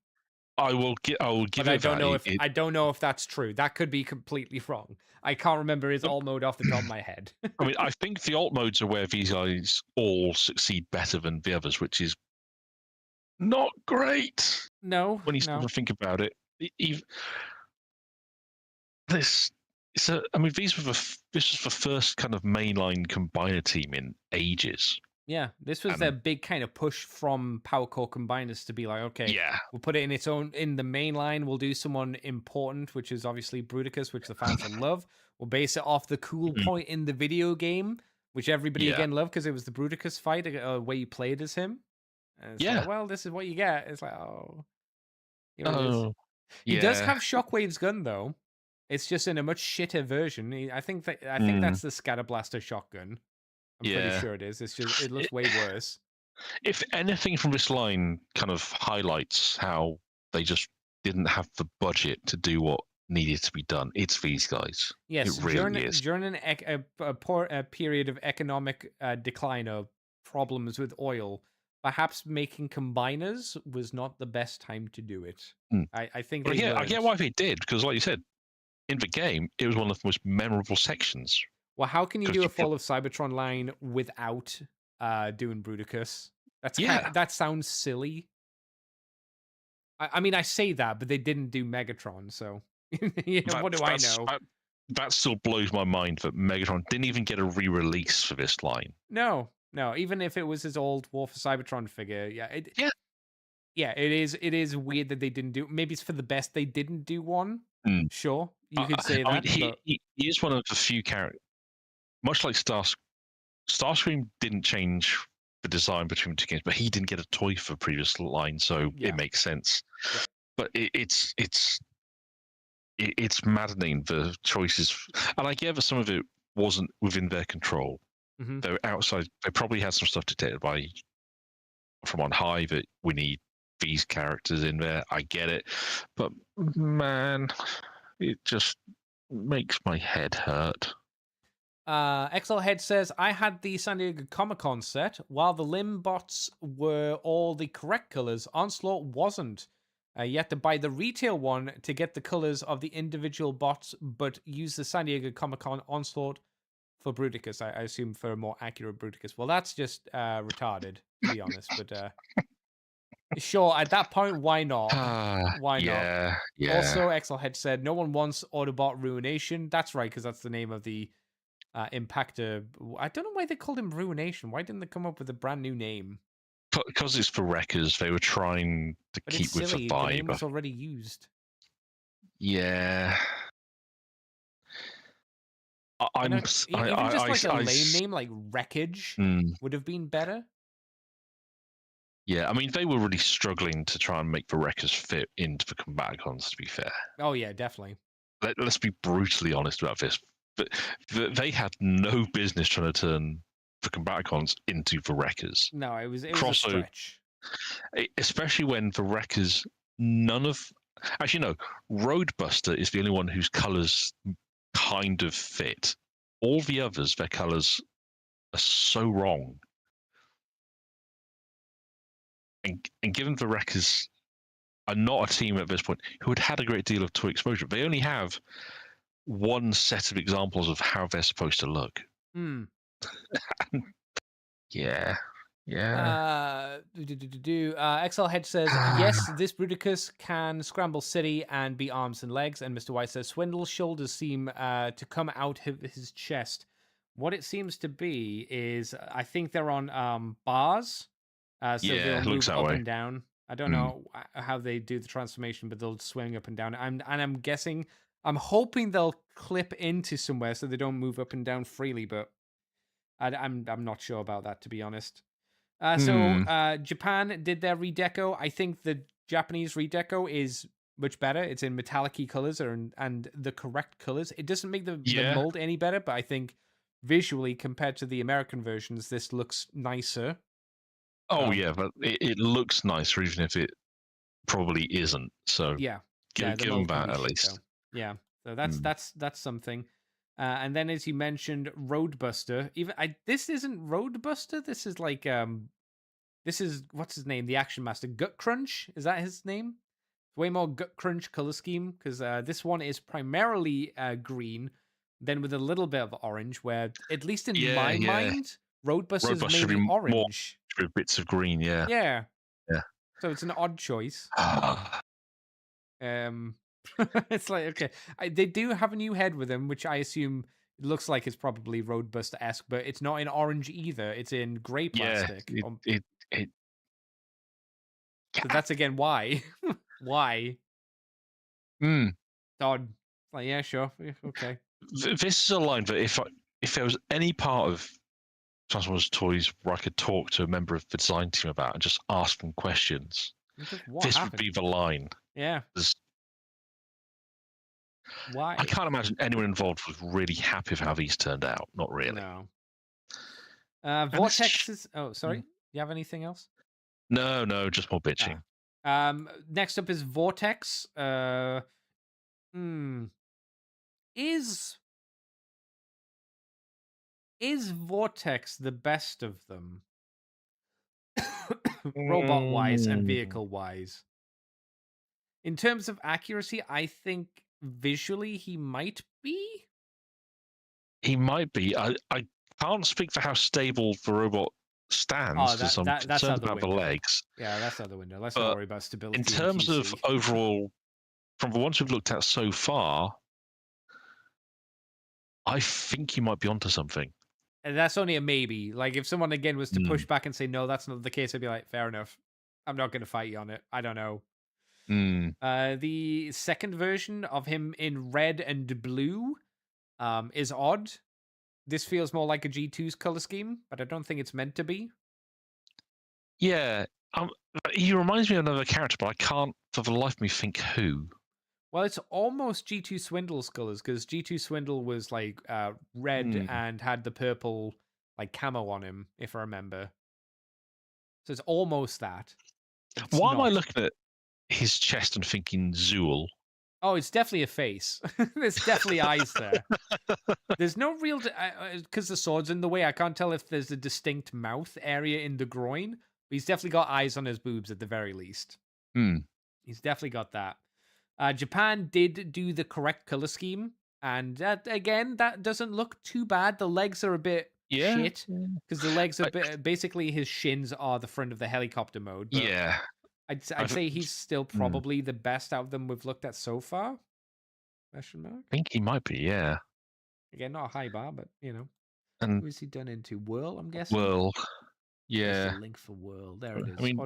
Speaker 2: I will give
Speaker 1: But
Speaker 2: it
Speaker 1: I don't know
Speaker 2: that.
Speaker 1: if I don't know if that's true. That could be completely wrong. I can't remember his
Speaker 2: Nope.
Speaker 1: alt mode off the top of my head.
Speaker 2: I mean, I think the alt modes are where these guys all succeed better than the others, which is not great
Speaker 1: No,
Speaker 2: when you
Speaker 1: no.
Speaker 2: sort of think about it. This, I mean, this was the first kind of mainline combiner team in ages.
Speaker 1: Yeah, this was their big kind of push from Power Core Combiners to be like, okay,
Speaker 2: Yeah,
Speaker 1: we'll put it in the main line. We'll do someone important, which is obviously Bruticus, which the fans will love. We'll base it off the cool point in the video game, which everybody again loved because it was the Bruticus fight where you played as him. And it's like, well, this is what you get. It's like, oh, here it is. He does have Shockwave's gun though. It's just in a much shitter version. I think that's the Scatter Blaster shotgun. I'm pretty sure it is. It's just it looks way worse.
Speaker 2: If anything from this line kind of highlights how they just didn't have the budget to do what needed to be done, it's these guys.
Speaker 1: Yes,
Speaker 2: it really is.
Speaker 1: During a period of economic decline or problems with oil, perhaps making combiners was not the best time to do it. I think.
Speaker 2: But I get why they did, because, like you said, in the game, it was one of the most memorable sections.
Speaker 1: Well, how can you do a Fall of Cybertron line without doing Bruticus? That sounds silly. I mean, I say that, but they didn't do Megatron, so what do I know?
Speaker 2: That still blows my mind that Megatron didn't even get a re-release for this line.
Speaker 1: No. Even if it was his old War for Cybertron figure, it is weird that they didn't do. Maybe it's for the best they didn't do one. Sure, you could say that.
Speaker 2: I mean, he is one of the few characters. Much like Starscream didn't change the design between the two games, but he didn't get a toy for the previous line, so it makes sense. Yeah. But it's maddening, the choices, and I get that some of it wasn't within their control. They're outside. They probably had some stuff dictated from on high that we need these characters in there. I get it, but man, it just makes my head hurt.
Speaker 1: XLHead says, I had the San Diego Comic-Con set. While the limb bots were all the correct colors, Onslaught wasn't. You had to buy the retail one to get the colors of the individual bots, but use the San Diego Comic-Con Onslaught for Bruticus. I assume for a more accurate Bruticus. Well, that's just retarded, to be honest. But sure, at that point, why not? Why not? Yeah. Also, XLHead said, no one wants Autobot Ruination. That's right, because that's the name of the Impactor. I don't know why they called him Ruination. Why didn't they come up with a brand new name?
Speaker 2: Because it's for Wreckers. They were trying to keep with the vibe.
Speaker 1: The name was already used.
Speaker 2: Yeah.
Speaker 1: Even just like a lame name like Wreckage would have been better.
Speaker 2: Yeah, I mean, they were really struggling to try and make the Wreckers fit into the Combaticons, to be fair.
Speaker 1: Oh, yeah, definitely.
Speaker 2: Let's be brutally honest about this. But they had no business trying to turn the Combaticons into the Wreckers.
Speaker 1: No, it was a stretch.
Speaker 2: Especially when the Wreckers, actually, no, Roadbuster is the only one whose colours kind of fit. All the others, their colours are so wrong. And given the Wreckers are not a team at this point who had a great deal of toy exposure, they only have one set of examples of how they're supposed to look. Yeah.
Speaker 1: XLHead says, yes, this Bruticus can scramble city and be arms and legs. And Mr. White says, Swindle's shoulders seem to come out of his chest. What it seems to be is, I think they're on bars. So they'll move up and down. I don't know how they do the transformation, but they'll swing up and down. I'm hoping they'll clip into somewhere so they don't move up and down freely, but I'm not sure about that, to be honest. So Japan did their redeco. I think the Japanese redeco is much better. It's in metallic-y colors and the correct colors. It doesn't make the mold any better, but I think visually compared to the American versions, this looks nicer.
Speaker 2: Oh yeah, but it looks nicer, even if it probably isn't. So
Speaker 1: Yeah,
Speaker 2: give
Speaker 1: the
Speaker 2: them
Speaker 1: mold can
Speaker 2: that
Speaker 1: be
Speaker 2: at
Speaker 1: shit
Speaker 2: least.
Speaker 1: though. Yeah, so that's something. And then, as you mentioned, Roadbuster. This isn't Roadbuster. This is like this is what's his name? The Action Master, Gut Crunch. Is that his name? Way more Gut Crunch color scheme because this one is primarily green, then with a little bit of orange. Where at least in my mind, Roadbuster's
Speaker 2: Roadbuster should be
Speaker 1: mainly
Speaker 2: more
Speaker 1: orange.
Speaker 2: with bits of green. Yeah.
Speaker 1: Yeah.
Speaker 2: Yeah.
Speaker 1: So it's an odd choice. It's like, okay, they do have a new head with him, which I assume looks like it's probably Roadbuster-esque, but it's not in orange either. It's in grey plastic.
Speaker 2: It
Speaker 1: So that's again why. Why? Odd. Like, yeah, sure. Okay.
Speaker 2: This is a line that if there was any part of Transformers toys where I could talk to a member of the design team about and just ask them questions, this
Speaker 1: happened?
Speaker 2: would be the line.
Speaker 1: Yeah. Why?
Speaker 2: I can't imagine anyone involved was really happy with how these turned out. Not really.
Speaker 1: No. Vortex is. Oh, sorry. You have anything else?
Speaker 2: No, just more bitching.
Speaker 1: Next up is Vortex. Is Vortex the best of them? Robot-wise and vehicle-wise. In terms of accuracy, I think visually he might be.
Speaker 2: He might be. I can't speak for how stable the robot stands because I'm concerned about the legs.
Speaker 1: Yeah, that's out the window. Let's not worry about stability.
Speaker 2: In terms of overall, from the ones we've looked at so far, I think you might be onto something.
Speaker 1: And that's only a maybe. Like, if someone again was to push back and say, no, that's not the case, I'd be like, fair enough. I'm not going to fight you on it. I don't know. The second version of him in red and blue is odd. This feels more like a G2's color scheme, but I don't think it's meant to be.
Speaker 2: Yeah. He reminds me of another character, but I can't for the life of me think who.
Speaker 1: Well, it's almost G2 Swindle's colors because G2 Swindle was like red and had the purple like camo on him, if I remember. So it's almost that.
Speaker 2: Why am I looking at his chest and thinking Zool?
Speaker 1: Oh, it's definitely a face. There's definitely eyes there. There's no real... Because the sword's in the way, I can't tell if there's a distinct mouth area in the groin, but he's definitely got eyes on his boobs at the very least. He's definitely got that. Japan did do the correct color scheme, and again, that doesn't look too bad. The legs are a bit shit, because the legs are basically his shins are the front of the helicopter mode. But
Speaker 2: yeah.
Speaker 1: I'd say he's still probably the best out of them we've looked at so far. Question mark?
Speaker 2: I think he might be, yeah.
Speaker 1: Again, not a high bar, but, you know.
Speaker 2: And
Speaker 1: who is he done into? Whirl, I'm guessing?
Speaker 2: Whirl. Yeah.
Speaker 1: There's the link for Whirl. There it is.
Speaker 2: I mean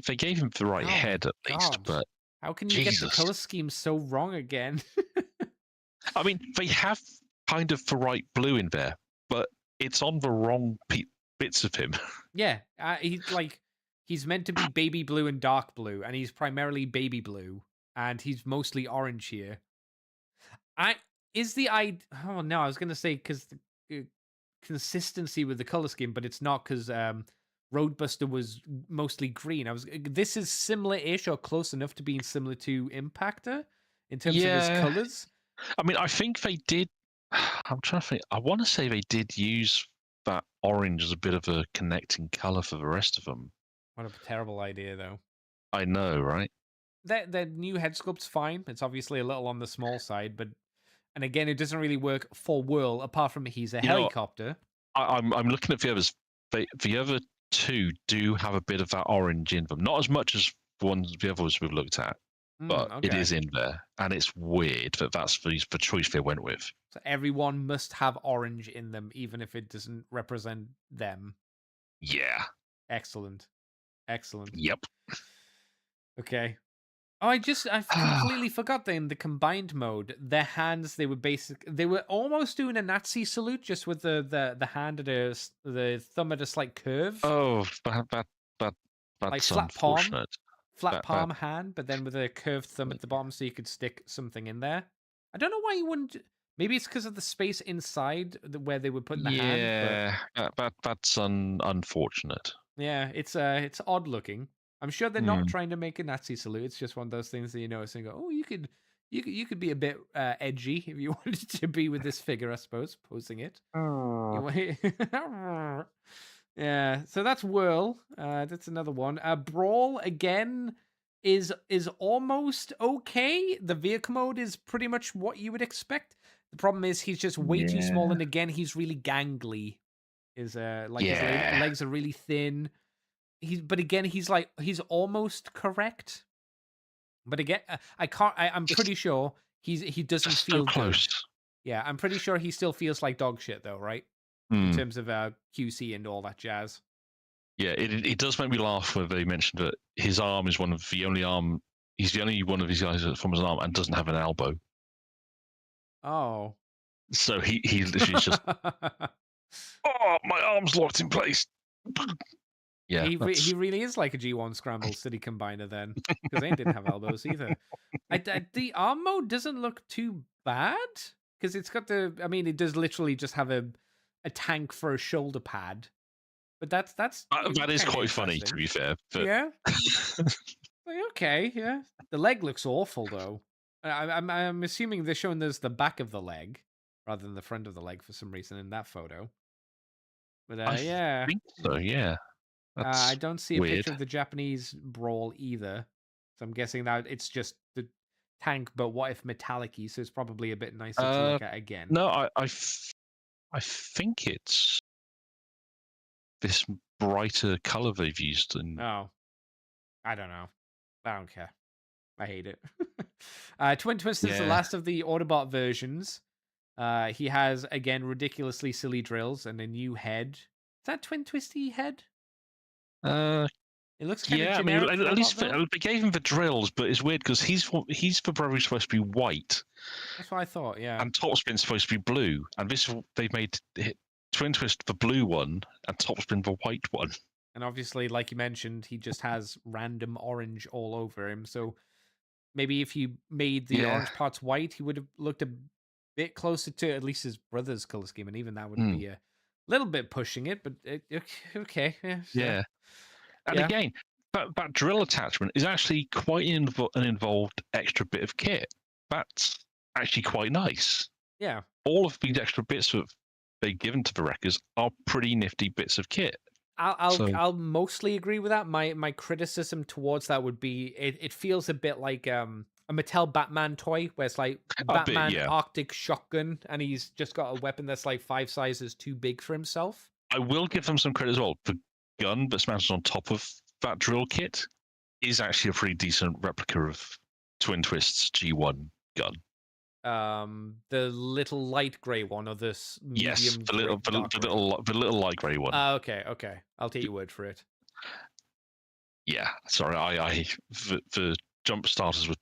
Speaker 2: they gave him the right head at least, but
Speaker 1: how can you get the color scheme so wrong again?
Speaker 2: I mean, they have kind of the right blue in there, but it's on the wrong bits of him. Yeah,
Speaker 1: he's meant to be baby blue and dark blue, and he's primarily baby blue, and he's mostly orange here. I was gonna say because the consistency with the color scheme, but it's not because Roadbuster was mostly green. This is similar-ish or close enough to being similar to Impactor in terms of his colors.
Speaker 2: I mean, I think they did. I'm trying to think. I want to say they did use that orange as a bit of a connecting color for the rest of them.
Speaker 1: What a terrible idea, though.
Speaker 2: I know, right?
Speaker 1: The new head sculpt's fine. It's obviously a little on the small side, and again, it doesn't really work for Whirl, apart from he's a helicopter.
Speaker 2: I'm looking at the others. The other two do have a bit of that orange in them. Not as much as the others we've looked at, but it is in there. And it's weird that that's the choice they went with.
Speaker 1: So everyone must have orange in them, even if it doesn't represent them.
Speaker 2: Yeah.
Speaker 1: Excellent.
Speaker 2: Yep.
Speaker 1: Okay. Oh, I completely forgot that in the combined mode, their hands, they were almost doing a Nazi salute, just with the hand at the thumb at a slight curve.
Speaker 2: Oh, that's
Speaker 1: like flat palm hand, but then with a curved thumb at the bottom, so you could stick something in there. I don't know why you wouldn't. Maybe it's because of the space inside where they would put in the hand.
Speaker 2: Yeah, that's unfortunate.
Speaker 1: Yeah, it's odd looking. I'm sure they're not trying to make a Nazi salute. It's just one of those things that you notice and go, oh, you could be a bit edgy if you wanted to be with this figure, I suppose, posing it. Yeah, so that's Whirl. That's another one. Brawl again is almost okay. The vehicle mode is pretty much what you would expect. The problem is he's just way too small, and again he's really gangly. His his legs are really thin. But again he's almost correct. But again, I'm pretty sure he doesn't feel
Speaker 2: close.
Speaker 1: good. Yeah, I'm pretty sure he still feels like dog shit though, right? In terms of QC and all that jazz.
Speaker 2: Yeah, it does make me laugh when they mentioned that his arm is he's the only one of these guys that forms an arm and doesn't have an elbow.
Speaker 1: Oh.
Speaker 2: So he's literally just, oh, my arm's locked in place. Yeah,
Speaker 1: he really is like a G1 Scramble City Combiner then, because they didn't have elbows either. The arm mode doesn't look too bad, because it's got it does literally just have a tank for a shoulder pad. But that is
Speaker 2: quite funny, to be fair. But...
Speaker 1: Yeah. Okay, yeah. The leg looks awful though. I'm assuming they're showing us the back of the leg rather than the front of the leg for some reason in that photo. But
Speaker 2: I think so, yeah.
Speaker 1: I don't see a
Speaker 2: weird.
Speaker 1: picture of the Japanese Brawl either. So I'm guessing that it's just the tank, but what if metallic-y? So it's probably a bit nicer to look at again.
Speaker 2: No, I think it's this brighter color they've used.
Speaker 1: Oh, I don't know. I don't care. I hate it. Twin Twist is the last of the Autobot versions. He has, again, ridiculously silly drills and a new head. Is that Twin Twisty head? It looks kind of generic.
Speaker 2: I mean, at least they gave him the drills, but it's weird because he's for probably supposed to be white.
Speaker 1: That's what I thought, yeah.
Speaker 2: And Topspin's supposed to be blue, and they've made Twin Twist the blue one and Topspin the white one.
Speaker 1: And obviously, like you mentioned, he just has random orange all over him. So maybe if you made the orange parts white, he would have looked a bit closer to at least his brother's color scheme, and even that would be a little bit pushing it. But okay,
Speaker 2: yeah. And again, that drill attachment is actually quite an involved extra bit of kit. That's actually quite nice.
Speaker 1: Yeah.
Speaker 2: All of these extra bits that they've given to the wreckers are pretty nifty bits of kit.
Speaker 1: I'll mostly agree with that. My criticism towards that would be it feels a bit like a Mattel Batman toy where it's like Batman Arctic shotgun, and he's just got a weapon that's like 5 sizes too big for himself.
Speaker 2: I will give them some credit as well. The gun that's mounted on top of that drill kit is actually a pretty decent replica of Twin Twist's G1 gun.
Speaker 1: The little light grey one, or this medium?
Speaker 2: The little light grey one.
Speaker 1: Okay. I'll take your word for it.
Speaker 2: Yeah, sorry, I the jump starters were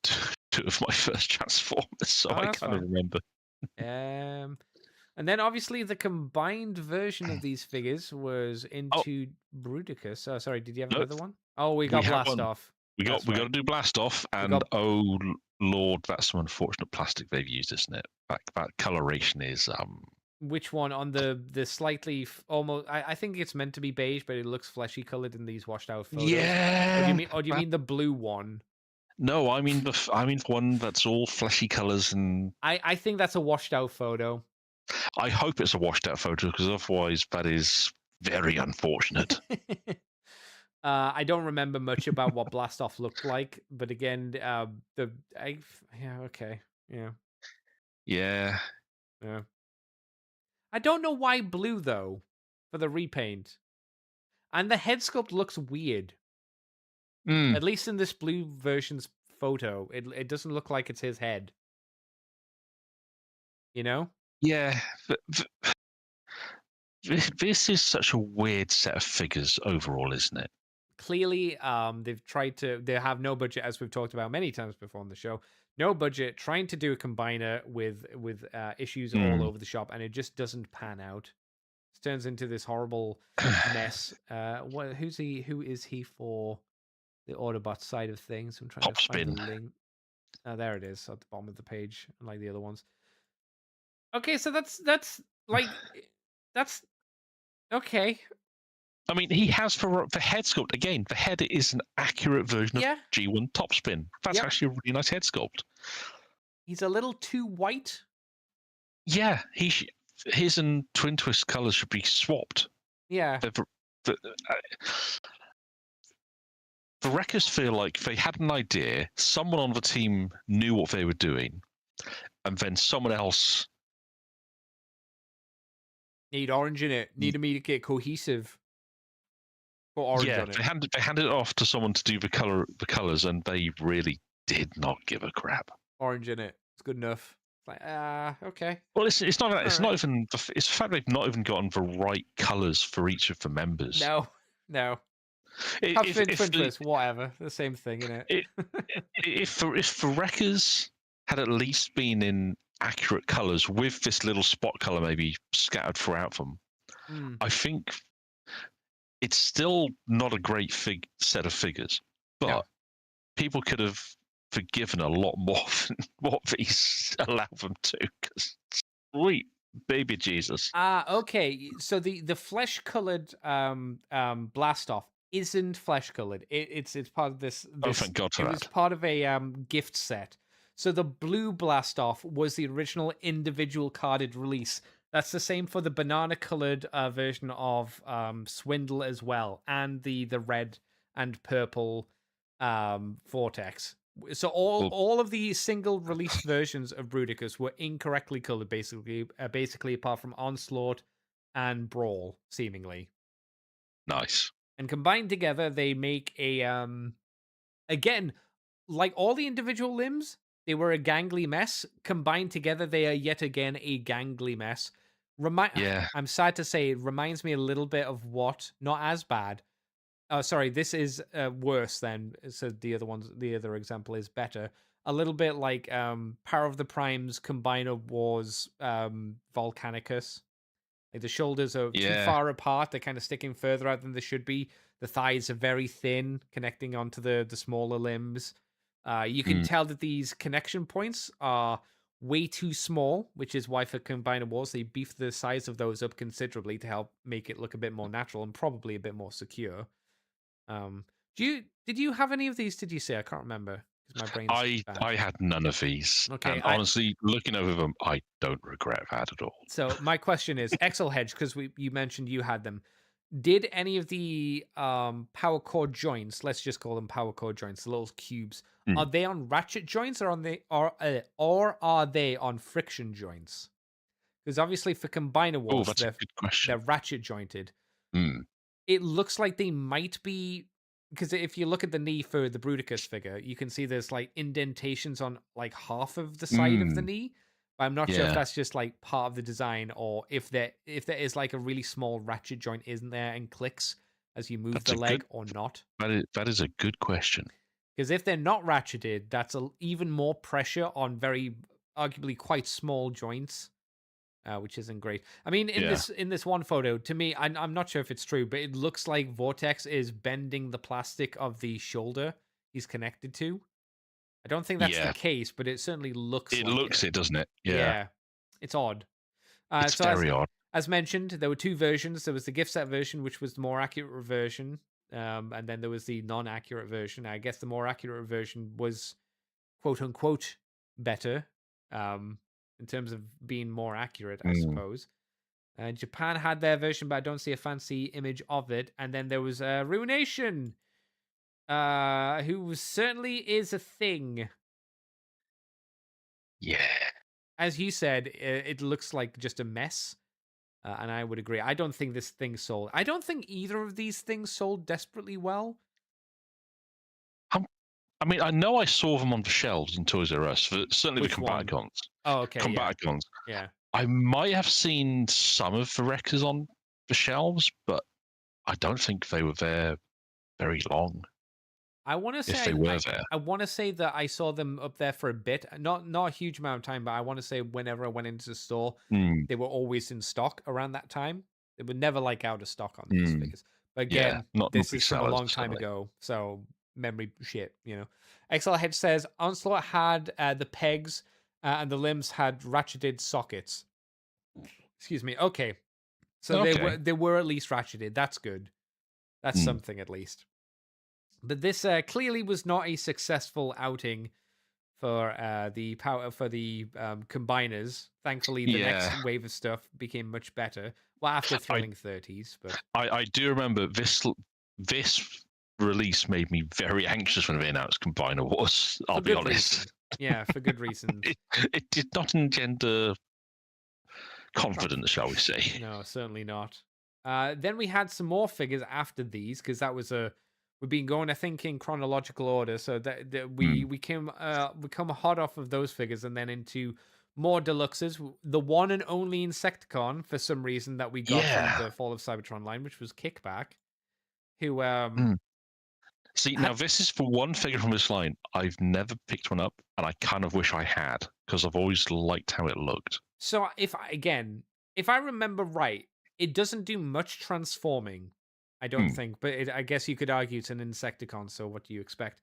Speaker 2: two of my first Transformers, so I kind of remember.
Speaker 1: And then obviously the combined version of these figures was into Bruticus. Oh, sorry, did you have another one? Oh, we got Blast Off.
Speaker 2: We got to do Blast Off, and oh Lord, that's some unfortunate plastic they've used, isn't it? That coloration is
Speaker 1: Which one on the slightly almost? I think it's meant to be beige, but it looks fleshy colored in these washed out photos.
Speaker 2: Yeah.
Speaker 1: Or do you mean the blue one?
Speaker 2: No, I mean the one that's all fleshy colors and.
Speaker 1: I think that's a washed out photo.
Speaker 2: I hope it's a washed out photo, because otherwise that is very unfortunate.
Speaker 1: I don't remember much about what Blast Off looked like, but again, okay, yeah. I don't know why blue though for the repaint, and the head sculpt looks weird. At least in this blue version's photo, it doesn't look like it's his head. You know? Yeah.
Speaker 2: This is such a weird set of figures overall, isn't it?
Speaker 1: Clearly, they have no budget, as we've talked about many times before on the show. No budget, trying to do a combiner with issues all over the shop, and it just doesn't pan out. It turns into this horrible mess. Who is he for the Autobot side of things? I'm trying to find the link. Oh, there it is at the bottom of the page, unlike the other ones. Okay, so that's like that's okay.
Speaker 2: I mean, he has for head sculpt again. The head is an accurate version of
Speaker 1: Yeah.
Speaker 2: G1 topspin. That's
Speaker 1: Yep.
Speaker 2: actually a really nice head sculpt.
Speaker 1: He's a little too white.
Speaker 2: Yeah, his and Twin Twist colors should be swapped.
Speaker 1: Yeah.
Speaker 2: The Wreckers feel like they had an idea, someone on the team knew what they were doing, and then someone else.
Speaker 1: Need orange in it. Need to make it cohesive. Put orange
Speaker 2: Yeah,
Speaker 1: on it.
Speaker 2: they handed it off to someone to do the colors, and they really did not give a crap.
Speaker 1: Orange in it. It's good enough. It's like, okay.
Speaker 2: Well, it's not that. It's
Speaker 1: All
Speaker 2: not even. It's the fact they've not even gotten the right colors for each of the members.
Speaker 1: No. Twin Twist, whatever. The same thing, isn't it?
Speaker 2: If the Wreckers had at least been in accurate colors with this little spot color maybe scattered throughout them, I think it's still not a great set of figures, but people could have forgiven a lot more than what these allow them to. Because sweet baby Jesus.
Speaker 1: Okay. So the flesh colored blast off isn't flesh colored. It's part of this.
Speaker 2: Oh, thank God for that.
Speaker 1: It was part of a gift set. So the blue blast off was the original individual carded release. That's the same for the banana colored version of Swindle as well, and the red and purple Vortex. So all of the single release versions of Bruticus were incorrectly colored, basically apart from Onslaught and Brawl, seemingly.
Speaker 2: Nice.
Speaker 1: And combined together, they make a again, like all the individual limbs, they were a gangly mess. Combined together, they are yet again a gangly mess. I'm sad to say, it reminds me a little bit of what, not as bad. Sorry, this is worse than, so the other example is better. A little bit like Power of the Primes Combiner Wars Volcanicus. Like the shoulders are too far apart. They're kind of sticking further out than they should be. The thighs are very thin, connecting onto the smaller limbs. You can tell that these connection points are way too small, which is why for Combiner Wars, they beefed the size of those up considerably to help make it look a bit more natural and probably a bit more secure. Did you have any of these? Did you say? I can't remember. My brain's bad.
Speaker 2: I had none of these. Okay, and honestly, looking over them, I don't regret that at all.
Speaker 1: So my question is, Excel Hedge, because you mentioned you had them. Did any of the power cord joints, let's just call them power cord joints, the little cubes, are they on ratchet joints or are they on friction joints? Because obviously for Combiner Wars, they're ratchet jointed. It looks like they might be, because if you look at the knee for the Bruticus figure, you can see there's like indentations on like half of the side of the knee. But I'm not sure if that's just like part of the design or if there is like a really small ratchet joint isn't there and clicks as you move the leg or not.
Speaker 2: That is a good question.
Speaker 1: Because if they're not ratcheted, that's even more pressure on very arguably quite small joints. Which isn't great. I mean, in this one photo, to me, I'm not sure if it's true, but it looks like Vortex is bending the plastic of the shoulder he's connected to. I don't think that's the case, but it certainly looks.
Speaker 2: It looks it, doesn't it?
Speaker 1: Yeah, it's odd.
Speaker 2: It's very odd.
Speaker 1: As mentioned, there were two versions. There was the gift set version, which was the more accurate version, and then there was the non-accurate version. I guess the more accurate version was, quote unquote, better. In terms of being more accurate, I suppose. Japan had their version, but I don't see a fancy image of it. And then there was Ruination, who certainly is a thing.
Speaker 2: Yeah.
Speaker 1: As you said, it looks like just a mess. And I would agree. I don't think this thing sold. I don't think either of these things sold desperately well.
Speaker 2: I mean, I know I saw them on the shelves in Toys R Us, certainly the Combaticons.
Speaker 1: Oh, okay.
Speaker 2: Combaticons.
Speaker 1: Yeah.
Speaker 2: I might have seen some of the Wreckers on the shelves, but I don't think they were there very long.
Speaker 1: I want to say
Speaker 2: if they were there.
Speaker 1: I want to say that I saw them up there for a bit, not a huge amount of time, but I want to say whenever I went into the store, they were always in stock around that time. They were never like out of stock on these figures. But again, this is from a long time ago, so memory shit, you know. XL Hedge says Onslaught had the pegs and the limbs had ratcheted sockets. Excuse me. Okay. So
Speaker 2: Okay.
Speaker 1: they were at least ratcheted. That's good. That's
Speaker 2: Hmm.
Speaker 1: something at least. But this clearly was not a successful outing for the combiners. Thankfully, the
Speaker 2: Yeah.
Speaker 1: next wave of stuff became much better. Well, after Thrilling 30s, but
Speaker 2: I do remember this release made me very anxious when they announced Combiner Wars. I'll
Speaker 1: for
Speaker 2: be
Speaker 1: good
Speaker 2: honest.
Speaker 1: reason. Yeah, for good reasons.
Speaker 2: It did not engender confidence, shall we say?
Speaker 1: No, certainly not. Then we had some more figures after these because that was we've been going, I think, in chronological order. So that we come hot off of those figures and then into more deluxes. The one and only Insecticon for some reason that we got
Speaker 2: Yeah.
Speaker 1: from the Fall of Cybertron line, which was Kickback, who
Speaker 2: See,
Speaker 1: had-
Speaker 2: now this is for one figure from this line. I've never picked one up, and I kind of wish I had because I've always liked how it looked.
Speaker 1: So if I remember right, it doesn't do much transforming, I don't think. But I guess you could argue it's an Insecticon. So what do you expect?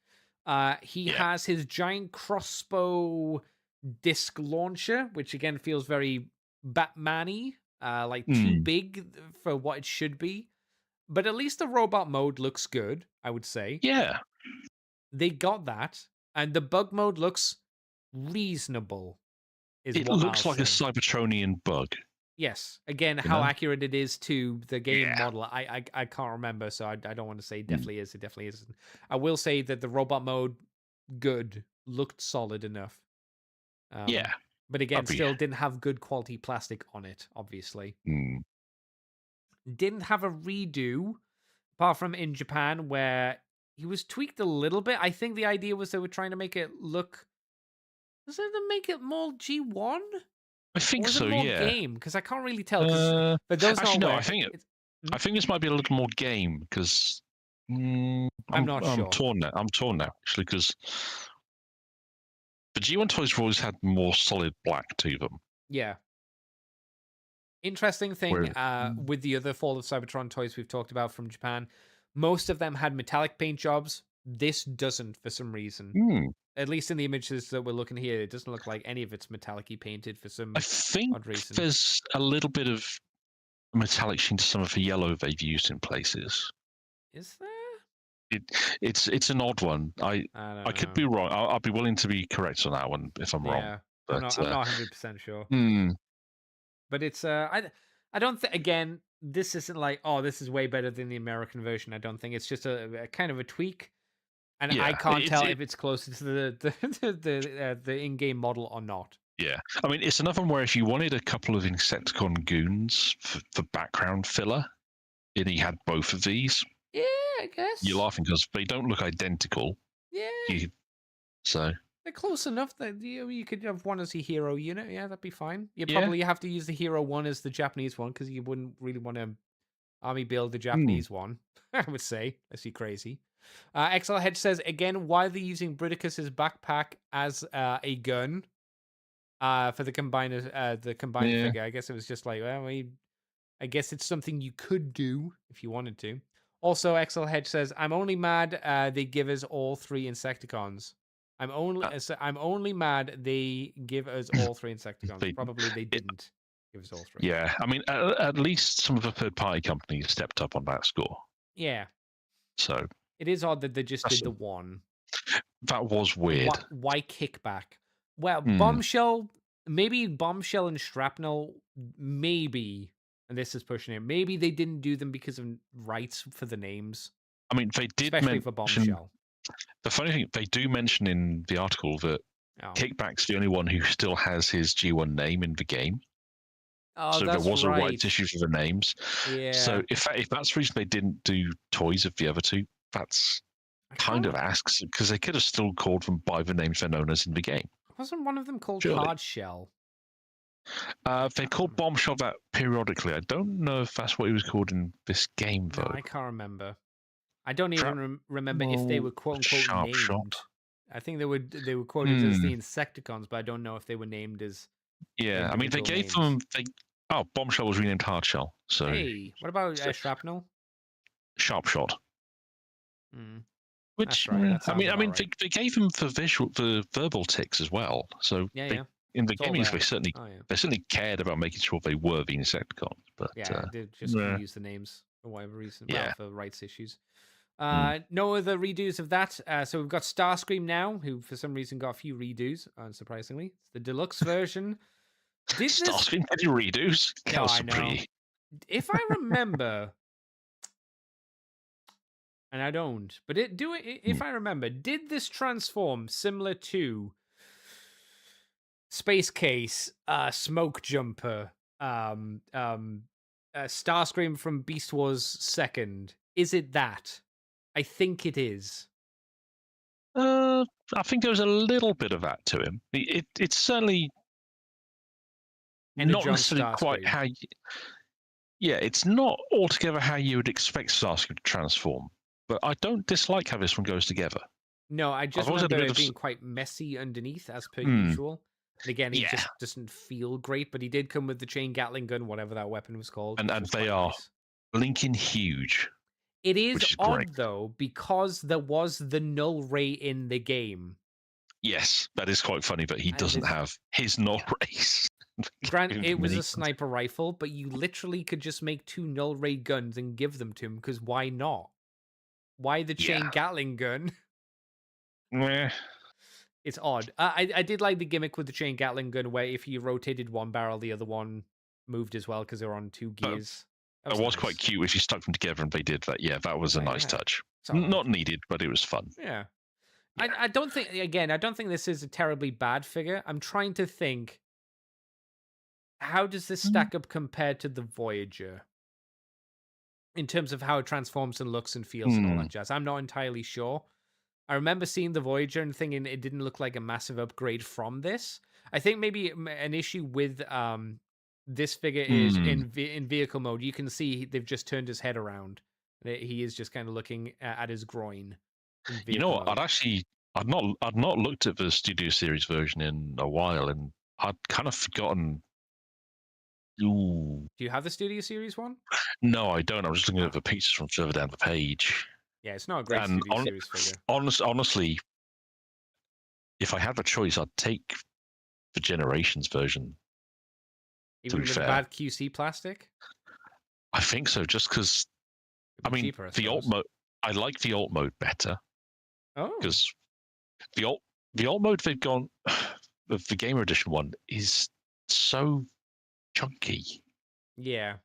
Speaker 1: He has his giant crossbow disc launcher, which again feels very Batman-y, like too big for what it should be. But at least the robot mode looks good, I would say.
Speaker 2: Yeah.
Speaker 1: They got that, and the bug mode looks reasonable.
Speaker 2: It looks like a Cybertronian bug.
Speaker 1: Yes. Again, how accurate it is to the game model, I can't remember, so I don't want to say definitely is. It definitely isn't. I will say that the robot mode, good, looked solid enough. But again, still didn't have good quality plastic on it, obviously. Didn't have a redo, apart from in Japan, where he was tweaked a little bit. I think the idea was they were trying to make it look... Was it to make it more G1?
Speaker 2: I think
Speaker 1: was
Speaker 2: so,
Speaker 1: it more
Speaker 2: yeah.
Speaker 1: Game? Because I can't really tell. For those
Speaker 2: actually,
Speaker 1: not
Speaker 2: no,
Speaker 1: aware,
Speaker 2: I think this might be a little more Game because
Speaker 1: I'm not sure.
Speaker 2: I'm torn now, actually, because the G1 toys have always had more solid black to them.
Speaker 1: Yeah. Interesting thing with the other Fall of Cybertron toys we've talked about from Japan, most of them had metallic paint jobs. This doesn't for some reason. At least in the images that we're looking here, it doesn't look like any of it's metallic-y painted for some odd reason.
Speaker 2: There's a little bit of metallic sheen to some of the yellow they've used in places.
Speaker 1: Is there?
Speaker 2: It's an odd one. I could be wrong. I'll be willing to be correct on that one if I'm wrong. But,
Speaker 1: I'm not 100% sure. But it's I don't think, again, this isn't like, oh, this is way better than the American version. I don't think it's just a kind of a tweak. And I can't tell if it's closer to the in-game model or not.
Speaker 2: Yeah, I mean, it's another one where if you wanted a couple of Insecticon goons for background filler, and he had both of these.
Speaker 1: Yeah, I guess.
Speaker 2: You're laughing because they don't look identical.
Speaker 1: Yeah.
Speaker 2: So
Speaker 1: they're close enough that you could have one as a hero unit. Yeah, that'd be fine. You probably have to use the hero one as the Japanese one because you wouldn't really want to army build the Japanese one. I would say. That's crazy. XL Hedge says, again, why are they using Bruticus's backpack as a gun for the combiner figure? I guess it was just like, well, I guess it's something you could do if you wanted to. Also, XL Hedge says, I'm only mad they give us all 3 Insecticons. I'm only mad they give us all 3 Insecticons. Probably they didn't give us all 3.
Speaker 2: Yeah, I mean, at least some of the third-party companies stepped up on that score.
Speaker 1: Yeah.
Speaker 2: So
Speaker 1: it is odd that they just did the one.
Speaker 2: That was weird.
Speaker 1: Why Kickback? Well, Bombshell, maybe Bombshell and Shrapnel, maybe, and this is pushing it, maybe they didn't do them because of rights for the names.
Speaker 2: I mean, they did
Speaker 1: especially for Bombshell.
Speaker 2: The funny thing, they do mention in the article that Kickback's the only one who still has his G1 name in the game.
Speaker 1: Oh,
Speaker 2: so
Speaker 1: that's
Speaker 2: there was
Speaker 1: right.
Speaker 2: a rights issue for the names.
Speaker 1: Yeah.
Speaker 2: So if that's the reason they didn't do toys of the other two, that's kind of asks, because they could have still called them by the names they're known as in the game.
Speaker 1: Wasn't one of them called
Speaker 2: Surely.
Speaker 1: Hard Shell?
Speaker 2: They called Bombshell that periodically. I don't know if that's what he was called in this game, though.
Speaker 1: No, I can't remember. I don't even remember if they were quote unquote named.
Speaker 2: Shot.
Speaker 1: I think they were quoted as the Insecticons, but I don't know if they were named as.
Speaker 2: Yeah, I mean they gave them. Bombshell was renamed Hardshell. So
Speaker 1: hey, what about Shrapnel?
Speaker 2: Sharp Shot. Which
Speaker 1: right.
Speaker 2: I mean, they gave him for verbal tics as well. So
Speaker 1: yeah.
Speaker 2: in the
Speaker 1: It's all
Speaker 2: gaming
Speaker 1: there.
Speaker 2: space, certainly
Speaker 1: Oh yeah.
Speaker 2: they certainly cared about making sure they were the Insecticons. But
Speaker 1: Yeah, they just
Speaker 2: yeah.
Speaker 1: reuse the names for whatever reason.
Speaker 2: Yeah.
Speaker 1: Well, for rights issues. No other redos of that. So we've got Starscream now, who for some reason got a few redos, unsurprisingly. It's the deluxe version. Did this?
Speaker 2: Starscream had you redos?
Speaker 1: No,
Speaker 2: That was
Speaker 1: I
Speaker 2: some
Speaker 1: know.
Speaker 2: pretty.
Speaker 1: If I remember, and I don't, but if I remember, did this transform similar to Space Case, Smoke Jumper, Starscream from Beast Wars Second? Is it that? I think it is.
Speaker 2: I think there was a little bit of that to him. It's certainly not
Speaker 1: John
Speaker 2: necessarily quite
Speaker 1: Starscream.
Speaker 2: how. Yeah, it's not altogether how you would expect Starscream to transform. But I don't dislike how this one goes together.
Speaker 1: No, I just
Speaker 2: I've always had a
Speaker 1: remember
Speaker 2: bit
Speaker 1: it
Speaker 2: of
Speaker 1: being quite messy underneath, as per usual. And again, he just doesn't feel great, but he did come with the chain Gatling gun, whatever that weapon was called.
Speaker 2: And
Speaker 1: was
Speaker 2: they
Speaker 1: quite
Speaker 2: are
Speaker 1: nice.
Speaker 2: blinking huge.
Speaker 1: It is
Speaker 2: which is
Speaker 1: odd,
Speaker 2: great.
Speaker 1: though, because there was the null ray in the game.
Speaker 2: Yes, that is quite funny, but he doesn't have his null rays.
Speaker 1: Grant, it was a sniper rifle, but you literally could just make 2 null ray guns and give them to him, because why not? Why the chain Gatling gun?
Speaker 2: Meh.
Speaker 1: It's odd. I did like the gimmick with the chain Gatling gun, where if you rotated one barrel, the other one moved as well, because they were on 2 gears.
Speaker 2: It was quite cute if you stuck them together and they did that. Yeah, that was a nice touch. Not needed, but it was fun.
Speaker 1: Yeah. I don't think, again, I don't think this is a terribly bad figure. I'm trying to think, how does this stack up compared to the Voyager? In terms of how it transforms and looks and feels and all that jazz. I'm not entirely sure. I remember seeing the Voyager and thinking it didn't look like a massive upgrade from this. I think maybe an issue with this figure is in vehicle mode. You can see they've just turned his head around. He is just kind of looking at his groin.
Speaker 2: You know what? I'd not looked at the Studio Series version in a while, and I'd kind of forgotten. Ooh.
Speaker 1: Do you have the Studio Series one?
Speaker 2: No, I don't. I'm just looking at the pictures from further down the page.
Speaker 1: Yeah, it's not a great Studio Series figure.
Speaker 2: Honestly, if I had the choice, I'd take the Generations version.
Speaker 1: Even with the bad QC plastic?
Speaker 2: I think so, just because, I mean, the alt mode, I like the alt mode better.
Speaker 1: Oh.
Speaker 2: Because the alt mode they've gone, the Gamer Edition one, is so chunky.
Speaker 1: Yeah.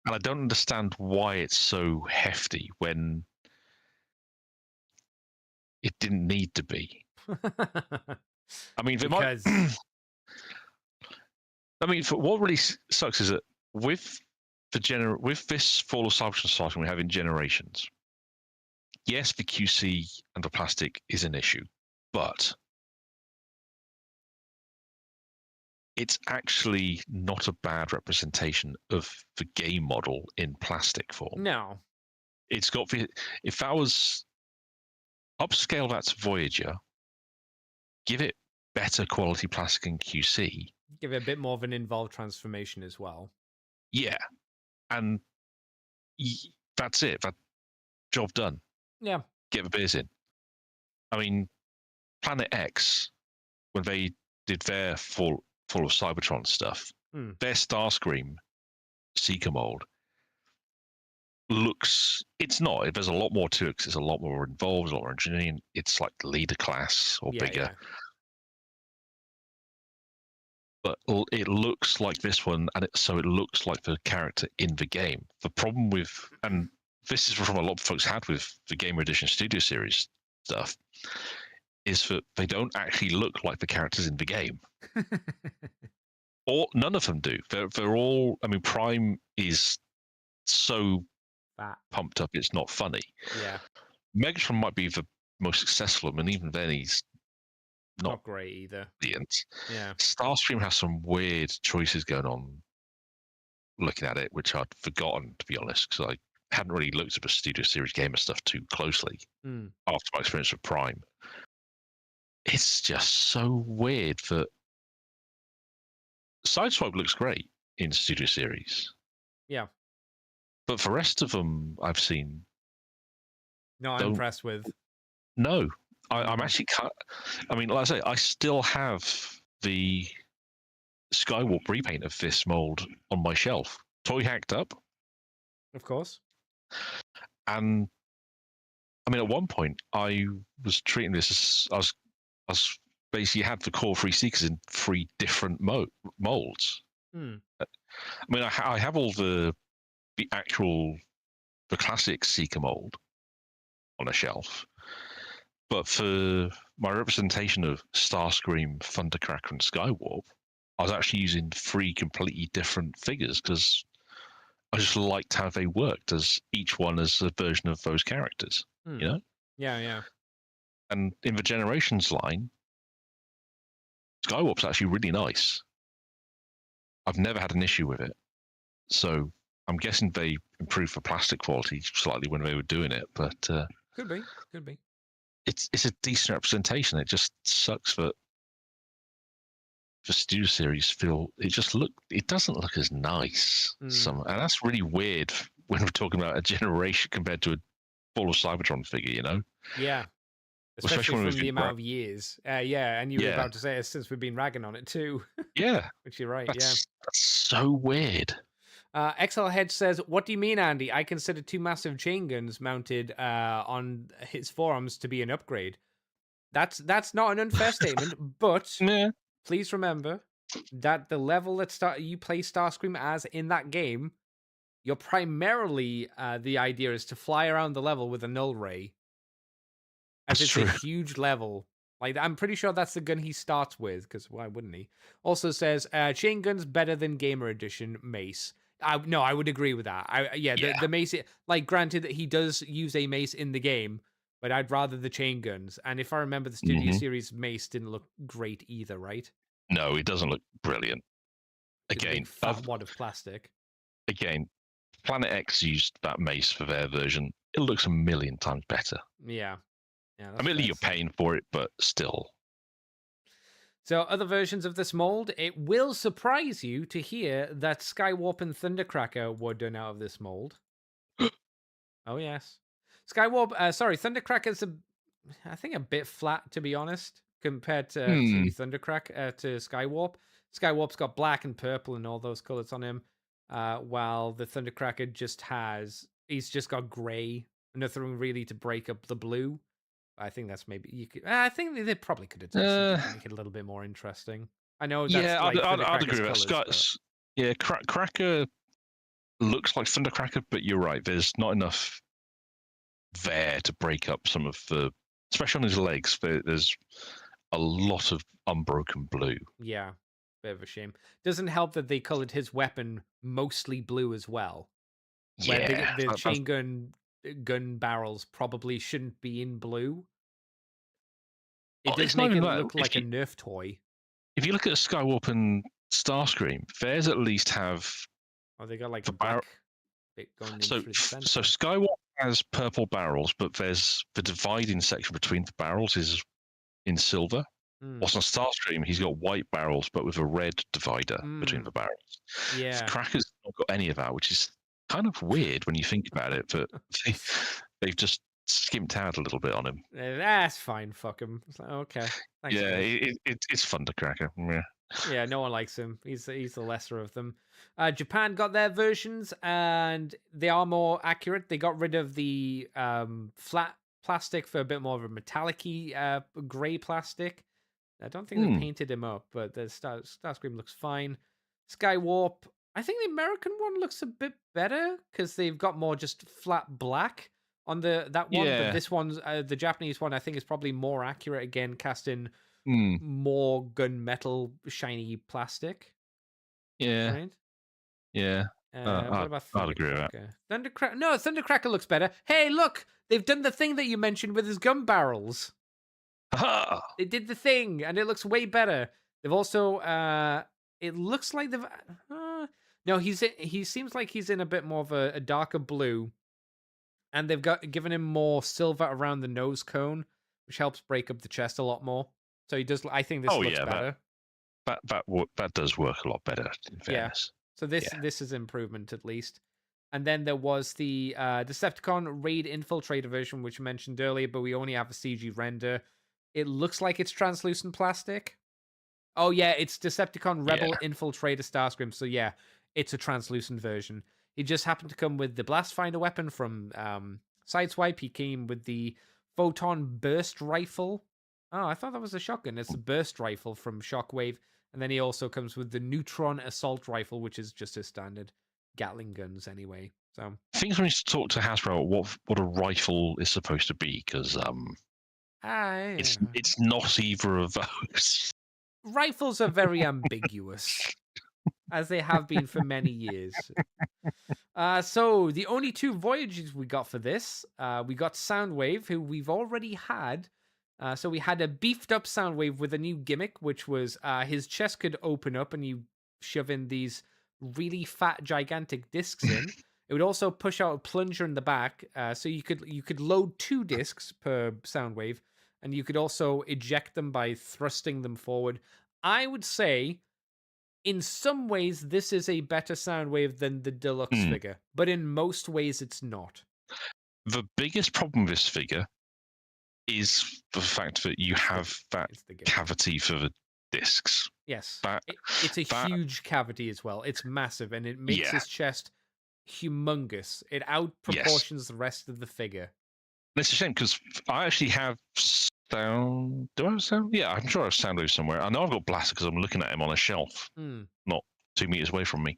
Speaker 2: And I don't understand why it's so hefty when it didn't need to be. I mean,
Speaker 1: because
Speaker 2: I mean, what really sucks is that with this Fall of Cybertron starting we have in Generations, yes, the QC and the plastic is an issue, but it's actually not a bad representation of the game model in plastic form.
Speaker 1: No.
Speaker 2: It's got if that was upscale, that's Voyager. Give it better quality plastic and QC.
Speaker 1: Give it a bit more of an involved transformation as well.
Speaker 2: Yeah, and that's it. That job done.
Speaker 1: Yeah.
Speaker 2: Get the beers in. I mean, Planet X, when they did their Fall of Cybertron stuff, their Starscream Seeker mold looks. It's not. There's a lot more to it because it's a lot more involved, a lot more engineering. It's like the leader class or bigger.
Speaker 1: Yeah.
Speaker 2: But it looks like this one, and so it looks like the character in the game. The problem with, and this is from a lot of folks had with the Gamer Edition Studio Series stuff, is that they don't actually look like the characters in the game. Or none of them do. They're all. I mean, Prime is so pumped up, it's not funny.
Speaker 1: Yeah.
Speaker 2: Megatron might be the most successful, and even then, he's not
Speaker 1: great either.
Speaker 2: Brilliant.
Speaker 1: Yeah.
Speaker 2: Starscream has some weird choices going on. Looking at it, which I'd forgotten to be honest, because I hadn't really looked at the Studio Series Gamer stuff too closely after my experience with Prime. It's just so weird that Sideswipe looks great in Studio Series.
Speaker 1: Yeah.
Speaker 2: But the rest of them I've seen.
Speaker 1: No, I'm impressed with.
Speaker 2: No. I'm actually. I mean, like I say, I still have the Skywarp repaint of this mold on my shelf, toy hacked up,
Speaker 1: Of course.
Speaker 2: and I mean, at one point, I was treating this as I was basically had the core 3 Seekers in 3 different molds.
Speaker 1: Hmm.
Speaker 2: I mean, I have all the classic Seeker mold on a shelf, but for my representation of Starscream, Thundercracker, and Skywarp, I was actually using 3 completely different figures because I just liked how they worked, as each one is a version of those characters.
Speaker 1: Hmm.
Speaker 2: You know?
Speaker 1: Yeah.
Speaker 2: And in the Generations line, Skywarp's actually really nice. I've never had an issue with it. So I'm guessing they improved the plastic quality slightly when they were doing it, but
Speaker 1: Could be.
Speaker 2: it's a decent representation. It just sucks that the Studio Series it doesn't look as nice. And that's really weird when we're talking about a generation compared to a Fall of Cybertron figure, you know?
Speaker 1: Yeah.
Speaker 2: Especially when
Speaker 1: from
Speaker 2: we've
Speaker 1: the
Speaker 2: been
Speaker 1: amount of years. Yeah, and you were
Speaker 2: Yeah.
Speaker 1: about to say since we've been ragging on it too.
Speaker 2: Yeah.
Speaker 1: Which you're right,
Speaker 2: That's so weird.
Speaker 1: XL Hedge says, "What do you mean, Andy? I consider 2 massive chain guns mounted on his forearms to be an upgrade." That's not an unfair statement, but
Speaker 2: Yeah.
Speaker 1: please remember that the level that you play Starscream as in that game, you're primarily the idea is to fly around the level with a null ray, as
Speaker 2: That's
Speaker 1: it's
Speaker 2: true.
Speaker 1: a huge level. Like, I'm pretty sure that's the gun he starts with, because why wouldn't he? Also says, chain gun's better than Gamer Edition mace. No, I would agree with that. The mace, like, granted that he does use a mace in the game, but I'd rather the chain guns. And if I remember, the Studio Series mace didn't look great either, right?
Speaker 2: No, it doesn't look brilliant.
Speaker 1: It's a
Speaker 2: Again,
Speaker 1: big fat wad of plastic.
Speaker 2: Again, Planet X used that mace for their version. It looks a million times better.
Speaker 1: Yeah.
Speaker 2: Admittedly, you're paying for it, but still.
Speaker 1: So, other versions of this mold, it will surprise you to hear that Skywarp and Thundercracker were done out of this mold. Oh, yes. Thundercracker's I think a bit flat, to be honest, compared to Thundercracker, to Skywarp. Skywarp's got black and purple and all those colors on him, while the Thundercracker he's just got gray, nothing really to break up the blue. I think that's maybe you could. I think they probably could have done something to make it a little bit more interesting. I know that's
Speaker 2: I'd agree with that. Yeah, Cracker looks like Thundercracker, but you're right. There's not enough there to break up some of the, especially on his legs. There's a lot of unbroken blue.
Speaker 1: Yeah, bit of a shame. Doesn't help that they colored his weapon mostly blue as well.
Speaker 2: Yeah,
Speaker 1: the chain gun barrels probably shouldn't be in blue. It does make it look like a Nerf toy.
Speaker 2: If you look at Skywarp and Starscream, theirs at least have.
Speaker 1: Oh, they got like a black bit going in through the center.
Speaker 2: So Skywarp has purple barrels, but there's the dividing section between the barrels is in silver. Whilst on Starscream, he's got white barrels, but with a red divider between the barrels.
Speaker 1: Yeah,
Speaker 2: Cracker's not got any of that, which is kind of weird when you think about it. But they've just skimped out a little bit on him.
Speaker 1: That's fine. Fuck him. Okay. Thanks,
Speaker 2: it's Thundercracker.
Speaker 1: Yeah, no one likes him. He's the lesser of them. Japan got their versions, and they are more accurate. They got rid of the flat plastic for a bit more of a metallic-y gray plastic. I don't think they painted him up, but the Starscream looks fine. Skywarp, I think the American one looks a bit better because they've got more just flat black on that one.
Speaker 2: Yeah.
Speaker 1: But this one's the Japanese one. I think is probably more accurate. Again, cast in more gunmetal shiny plastic.
Speaker 2: Yeah.
Speaker 1: Right?
Speaker 2: Yeah.
Speaker 1: What about
Speaker 2: I'd agree with that.
Speaker 1: Thundercracker looks better. Hey, look, they've done the thing that you mentioned with his gun barrels.
Speaker 2: Aha!
Speaker 1: They did the thing, and it looks way better. They've also, it looks like they've. No, he seems like he's in a bit more of a darker blue, and they've given him more silver around the nose cone, which helps break up the chest a lot more. So he does. I think this looks better.
Speaker 2: That does work a lot better. In fairness.
Speaker 1: So this is improvement at least. And then there was the Decepticon Raid Infiltrator version, which I mentioned earlier, but we only have a CG render. It looks like it's translucent plastic. Oh yeah, it's Decepticon
Speaker 2: Yeah.
Speaker 1: Rebel Infiltrator Starscream. So yeah, it's a translucent version. He just happened to come with the Blast Finder weapon from Sideswipe. He came with the Photon Burst Rifle. Oh, I thought that was a shotgun. It's a burst rifle from Shockwave. And then he also comes with the Neutron Assault Rifle, which is just a standard Gatling guns anyway. So
Speaker 2: I think we need to talk to Hasbro about what a rifle is supposed to be, because it's not either of those.
Speaker 1: rifles are very ambiguous, as they have been for many years. So the only two voyages we got for this, we got Soundwave, who we've already had. So we had a beefed up Soundwave with a new gimmick, which was his chest could open up and you shove in these really fat, gigantic discs in. It would also push out a plunger in the back, so you could load 2 discs per Soundwave, and you could also eject them by thrusting them forward. I would say, in some ways, this is a better Soundwave than the deluxe figure, but in most ways, it's not.
Speaker 2: The biggest problem with this figure is the fact that you have that cavity for the discs.
Speaker 1: Yes, it's a huge cavity as well. It's massive, and it makes his chest humongous. It outproportions the rest of the figure.
Speaker 2: It's a shame because I actually have sound. Do I have sound? Yeah, I'm sure I have Soundwave somewhere. I know I've got Blaster because I'm looking at him on a shelf, not 2 meters away from me.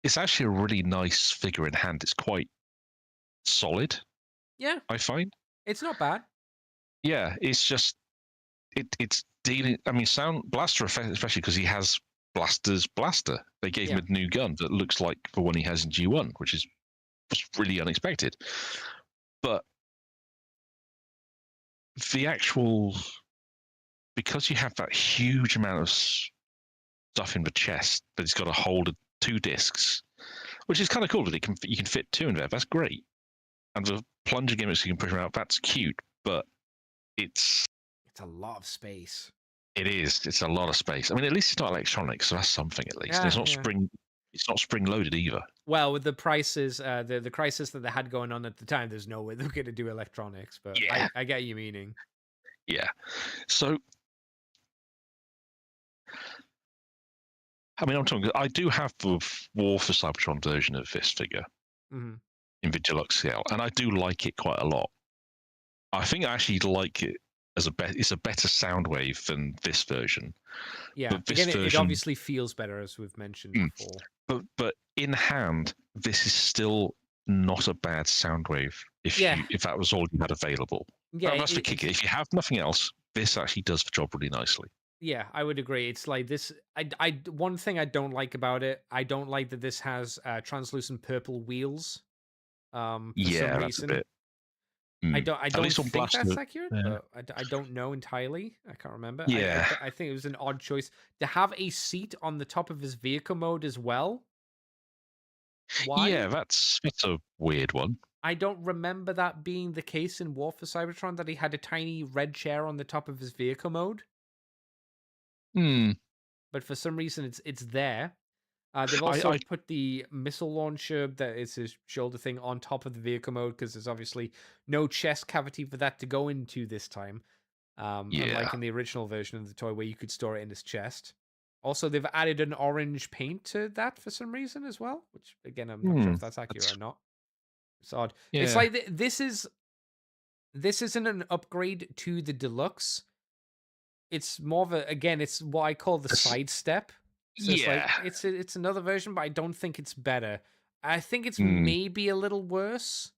Speaker 2: It's actually a really nice figure in hand. It's quite solid. Yeah, I find
Speaker 1: it's not bad.
Speaker 2: Yeah, it's just it's dealing. I mean, Blaster, especially because he has Blaster's Blaster. They gave him a new gun that looks like the one he has in G1, which is really unexpected. But the actual, because you have that huge amount of stuff in the chest that it's got to hold 2 discs, which is kind of cool that you can fit 2 in there. That's great. And the plunger gimmicks you can push out, that's cute. But it's
Speaker 1: a lot of space.
Speaker 2: It is. It's a lot of space. I mean, at least it's not electronics, so that's something at least. It's not spring loaded either.
Speaker 1: Well, with the prices, the crisis that they had going on at the time, there's no way they're going to do electronics. But I get you meaning.
Speaker 2: Yeah. So, I mean, I do have the War for Cybertron version of this figure in the deluxe scale, and I do like it quite a lot. I think I actually like it as it's a better Soundwave than this version.
Speaker 1: Yeah, but this version, it obviously feels better, as we've mentioned before.
Speaker 2: But in hand, this is still not a bad Soundwave if that was all you had available. Yeah, that's the kicker. If you have nothing else, this actually does the job really nicely.
Speaker 1: Yeah, I would agree. It's like this. One thing I don't like about it, I don't like that this has translucent purple wheels. For some reason.
Speaker 2: That's a bit.
Speaker 1: I don't think that's accurate, but I don't know entirely. I can't remember.
Speaker 2: Yeah.
Speaker 1: I think it was an odd choice to have a seat on the top of his vehicle mode as well. Why?
Speaker 2: Yeah, that's a weird one.
Speaker 1: I don't remember that being the case in War for Cybertron, that he had a tiny red chair on the top of his vehicle mode. But for some reason, it's there. They've also put the missile launcher that is his shoulder thing on top of the vehicle mode, because there's obviously no chest cavity for that to go into this time. Unlike in the original version of the toy where you could store it in his chest. Also, they've added an orange paint to that for some reason as well, which again, I'm not sure if that's accurate or not. It's odd. Yeah. It's like this isn't an upgrade to the deluxe. It's more of it's what I call the sidestep. So it's another version, but I don't think it's better. I think it's maybe a little worse.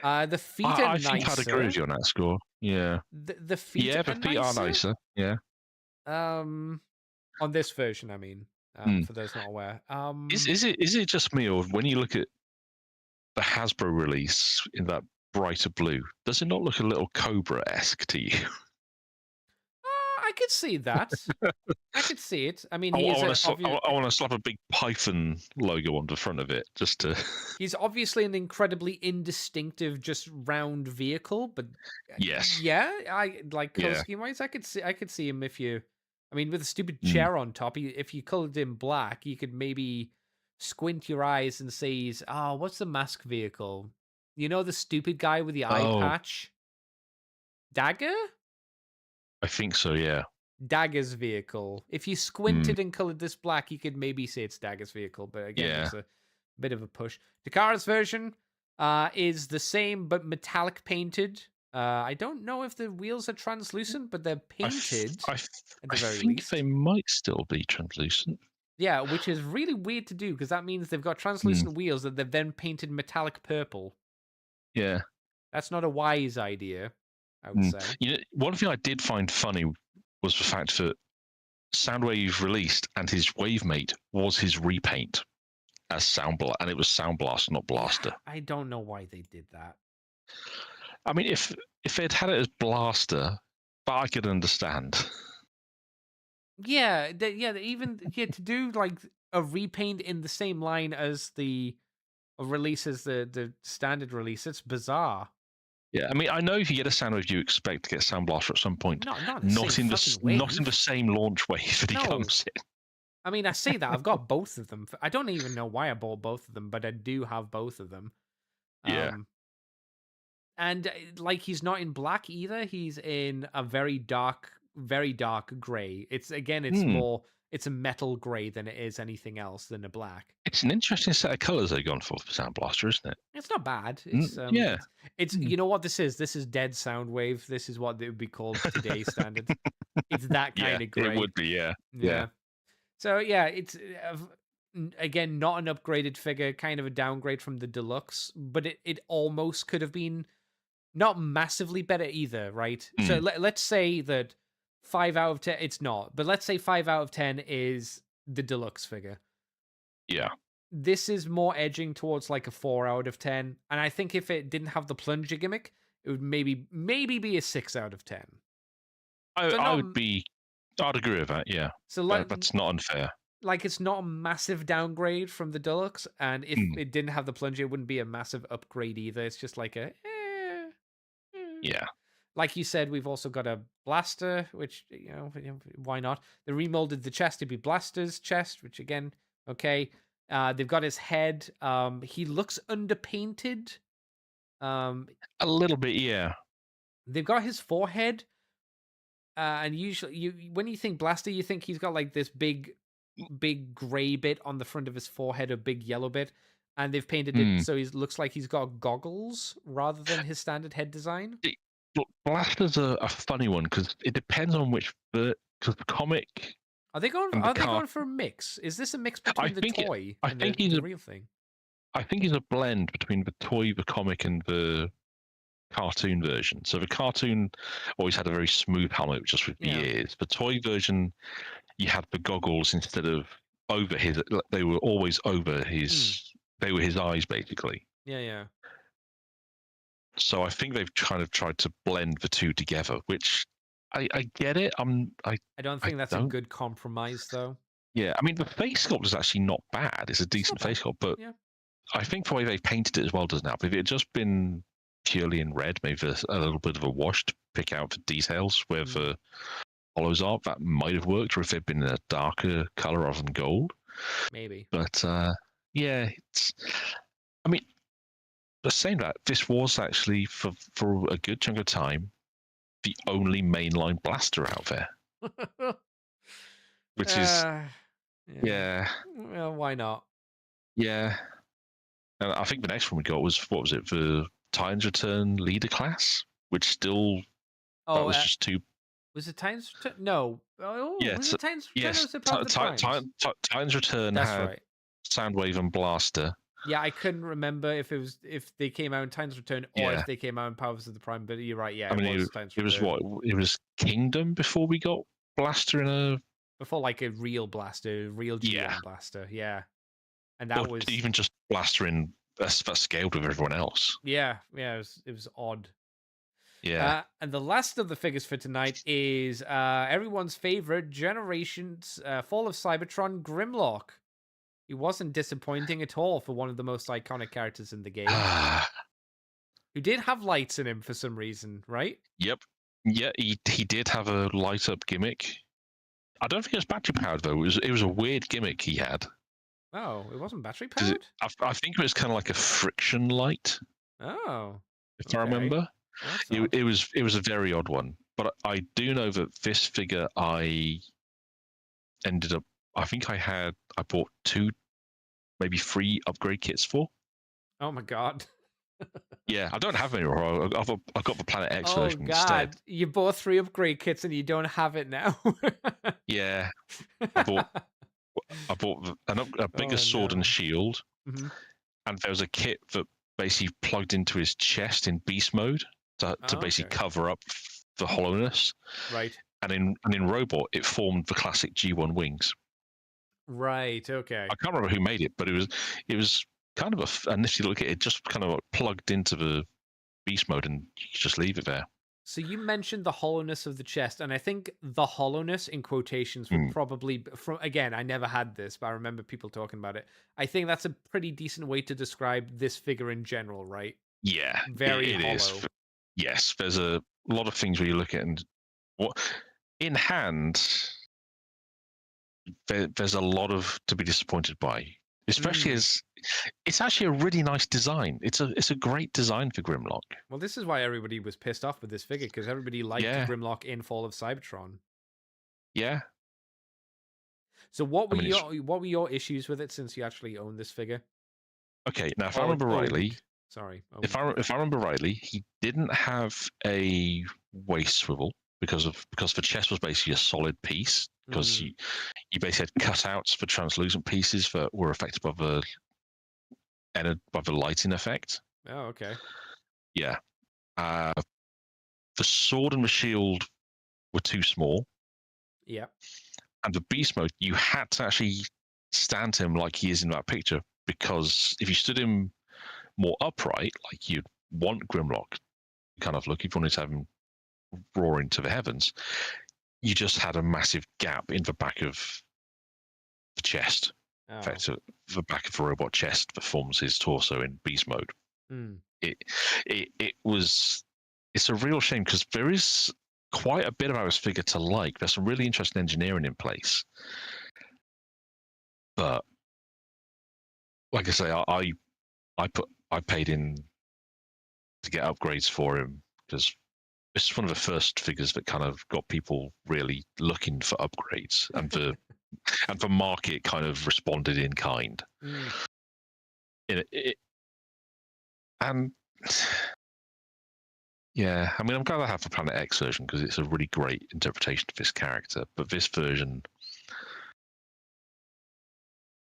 Speaker 1: The feet are nicer. I think I'd
Speaker 2: agree with you on that score. Yeah.
Speaker 1: The feet are nicer.
Speaker 2: Yeah.
Speaker 1: On this version, I mean, for those not aware.
Speaker 2: Is it just me, or when you look at the Hasbro release in that brighter blue, does it not look a little Cobra-esque to you?
Speaker 1: I could see that. I could see it. I mean,
Speaker 2: I want to slap a big Python logo on the front of it, just to.
Speaker 1: He's obviously an incredibly indistinctive, just round vehicle, but
Speaker 2: yes,
Speaker 1: I like color scheme wise. I could see him if you. I mean, with a stupid chair on top, if you colored him black, you could maybe squint your eyes and say, what's the mask vehicle? You know, the stupid guy with the eye patch? Dagger?
Speaker 2: I think so, yeah.
Speaker 1: Dagger's vehicle. If you squinted and colored this black, you could maybe say it's Dagger's vehicle, but again,
Speaker 2: Yeah.
Speaker 1: it's a bit of a push. Takara's version is the same but metallic painted. I don't know if the wheels are translucent, but they're painted
Speaker 2: I
Speaker 1: at the very
Speaker 2: think
Speaker 1: least.
Speaker 2: they might still be translucent.
Speaker 1: Yeah, which is really weird to do because that means they've got translucent wheels that they've then painted metallic purple.
Speaker 2: Yeah.
Speaker 1: That's not a wise idea, I would say.
Speaker 2: You know, one thing I did find funny was the fact that Soundwave released and his Wavemate was his repaint as and it was Sound Blaster, not Blaster.
Speaker 1: I don't know why they did that.
Speaker 2: I mean, if they'd had it as Blaster, but I could understand.
Speaker 1: Yeah, to do like a repaint in the same line as the release as the standard release, it's bizarre.
Speaker 2: Yeah, I mean, I know if you get a Soundwave, you expect to get Sound Blaster at some point.
Speaker 1: Not
Speaker 2: in the same launch wave that he comes in.
Speaker 1: I mean, I say that I've got both of them. I don't even know why I bought both of them, but I do have both of them.
Speaker 2: Yeah.
Speaker 1: And like he's not in black either. He's in a very dark gray. It's more it's a metal gray than it is anything else than a black.
Speaker 2: It's an interesting set of colors they've gone for Sound Blaster, isn't it?
Speaker 1: It's not bad. It's It's you know what this is? This is dead Soundwave. This is what it would be called today's standard. It's that kind of gray.
Speaker 2: It would be, yeah.
Speaker 1: So yeah, it's again not an upgraded figure, kind of a downgrade from the deluxe, but it almost could have been not massively better either, right? So let's say that 5 out of 10, it's not, but let's say 5 out of 10 is the deluxe figure.
Speaker 2: Yeah.
Speaker 1: This is more edging towards like a 4 out of 10, and I think if it didn't have the plunger gimmick, it would maybe be a 6 out of 10.
Speaker 2: I'd agree with that, yeah.
Speaker 1: So
Speaker 2: that's not unfair.
Speaker 1: Like, it's not a massive downgrade from the deluxe, and if it didn't have the plunger, it wouldn't be a massive upgrade either. It's just like a
Speaker 2: yeah.
Speaker 1: Like you said, we've also got a blaster, which, why not? They remolded the chest to be Blaster's chest, which again, okay. They've got his head. He looks underpainted.
Speaker 2: A little bit, yeah.
Speaker 1: They've got his forehead. And usually, when you think Blaster, you think he's got like this big gray bit on the front of his forehead, a big yellow bit. And they've painted it so he looks like he's got goggles rather than his standard head design.
Speaker 2: Blaster's a funny one because it depends on which because the comic.
Speaker 1: Are they going for a mix? Is this a mix between the toy and the real thing?
Speaker 2: I think he's a blend between the toy, the comic, and the cartoon version. So the cartoon always had a very smooth helmet, just with the ears. The toy version, you had the goggles instead of over his. They were always over his. They were his eyes, basically.
Speaker 1: Yeah.
Speaker 2: So I think they've kind of tried to blend the two together, which I get it. I
Speaker 1: don't think that's a good compromise, though.
Speaker 2: Yeah, I mean, the face sculpt is actually not bad. It's a decent face sculpt, but I think the way they've painted it as well does now. If it had just been purely in red, maybe there's a little bit of a wash to pick out the details where the hollows are, that might have worked, or if they'd been in a darker color rather than gold.
Speaker 1: Maybe.
Speaker 2: But yeah, I mean, the saying that this was actually for a good chunk of time the only mainline blaster out there, which is
Speaker 1: well, why not?
Speaker 2: Yeah, and I think the next one we got was the Titans Return leader class, which still that was just too.
Speaker 1: Was it Titans Return? No. Was it Titans Return?
Speaker 2: Yes,
Speaker 1: or was it part of the
Speaker 2: Titans Return had
Speaker 1: right.
Speaker 2: Soundwave and Blaster.
Speaker 1: Yeah, I couldn't remember if they came out in Titans Return or if they came out in Powers of the Prime, but you're right. Yeah,
Speaker 2: I mean, it was what? It was Kingdom before we got Blaster in a.
Speaker 1: Before like a real Blaster, real GM Blaster, yeah. And that was
Speaker 2: even just Blaster in that scaled with everyone else.
Speaker 1: Yeah, it was odd.
Speaker 2: Yeah.
Speaker 1: And the last of the figures for tonight is everyone's favorite Generations Fall of Cybertron Grimlock. He wasn't disappointing at all for one of the most iconic characters in the game. Who did have lights in him for some reason, right?
Speaker 2: Yep. Yeah, he did have a light up gimmick. I don't think it was battery powered though. It was a weird gimmick he had.
Speaker 1: Oh, it wasn't battery powered?
Speaker 2: I think it was kind of like a friction light.
Speaker 1: Oh.
Speaker 2: If I remember. It was a very odd one. but I do know that this figure I ended up. I think I bought 2, maybe 3 upgrade kits for.
Speaker 1: Oh my god.
Speaker 2: Yeah, I don't have any. I've got the Planet X
Speaker 1: Oh
Speaker 2: version instead.
Speaker 1: god. You bought 3 upgrade kits and you don't have it now.
Speaker 2: Yeah, I bought a bigger
Speaker 1: Oh,
Speaker 2: sword and
Speaker 1: no.
Speaker 2: shield,
Speaker 1: Mhm.
Speaker 2: and there was a kit that basically plugged into his chest in beast mode to
Speaker 1: Oh,
Speaker 2: basically
Speaker 1: okay.
Speaker 2: cover up the hollowness.
Speaker 1: Right.
Speaker 2: And in Robot, it formed the classic G1 wings.
Speaker 1: Right, okay.
Speaker 2: I can't remember who made it, but it was kind of a nifty look at it. Just kind of like plugged into the beast mode, and you could just leave it there.
Speaker 1: So you mentioned the hollowness of the chest, and I think the hollowness in quotations would probably from again, I never had this, but I remember people talking about it. I think that's a pretty decent way to describe this figure in general, right?
Speaker 2: Yeah,
Speaker 1: Very
Speaker 2: it
Speaker 1: hollow.
Speaker 2: is. Yes, there's a lot of things where you look at and what in hand. There's a lot of to be disappointed by, especially as it's actually a really nice design. It's a great design for Grimlock.
Speaker 1: Well, this is why everybody was pissed off with this figure, because everybody liked
Speaker 2: Yeah.
Speaker 1: Grimlock in Fall of Cybertron.
Speaker 2: Yeah.
Speaker 1: So what were your issues with it since you actually own this figure?
Speaker 2: Okay, now if I remember rightly,
Speaker 1: Sorry.
Speaker 2: if I remember rightly, he didn't have a waist swivel because the chest was basically a solid piece because you basically had cutouts for translucent pieces that were affected by the lighting effect.
Speaker 1: Oh, okay.
Speaker 2: Yeah. The sword and the shield were too small.
Speaker 1: Yeah.
Speaker 2: And the beast mode, you had to actually stand him like he is in that picture, because if you stood him more upright, like you'd want Grimlock kind of look, if you wanted to have him roaring to the heavens, you just had a massive gap in the back of the chest.
Speaker 1: Oh.
Speaker 2: In fact, the back of the robot chest that forms his torso in beast mode. It's a real shame because there is quite a bit about this figure to like. There's some really interesting engineering in place, but like I say, I paid in to get upgrades for him because this is one of the first figures that kind of got people really looking for upgrades, and the market kind of responded in kind. And yeah, I mean, I'm glad I have the Planet X version because it's a really great interpretation of this character. But this version,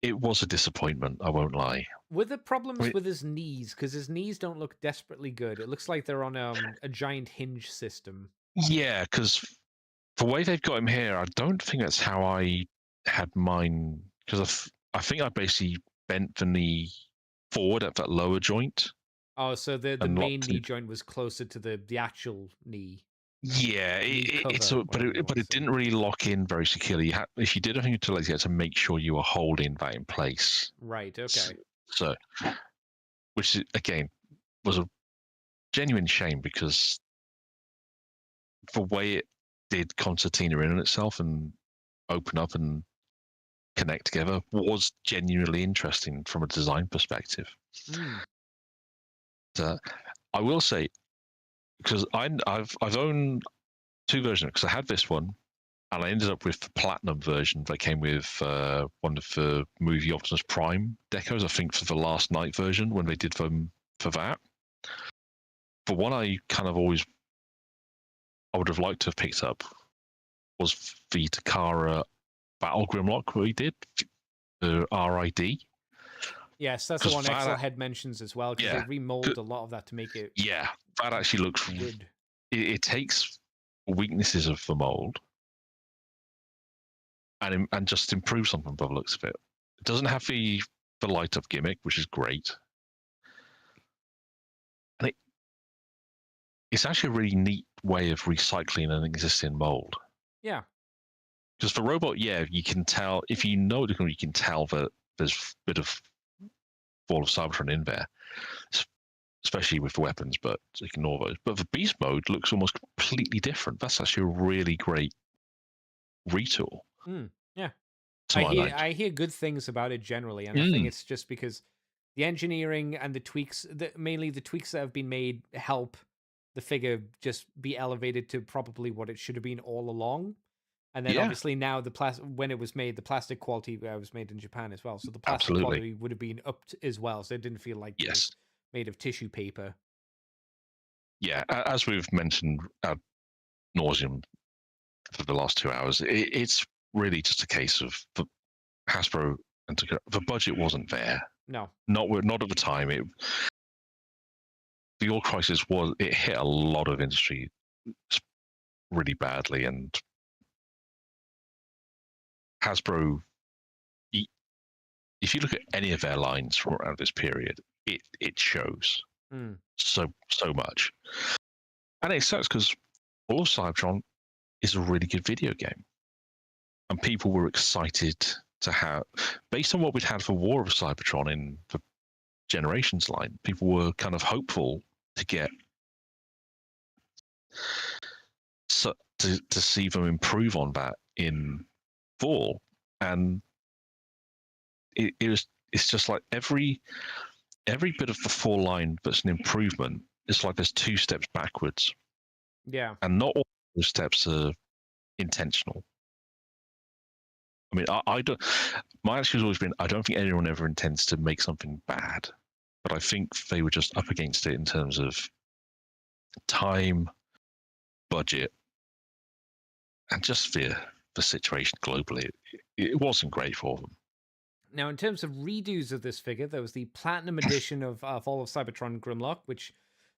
Speaker 2: it was a disappointment. I won't lie.
Speaker 1: Were there problems with his knees? Because his knees don't look desperately good. It looks like they're on a giant hinge system.
Speaker 2: Yeah, because the way they've got him here, I don't think that's how I had mine. Because I think I basically bent the knee forward at that lower joint.
Speaker 1: Oh, so the main knee joint was closer to the actual knee.
Speaker 2: Yeah, but it didn't really lock in very securely. If you did anything to legs, you had to make sure you were holding that in place.
Speaker 1: Right. Okay.
Speaker 2: So, which again was a genuine shame because the way it did concertina in itself and open up and connect together was genuinely interesting from a design perspective. I will say, because I've owned 2 versions, because I had this one and I ended up with the platinum version that came with one of the movie Optimus Prime decos, I think for the Last Night version when they did them for that. But one I kind of always I would have liked to have picked up was the Takara Battle Grimlock we did, the RID.
Speaker 1: Yes, that's the one Excel Head mentions as well, because they remolded a lot of that to make it.
Speaker 2: Yeah, that actually looks good. It takes weaknesses of the mold and just improves something by the looks of it. It doesn't have the light up gimmick, which is great. And it's actually a really neat way of recycling an existing mold.
Speaker 1: Yeah.
Speaker 2: Because for robot, you can tell, if you know it, you can tell that there's a bit of Fall of Cybertron in there, especially with the weapons, but ignore those. But the beast mode looks almost completely different. That's actually a really great retool.
Speaker 1: Yeah. I hear good things about it generally, and I think it's just because the engineering and the tweaks, mainly the tweaks that have been made, help the figure just be elevated to probably what it should have been all along. And then
Speaker 2: Yeah,
Speaker 1: obviously now when it was made, the plastic quality was made in Japan as well. So the plastic
Speaker 2: absolutely.
Speaker 1: quality would have been upped as well. So it didn't feel like it
Speaker 2: Yes.
Speaker 1: was made of tissue paper.
Speaker 2: Yeah, as we've mentioned ad nauseum for the last 2 hours, it's really just a case of the Hasbro and the budget wasn't there.
Speaker 1: No.
Speaker 2: Not at the time. The oil crisis it hit a lot of industry really badly, and Hasbro, if you look at any of their lines from around this period, it shows so much. And it sucks because Fall of Cybertron is a really good video game. And people were excited to have, based on what we'd had for War of Cybertron in the Generations line, people were kind of hopeful to get to see them improve on that in Fall. And it's just like every bit of the Fall line that's an improvement, it's like there's 2 steps backwards.
Speaker 1: Yeah.
Speaker 2: And not all those steps are intentional. I mean, I don't. My attitude has always been, I don't think anyone ever intends to make something bad, but I think they were just up against it in terms of time, budget, and just the situation globally. It wasn't great for them.
Speaker 1: Now, in terms of redos of this figure, there was the Platinum Edition of Fall of Cybertron Grimlock, which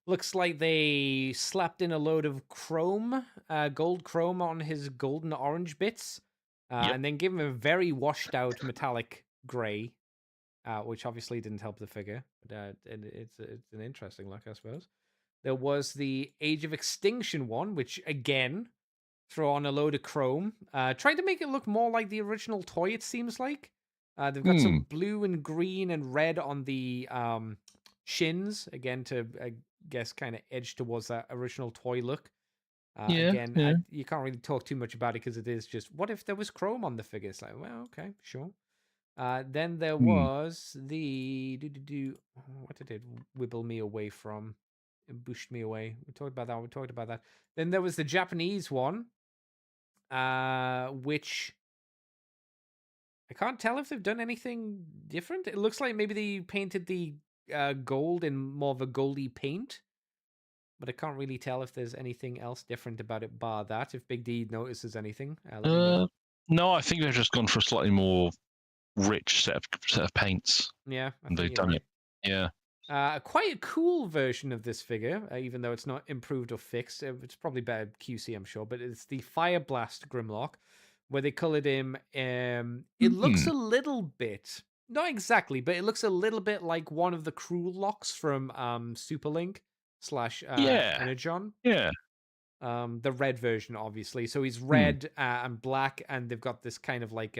Speaker 1: looks like they slapped in a load of chrome, gold chrome on his golden orange bits. And then give him a very washed out metallic gray, which obviously didn't help the figure. But it's an interesting look, I suppose. There was the Age of Extinction one, which again throw on a load of chrome, trying to make it look more like the original toy. It seems like they've got some blue and green and red on the shins again to I guess kind of edge towards that original toy look. You can't really talk too much about it because it is just, what if there was chrome on the figure? It's like, well, okay, sure. Then there was the what did it wibble me away from? It pushed me away. We talked about that. Then there was the Japanese one, which I can't tell if they've done anything different. It looks like maybe they painted the gold in more of a goldy paint. But I can't really tell if there's anything else different about it bar that. If Big D notices anything, let me know.
Speaker 2: No, I think they've just gone for a slightly more rich set of paints.
Speaker 1: Yeah,
Speaker 2: and they've done it. Yeah.
Speaker 1: Quite a cool version of this figure, even though it's not improved or fixed. It's probably better QC, I'm sure. But it's the Fire Blast Grimlock, where they colored him. It looks a little bit, not exactly, but it looks a little bit like one of the Cruel Locks from Superlink. / Energon.
Speaker 2: Yeah.
Speaker 1: The red version, obviously. So he's red and black, and they've got this kind of like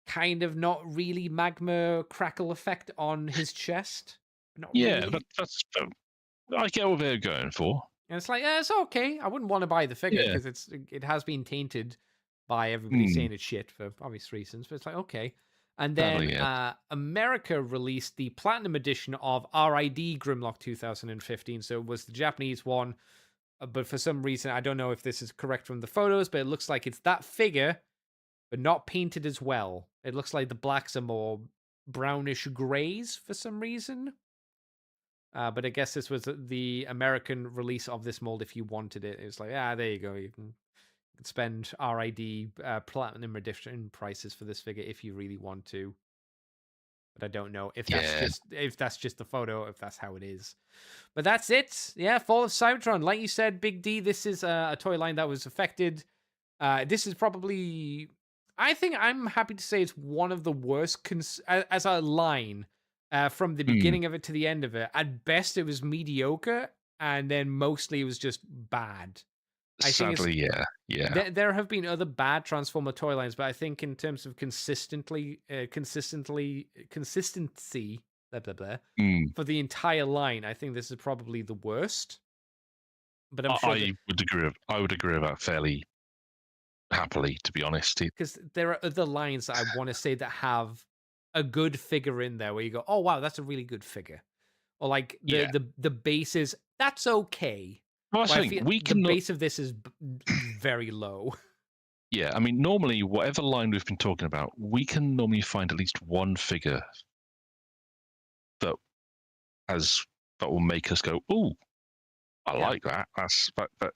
Speaker 1: kind of not really magma crackle effect on his chest. Not really.
Speaker 2: That's I get what they're going for.
Speaker 1: And it's like, it's okay. I wouldn't want to buy the figure because it has been tainted by everybody saying it's shit for obvious reasons. But it's like, okay. And then America released the Platinum Edition of RID Grimlock 2015. So it was the Japanese one. But for some reason, I don't know if this is correct from the photos, but it looks like it's that figure, but not painted as well. It looks like the blacks are more brownish grays for some reason. But I guess this was the American release of this mold if you wanted it. It was like, there you go. You can spend RID Platinum Edition prices for this figure if you really want to. But I don't know if that's just the photo, if that's how it is. But that's it. Yeah, Fall of Cybertron. Like you said, Big D, this is a toy line that was affected. This is probably, I think I'm happy to say it's one of the worst as a line from the beginning of it to the end of it. At best, it was mediocre, and then mostly it was just bad.
Speaker 2: Sadly, yeah.
Speaker 1: There have been other bad Transformer toy lines, but I think in terms of consistency, blah, blah, blah, for the entire line, I think this is probably the worst. But I'm sure
Speaker 2: I would agree with that fairly happily, to be honest.
Speaker 1: Because there are other lines that I want to say that have a good figure in there where you go, oh wow, that's a really good figure. or like
Speaker 2: Yeah.
Speaker 1: the base is that's okay.
Speaker 2: Well,
Speaker 1: But I
Speaker 2: I
Speaker 1: feel
Speaker 2: think we
Speaker 1: the
Speaker 2: can.
Speaker 1: base of this is very low.
Speaker 2: Yeah, I mean, normally, whatever line we've been talking about, we can normally find at least one figure that has that will make us go, "Ooh, I
Speaker 1: Yeah.
Speaker 2: like that." But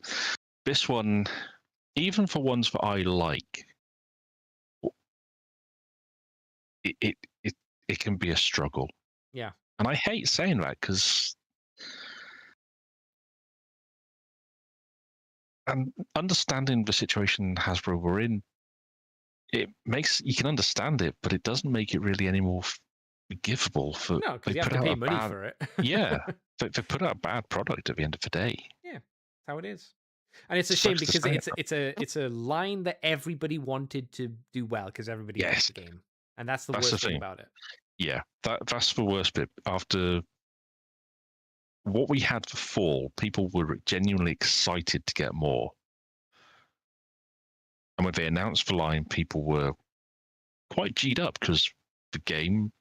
Speaker 2: this one, even for ones that I like, it can be a struggle.
Speaker 1: Yeah.
Speaker 2: And I hate saying that because understanding the situation Hasbro were in, it makes you can understand it, but it doesn't make it really any more forgivable. For
Speaker 1: No, because
Speaker 2: they
Speaker 1: you have
Speaker 2: put
Speaker 1: to
Speaker 2: out
Speaker 1: pay
Speaker 2: a
Speaker 1: money
Speaker 2: bad,
Speaker 1: for it.
Speaker 2: yeah, they put out a bad product at the end of the day.
Speaker 1: Yeah, that's how it is. And it's a shame
Speaker 2: Sucks to
Speaker 1: because
Speaker 2: say it.
Speaker 1: it's a line that everybody wanted to do well because everybody got
Speaker 2: Yes,
Speaker 1: the game. And that's the
Speaker 2: that's the
Speaker 1: worst thing
Speaker 2: thing.
Speaker 1: about it.
Speaker 2: Yeah, that's the worst bit. After what we had for fall, people were genuinely excited to get more. And when they announced the line, people were quite G'd up because the game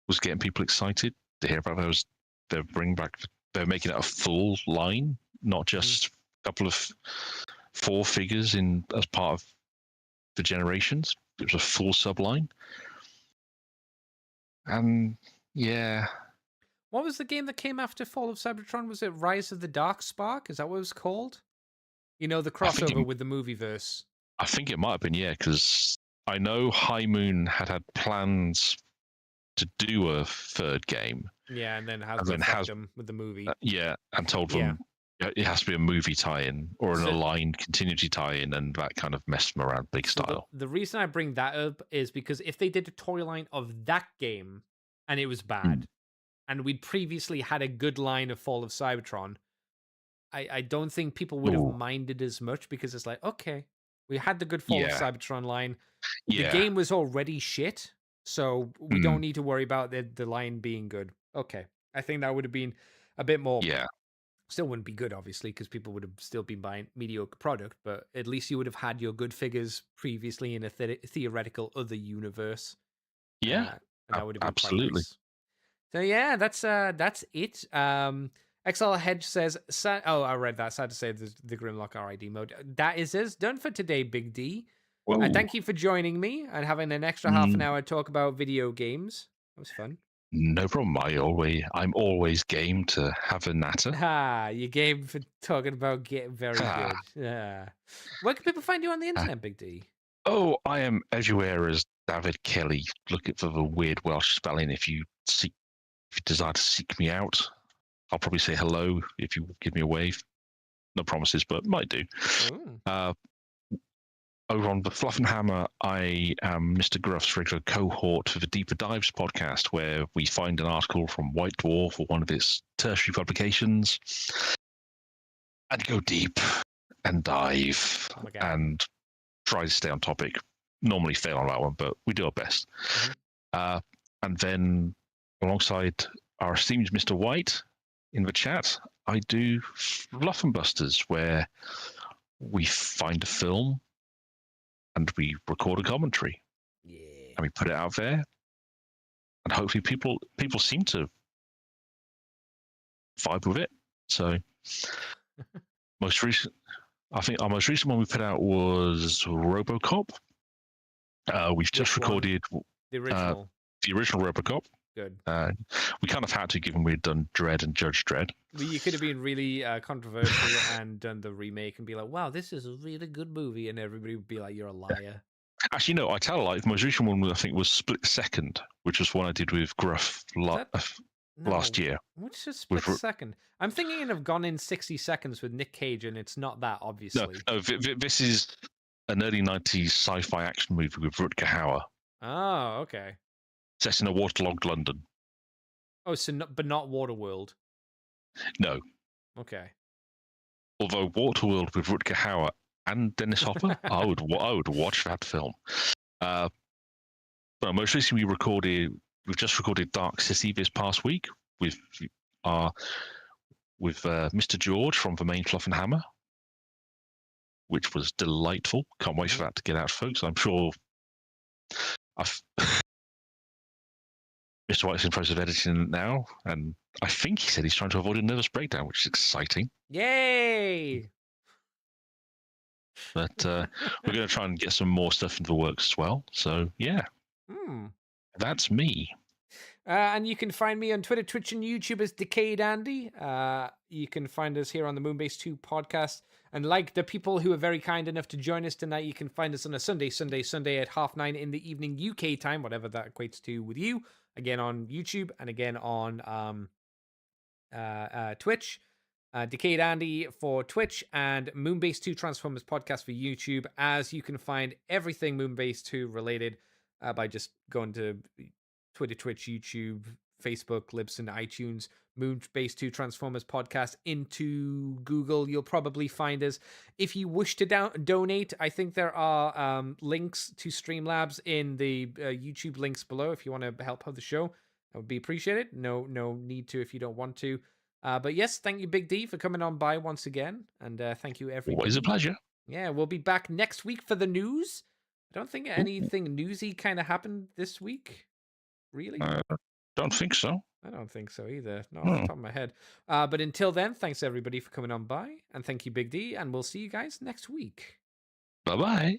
Speaker 2: was getting people excited to hear about those. They're making it a full line, not just a couple of 4 figures in as part of the generations. It was a full subline. And yeah.
Speaker 1: What was the game that came after Fall of Cybertron? Was it Rise of the Dark Spark? Is that what it was called? You know, the crossover with the movie verse.
Speaker 2: I think it might have been, yeah, because I know High Moon had plans to do a third game.
Speaker 1: Yeah, and then Hasbro fucked them with the movie.
Speaker 2: Yeah, and told them it has to be a movie tie-in or an aligned continuity tie-in, and that kind of messed them around big style.
Speaker 1: The reason I bring that up is because if they did a toy line of that game and it was bad, and we'd previously had a good line of Fall of Cybertron, I don't think people would have minded as much because it's like, okay, we had the good Fall of Cybertron line. The game was already shit, so we don't need to worry about the line being good. Okay. I think that would have been a bit more.
Speaker 2: Yeah.
Speaker 1: Still wouldn't be good, obviously, because people would have still been buying mediocre product, but at least you would have had your good figures previously in a theoretical other universe.
Speaker 2: Yeah.
Speaker 1: And that would have been
Speaker 2: absolutely.
Speaker 1: Quite nice. So yeah, that's it. XL Hedge says, I read that. Sad to say, the Grimlock RID mode. That is us done for today, Big D. Thank you for joining me and having an extra half an hour to talk about video games. That was fun.
Speaker 2: No problem. I'm always game to have a natter.
Speaker 1: You game for talking about getting very good. Yeah. Where can people find you on the internet, Big D?
Speaker 2: Oh, I am everywhere as David Kelly. Look for the weird Welsh spelling if you desire to seek me out. I'll probably say hello if you give me a wave. No promises, but might do. Over on the Fluff and Hammer, I am Mr. Gruff's regular cohort for the Deeper Dives podcast, where we find an article from White Dwarf or one of its tertiary publications and go deep and dive and try to stay on topic. Normally fail on that one, but we do our best. And then alongside our esteemed Mr. White in the chat, I do Fluff and Busters, where we find a film and we record a commentary. And we put it out there. And hopefully people seem to vibe with it. So I think our most recent one we put out was RoboCop. We've just recorded
Speaker 1: the original
Speaker 2: RoboCop.
Speaker 1: Good.
Speaker 2: We kind of had to, given we'd done Dredd and Judge Dredd.
Speaker 1: You could have been really controversial and done the remake and be like, wow, this is a really good movie. And everybody would be like, you're a liar.
Speaker 2: Actually, no, I tell a lie. The most recent one, I think, was Split Second, which was one I did with Gruff last year.
Speaker 1: Which is Split Second? I'm thinking of Gone in 60 Seconds with Nick Cage, and it's not that, obviously.
Speaker 2: No, this is an early 90s sci-fi action movie with Rutger Hauer.
Speaker 1: Oh, okay.
Speaker 2: Set in a waterlogged London.
Speaker 1: Oh, but not Waterworld.
Speaker 2: No.
Speaker 1: Okay.
Speaker 2: Although Waterworld with Rutger Hauer and Dennis Hopper, I would watch that film. But most recently we've just recorded Dark City this past week with Mr. George from the main Fluff and Hammer, which was delightful. Can't wait for that to get out, folks. I'm sure Mr. White's in the process of editing it now, and I think he said he's trying to avoid a nervous breakdown, which is exciting.
Speaker 1: Yay!
Speaker 2: But we're going to try and get some more stuff into the works as well. So yeah, that's me.
Speaker 1: And you can find me on Twitter, Twitch, and YouTube as Decayed Andy. You can find us here on the Moonbase 2 podcast. And like the people who are very kind enough to join us tonight, you can find us on a Sunday at 9:30 in the evening UK time, whatever that equates to with you. Again on YouTube and again on Twitch. Decayed Andy for Twitch and Moonbase 2 Transformers podcast for YouTube, as you can find everything Moonbase 2 related by just going to Twitter, Twitch, YouTube, Facebook, Libsyn, iTunes, Moonbase 2 Transformers podcast into Google. You'll probably find us. If you wish to donate, I think there are links to Streamlabs in the YouTube links below if you want to help out the show. That would be appreciated. No need to if you don't want to. But yes, thank you, Big D, for coming on by once again. And thank you, everybody.
Speaker 2: Always a pleasure.
Speaker 1: Yeah, we'll be back next week for the news. I don't think anything newsy kind of happened this week. Really?
Speaker 2: Don't think so.
Speaker 1: I don't think so either. Not off the top of my head. But until then, thanks everybody for coming on by. And thank you, Big D. And we'll see you guys next week.
Speaker 2: Bye-bye.